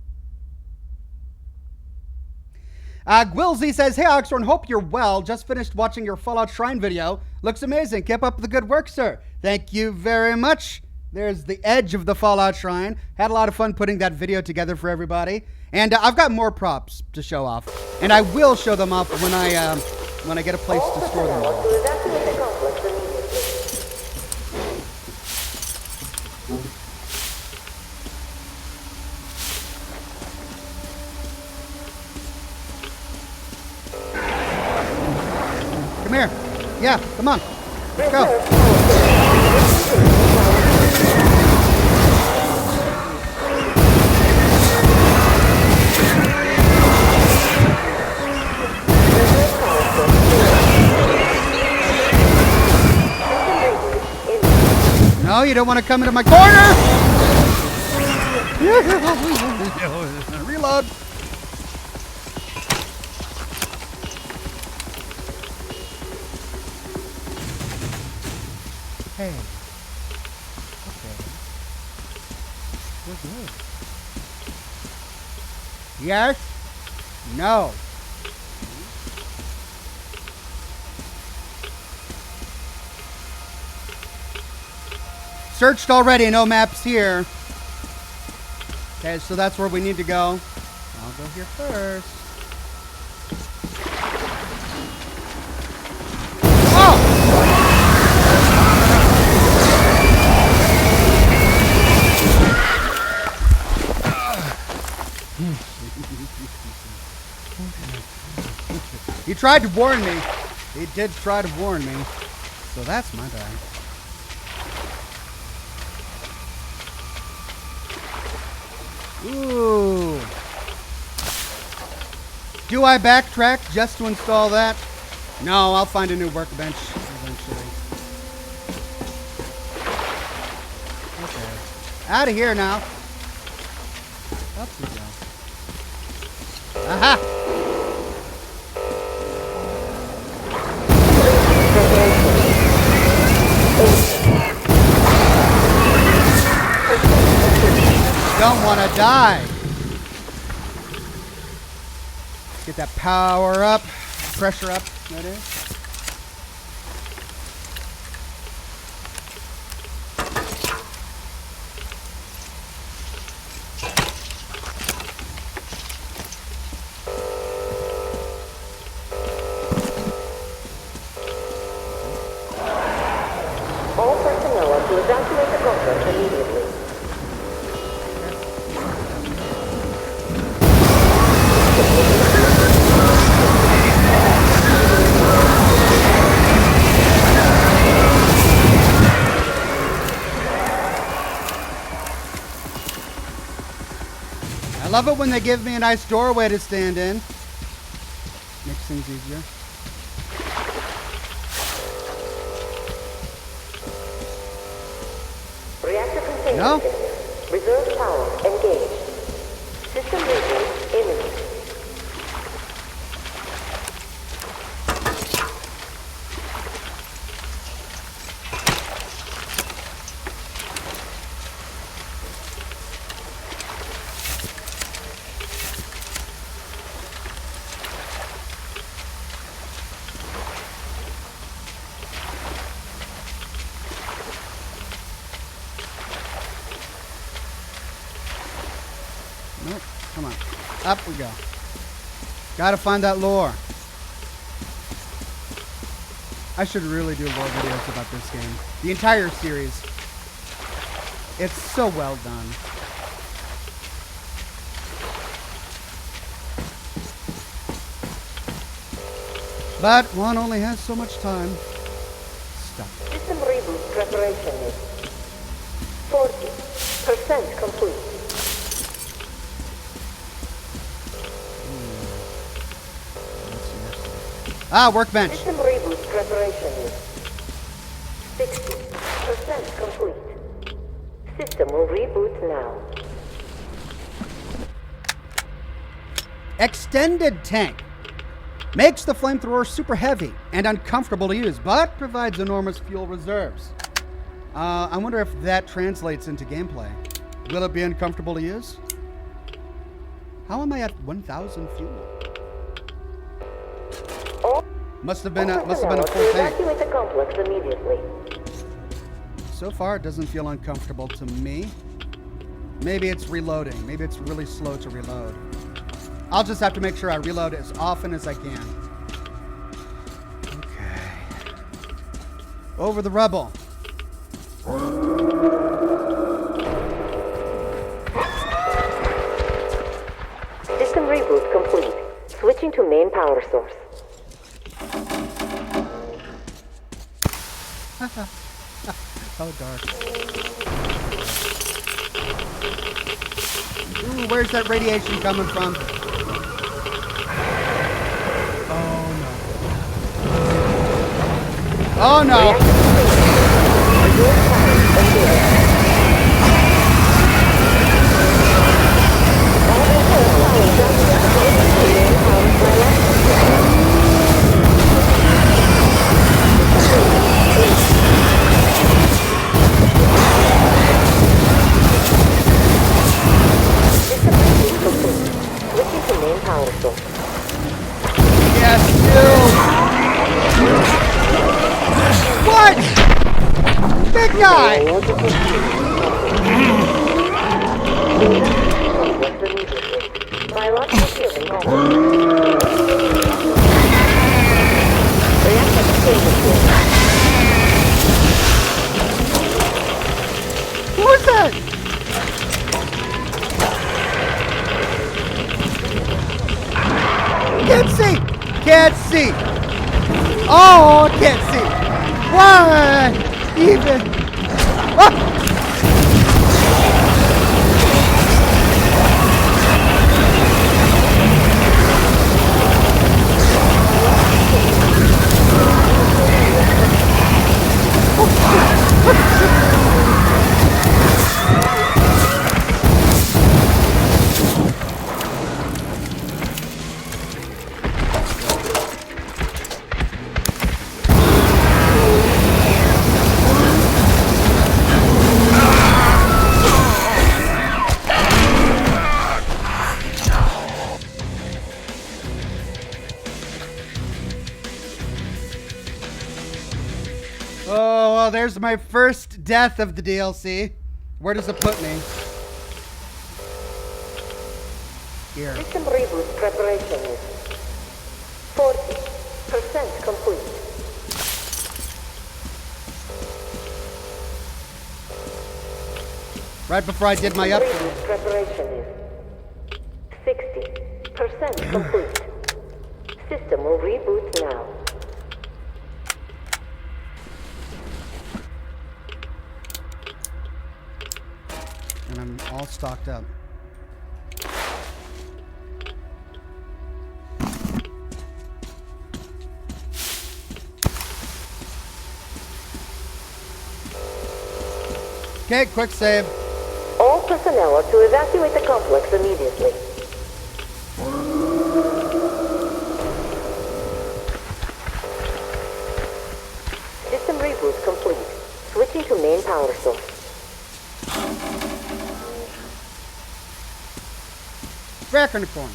Gwilzy says, "Hey Oxhorn, hope you're well. Just finished watching your Fallout Shrine video. Looks amazing. Keep up the good work, sir." Thank you very much. There's the edge of the Fallout Shrine. Had a lot of fun putting that video together for everybody. And I've got more props to show off. And I will show them off when I get a place to store them all. Come here. Yeah, come on. Let's go. No, you don't want to come into my corner! Reload! Hey. Okay. We're good. Yes? No. Searched already, no maps here. Okay, so that's where we need to go. I'll go here first. He tried to warn me. He did try to warn me. So that's my bad. Ooh. Do I backtrack just to install that? No, I'll find a new workbench eventually. Okay. Out of here now. Up we go. Aha! Don't want to die. Get that power up, pressure up. That is. All personnel are to evacuate the complex immediately. I love it when they give me a nice doorway to stand in. Makes things easier. Reactor containment. No? Reserve power engaged. System reboot imminent. Nope. Come on. Up we go. Gotta find that lore. I should really do lore videos about this game. The entire series. It's so well done. But one only has so much time. Stop. System reboot preparation is 40% complete. Ah, workbench. System reboot preparation is 60% complete. System will reboot now. Extended tank. Makes the flamethrower super heavy and uncomfortable to use, but provides enormous fuel reserves. I wonder if that translates into gameplay. Will it be uncomfortable to use? How am I at 1,000 fuel? Must have been a full tank. Evacuate the complex immediately. So far, it doesn't feel uncomfortable to me. Maybe it's reloading. Maybe it's really slow to reload. I'll just have to make sure I reload as often as I can. Okay. Over the rubble. System reboot complete. Switching to main power source. Oh, dark. Ooh, where's that radiation coming from? Oh no. Reactor biological biological healing Who's that? Can't see! Can't see! Oh, can't see! Why even? Ah! Oh, well, there's my first death of the DLC. Where does it put me? Here. System reboot preparation is 40% complete. Right before I did my upgrade. Reboot preparation is 60% complete. System will reboot now. And I'm all stocked up. Okay, quick save. All personnel are to evacuate the complex immediately. System reboot complete. Switching to main power source. Back in the corner.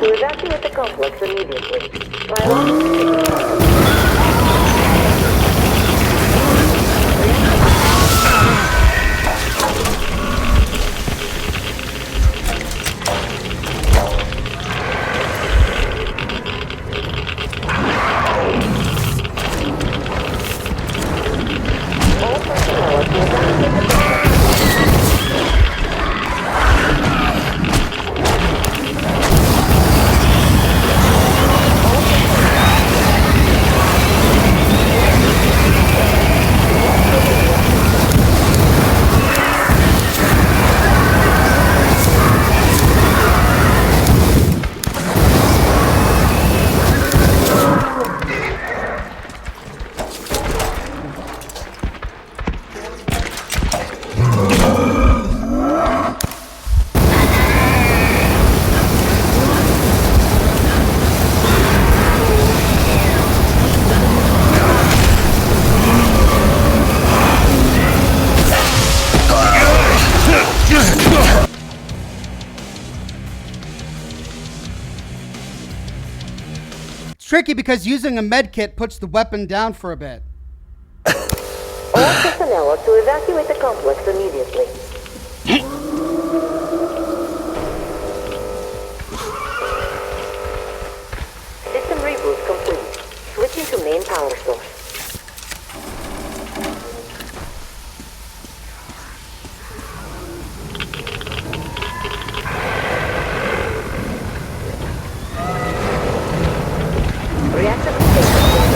To evacuate the complex immediately. Tricky because using a med kit puts the weapon down for a bit. All personnel are to evacuate the complex immediately. System reboot complete. Switching to main power source. Reactor main power.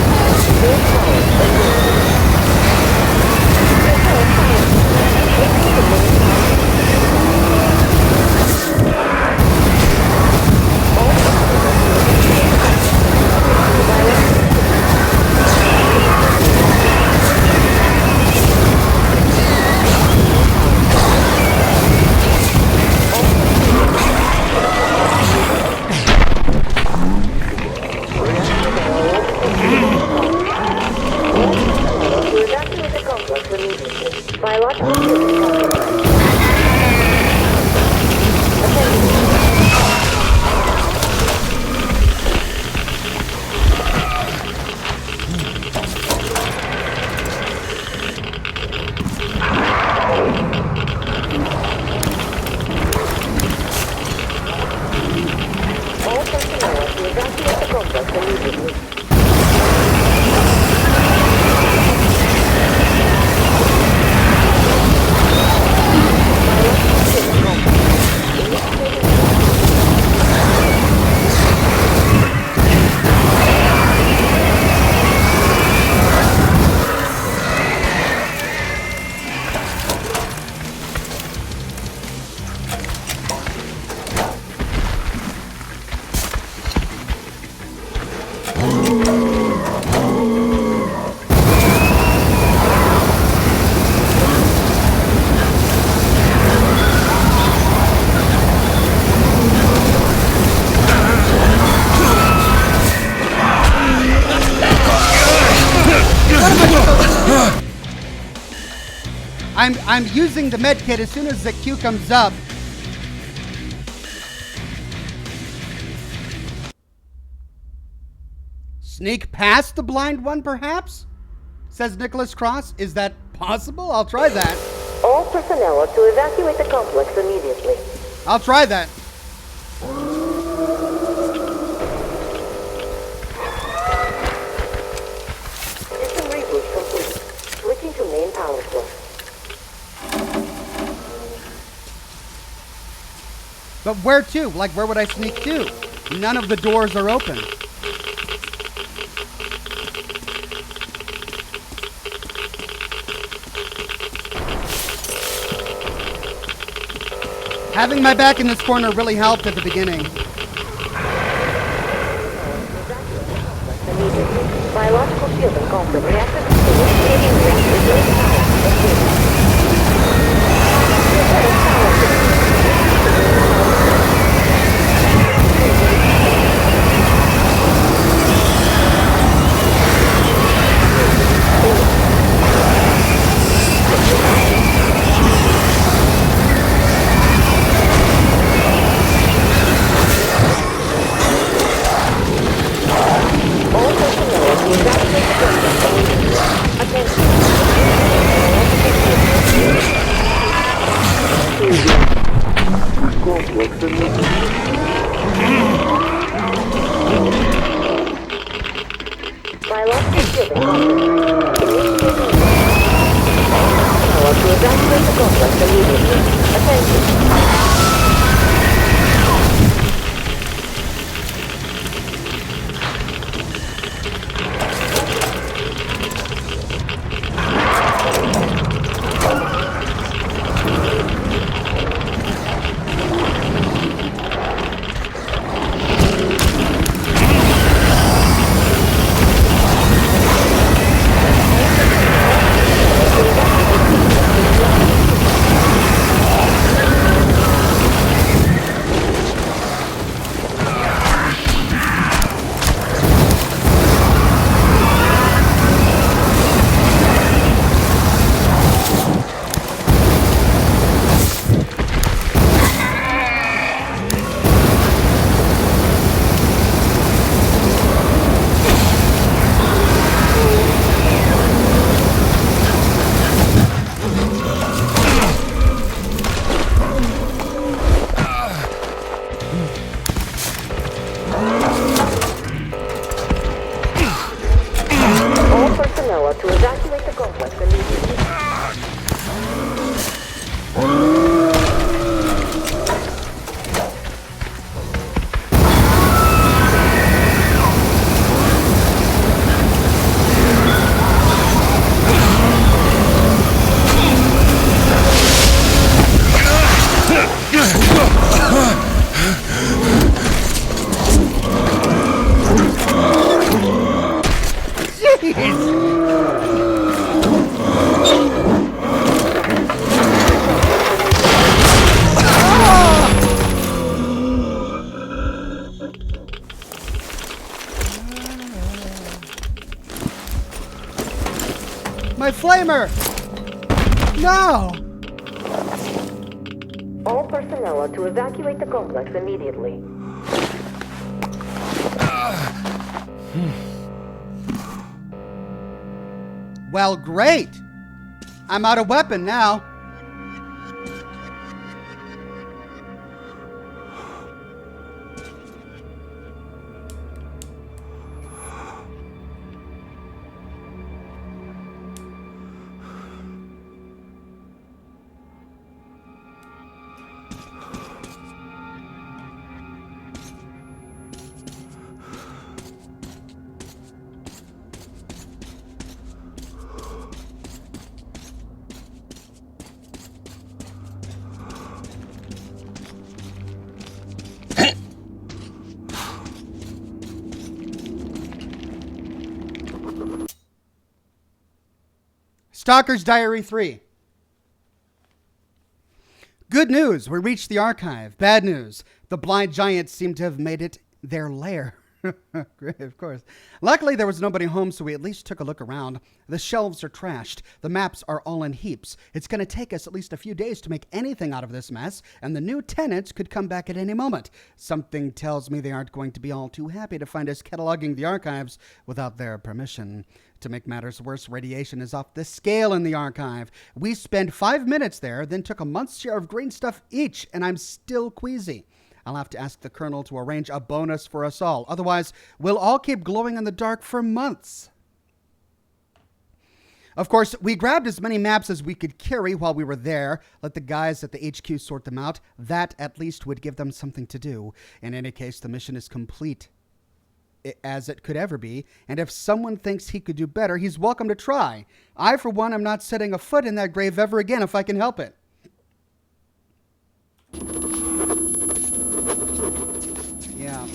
I'm using the med kit as soon as the queue comes up. Sneak past the blind one, perhaps? Says Nicholas Cross. Is that possible? I'll try that. All personnel are to evacuate the complex immediately. I'll try that. System reboot complete. Switching to main power source. But where to? Like, where would I sneak to? None of the doors are open. Having my back in this corner really helped at the beginning. Biological shield and conflict reactor reactors. My flamer! No! All personnel are to evacuate the complex immediately. Well, great! I'm out of weapon now. Stalker's Diary 3. Good news, we reached the archive. Bad news, the blind giants seem to have made it their lair. Great, of course. Luckily, there was nobody home, so we at least took a look around. The shelves are trashed. The maps are all in heaps. It's going to take us at least a few days to make anything out of this mess, and the new tenants could come back at any moment. Something tells me they aren't going to be all too happy to find us cataloging the archives without their permission. To make matters worse, radiation is off the scale in the archive. We spent 5 minutes there, then took a month's share of green stuff each, and I'm still queasy. I'll have to ask the Colonel to arrange a bonus for us all. Otherwise, we'll all keep glowing in the dark for months. Of course, we grabbed as many maps as we could carry while we were there. Let the guys at the HQ sort them out. That, at least, would give them something to do. In any case, the mission is complete, as it could ever be. And if someone thinks he could do better, he's welcome to try. I, for one, am not setting a foot in that grave ever again if I can help it. Yeah.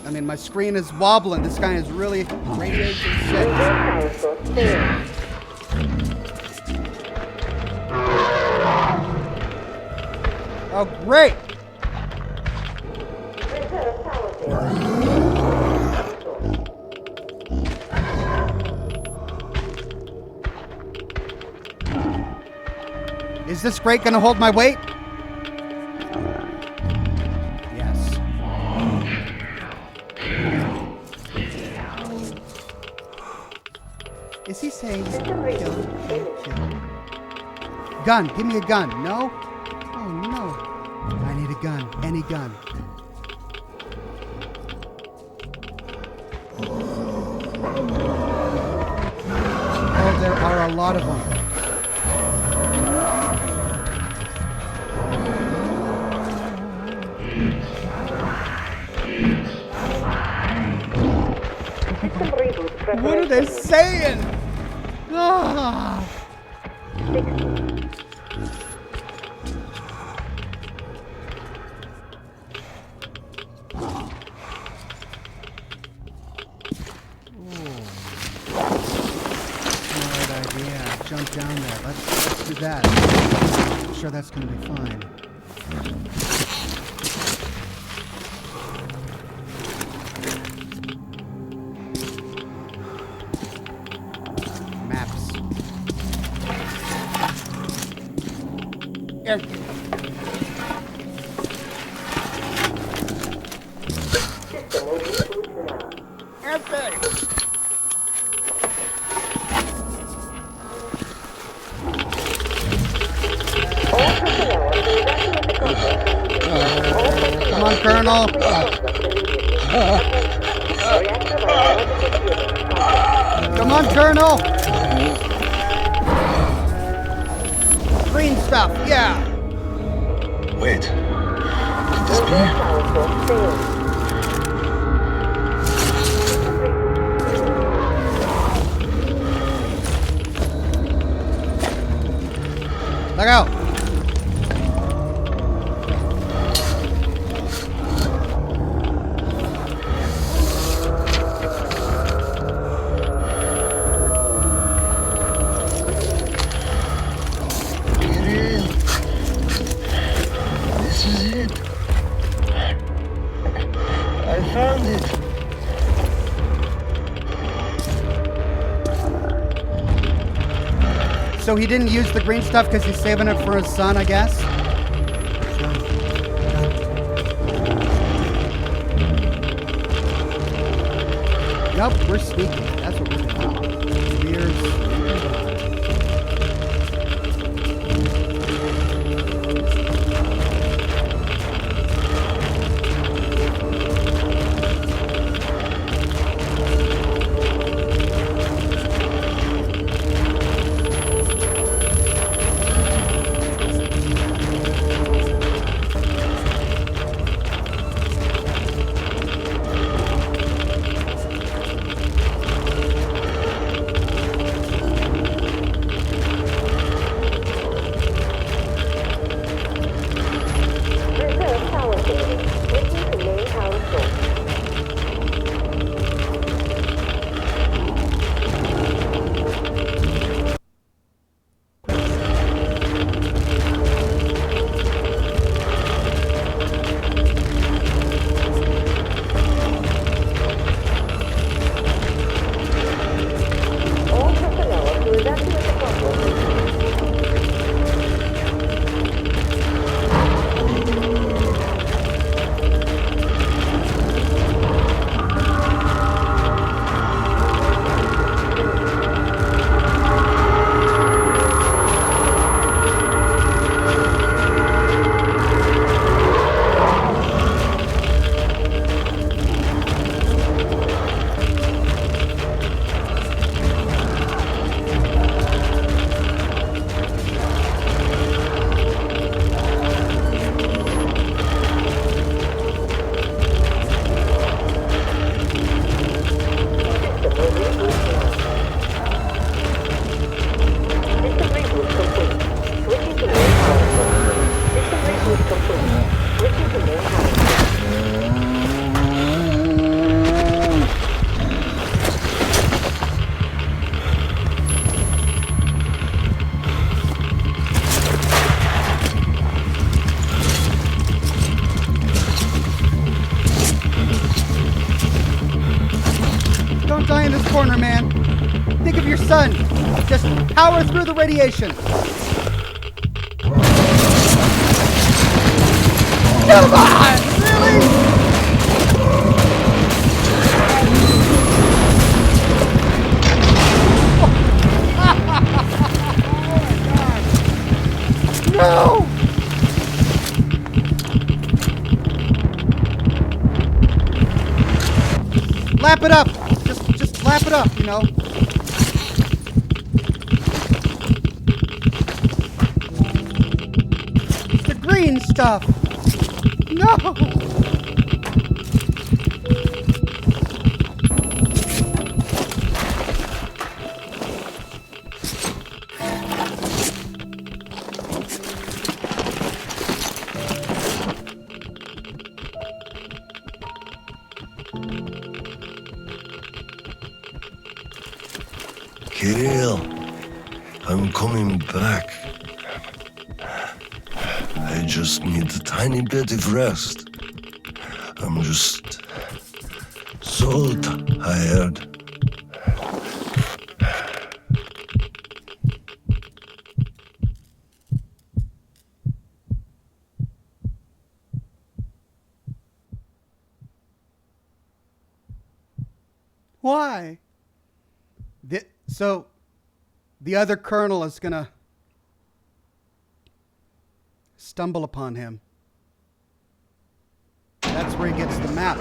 I mean, my screen is wobbling. This guy is really radiation sick. Oh, great! Is this grate gonna hold my weight? Yes. Is he saying kill? Gun, give me a gun. No? Oh no. I need a gun. Any gun. Oh, there are a lot of them. What are they saying? Ah. Good idea. Jump down there. Let's do that. I'm sure that's going to be fine. Empty. Come on, Colonel. Come on, Colonel. Green stuff, yeah. Wait. Could this be? Look out. So he didn't use the green stuff because he's saving it for his son, I guess? Yup, we're speaking. That's what we're doing. Beers. Don't die in this corner, man. Think of your son. Just power through the radiation. Come on! Really? No! Lap it up. Just lap it up, you know. The green stuff. No. Kirill, I'm coming back. I just need a tiny bit of rest. I'm just so tired. Why? So, the other colonel is gonna stumble upon him. That's where he gets the map.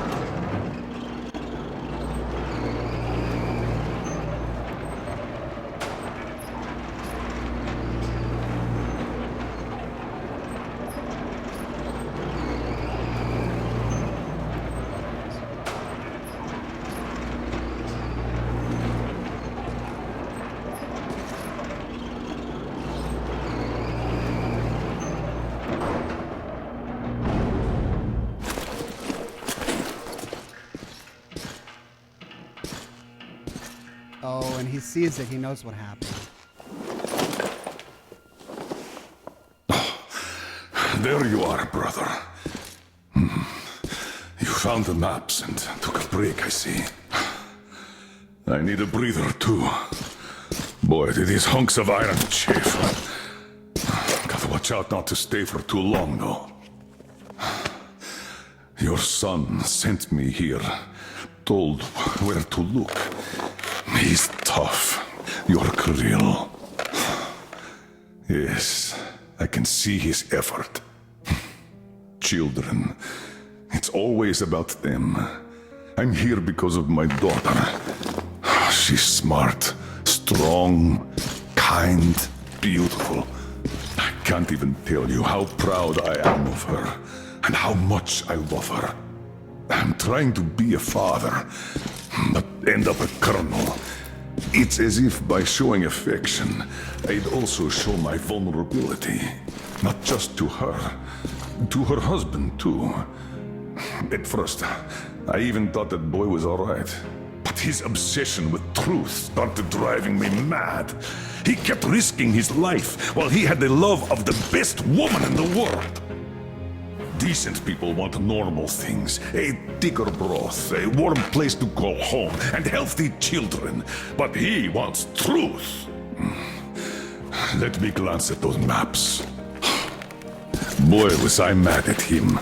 Oh, and he sees it. He knows what happened. There you are, brother. You found the maps and took a break, I see. I need a breather, too. Boy, do these hunks of iron chafe. Gotta watch out not to stay for too long, though. Your son sent me here, told where to look. He's tough, your Kirill. Yes, I can see his effort. Children, it's always about them. I'm here because of my daughter. She's smart, strong, kind, beautiful. I can't even tell you how proud I am of her and how much I love her. I'm trying to be a father, but end up a colonel. It's as if by showing affection, I'd also show my vulnerability. Not just to her husband too. At first, I even thought that boy was alright. But his obsession with truth started driving me mad. He kept risking his life while he had the love of the best woman in the world. Decent people want normal things. A thicker broth, a warm place to call home, and healthy children. But he wants truth. Let me glance at those maps. Boy, was I mad at him.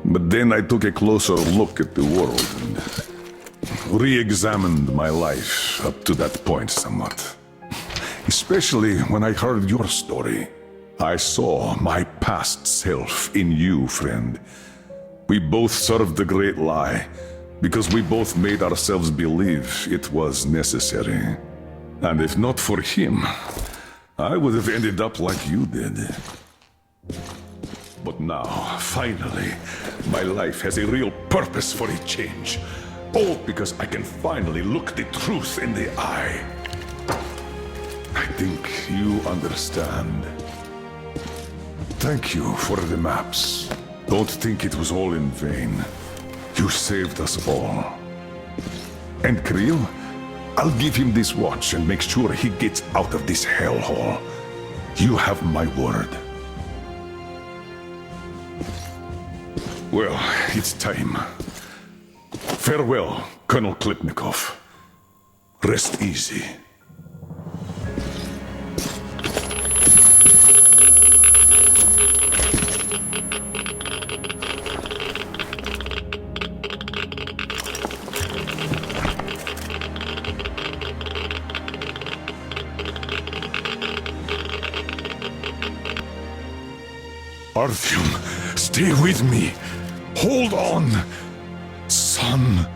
But then I took a closer look at the world and re-examined my life up to that point somewhat. Especially when I heard your story. I saw my past self in you, friend. We both served the great lie, because we both made ourselves believe it was necessary. And if not for him, I would have ended up like you did. But now, finally, my life has a real purpose for a change. All because I can finally look the truth in the eye. I think you understand. Thank you for the maps. Don't think it was all in vain. You saved us all. And Creel, I'll give him this watch and make sure he gets out of this hellhole. You have my word. Well, it's time. Farewell, Colonel Khlebnikov. Rest easy. Artyom, stay with me. Hold on, son.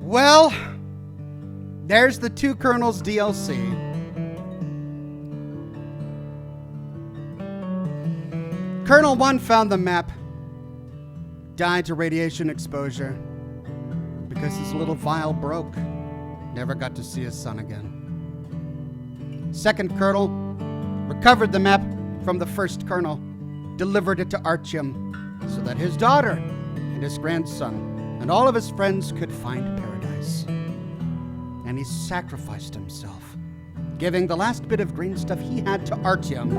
Well, there's the Two Colonels DLC. Colonel 1 found the map, died to radiation exposure because his little vial broke. Never got to see his son again. Second Colonel recovered the map from the first Colonel, delivered it to Artyom so that his daughter and his grandson and all of his friends could find paradise. And he sacrificed himself, giving the last bit of green stuff he had to Artyom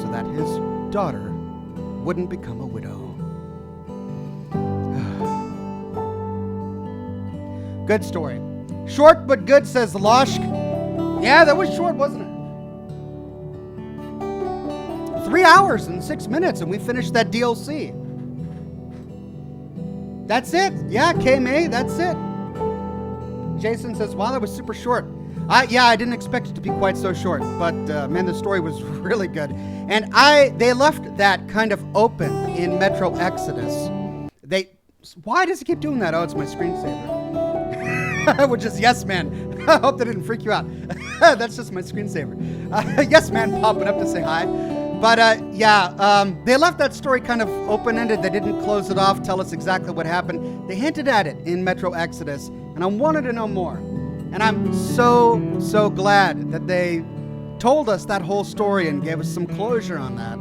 so that his daughter wouldn't become a widow. Good story. Short but good, says Loshk. Yeah, that was short, wasn't it? 3 hours and 6 minutes, and we finished that DLC. That's it. Yeah, K-May, that's it. Jason says, wow, that was super short. I didn't expect it to be quite so short, but man, the story was really good. And they left that kind of open in Metro Exodus. Why does it keep doing that? Oh, it's my screensaver. Which is yes, man. I hope that didn't freak you out. That's just my screensaver. Yes, man, popping up to say hi. But they left that story kind of open-ended. They didn't close it off, tell us exactly what happened. They hinted at it in Metro Exodus, and I wanted to know more. And I'm so glad that they told us that whole story and gave us some closure on that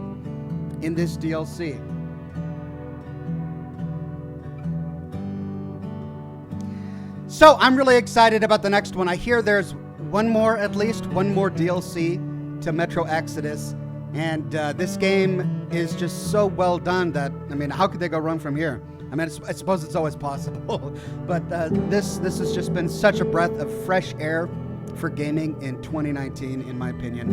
in this DLC. So I'm really excited about the next one. I hear there's at least one more DLC to Metro Exodus. And this game is just so well done that, I mean, how could they go wrong from here? I mean, I suppose it's always possible. But this has just been such a breath of fresh air for gaming in 2019, in my opinion.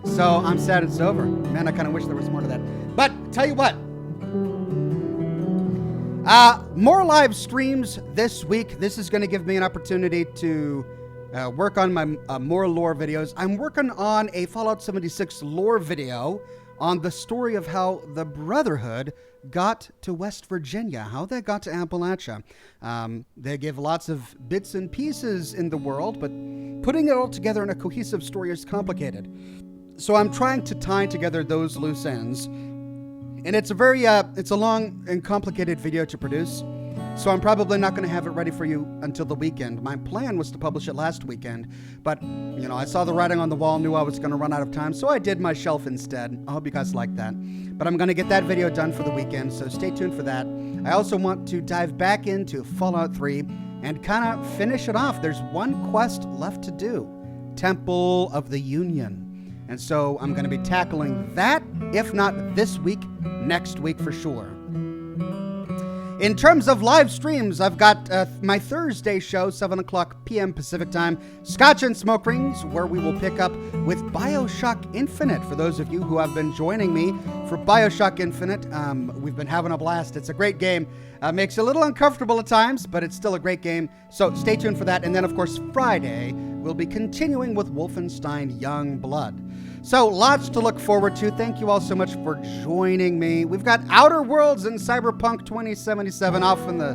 So I'm sad it's over. Man, I kind of wish there was more to that. But tell you what. More live streams this week. This is going to give me an opportunity to work on my more lore videos. I'm working on a Fallout 76 lore video on the story of how the Brotherhood got to West Virginia, how they got to Appalachia. They give lots of bits and pieces in the world, but putting it all together in a cohesive story is complicated. So I'm trying to tie together those loose ends. And it's a very, it's a long and complicated video to produce. So I'm probably not going to have it ready for you until the weekend. My plan was to publish it last weekend, but, you know, I saw the writing on the wall, knew I was going to run out of time, so I did my shelf instead. I hope you guys like that. But I'm going to get that video done for the weekend, so stay tuned for that. I also want to dive back into Fallout 3 and kind of finish it off. There's one quest left to do, Temple of the Union. And so I'm going to be tackling that, if not this week, next week for sure. In terms of live streams, I've got my Thursday show, 7 o'clock p.m. Pacific time, Scotch and Smoke Rings, where we will pick up with BioShock Infinite. For those of you who have been joining me for BioShock Infinite, we've been having a blast. It's a great game. Makes you a little uncomfortable at times, but it's still a great game. So stay tuned for that. And then, of course, Friday, we'll be continuing with Wolfenstein Young Blood. So lots to look forward to. Thank you all so much for joining me. We've got Outer Worlds and Cyberpunk 2077 off in the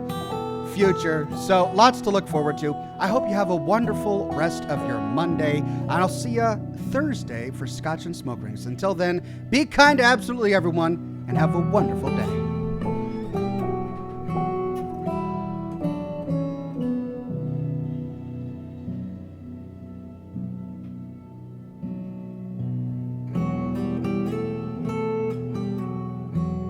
future. So lots to look forward to. I hope you have a wonderful rest of your Monday, and I'll see you Thursday for Scotch and Smoke Rings. Until then, be kind to absolutely everyone, and have a wonderful day.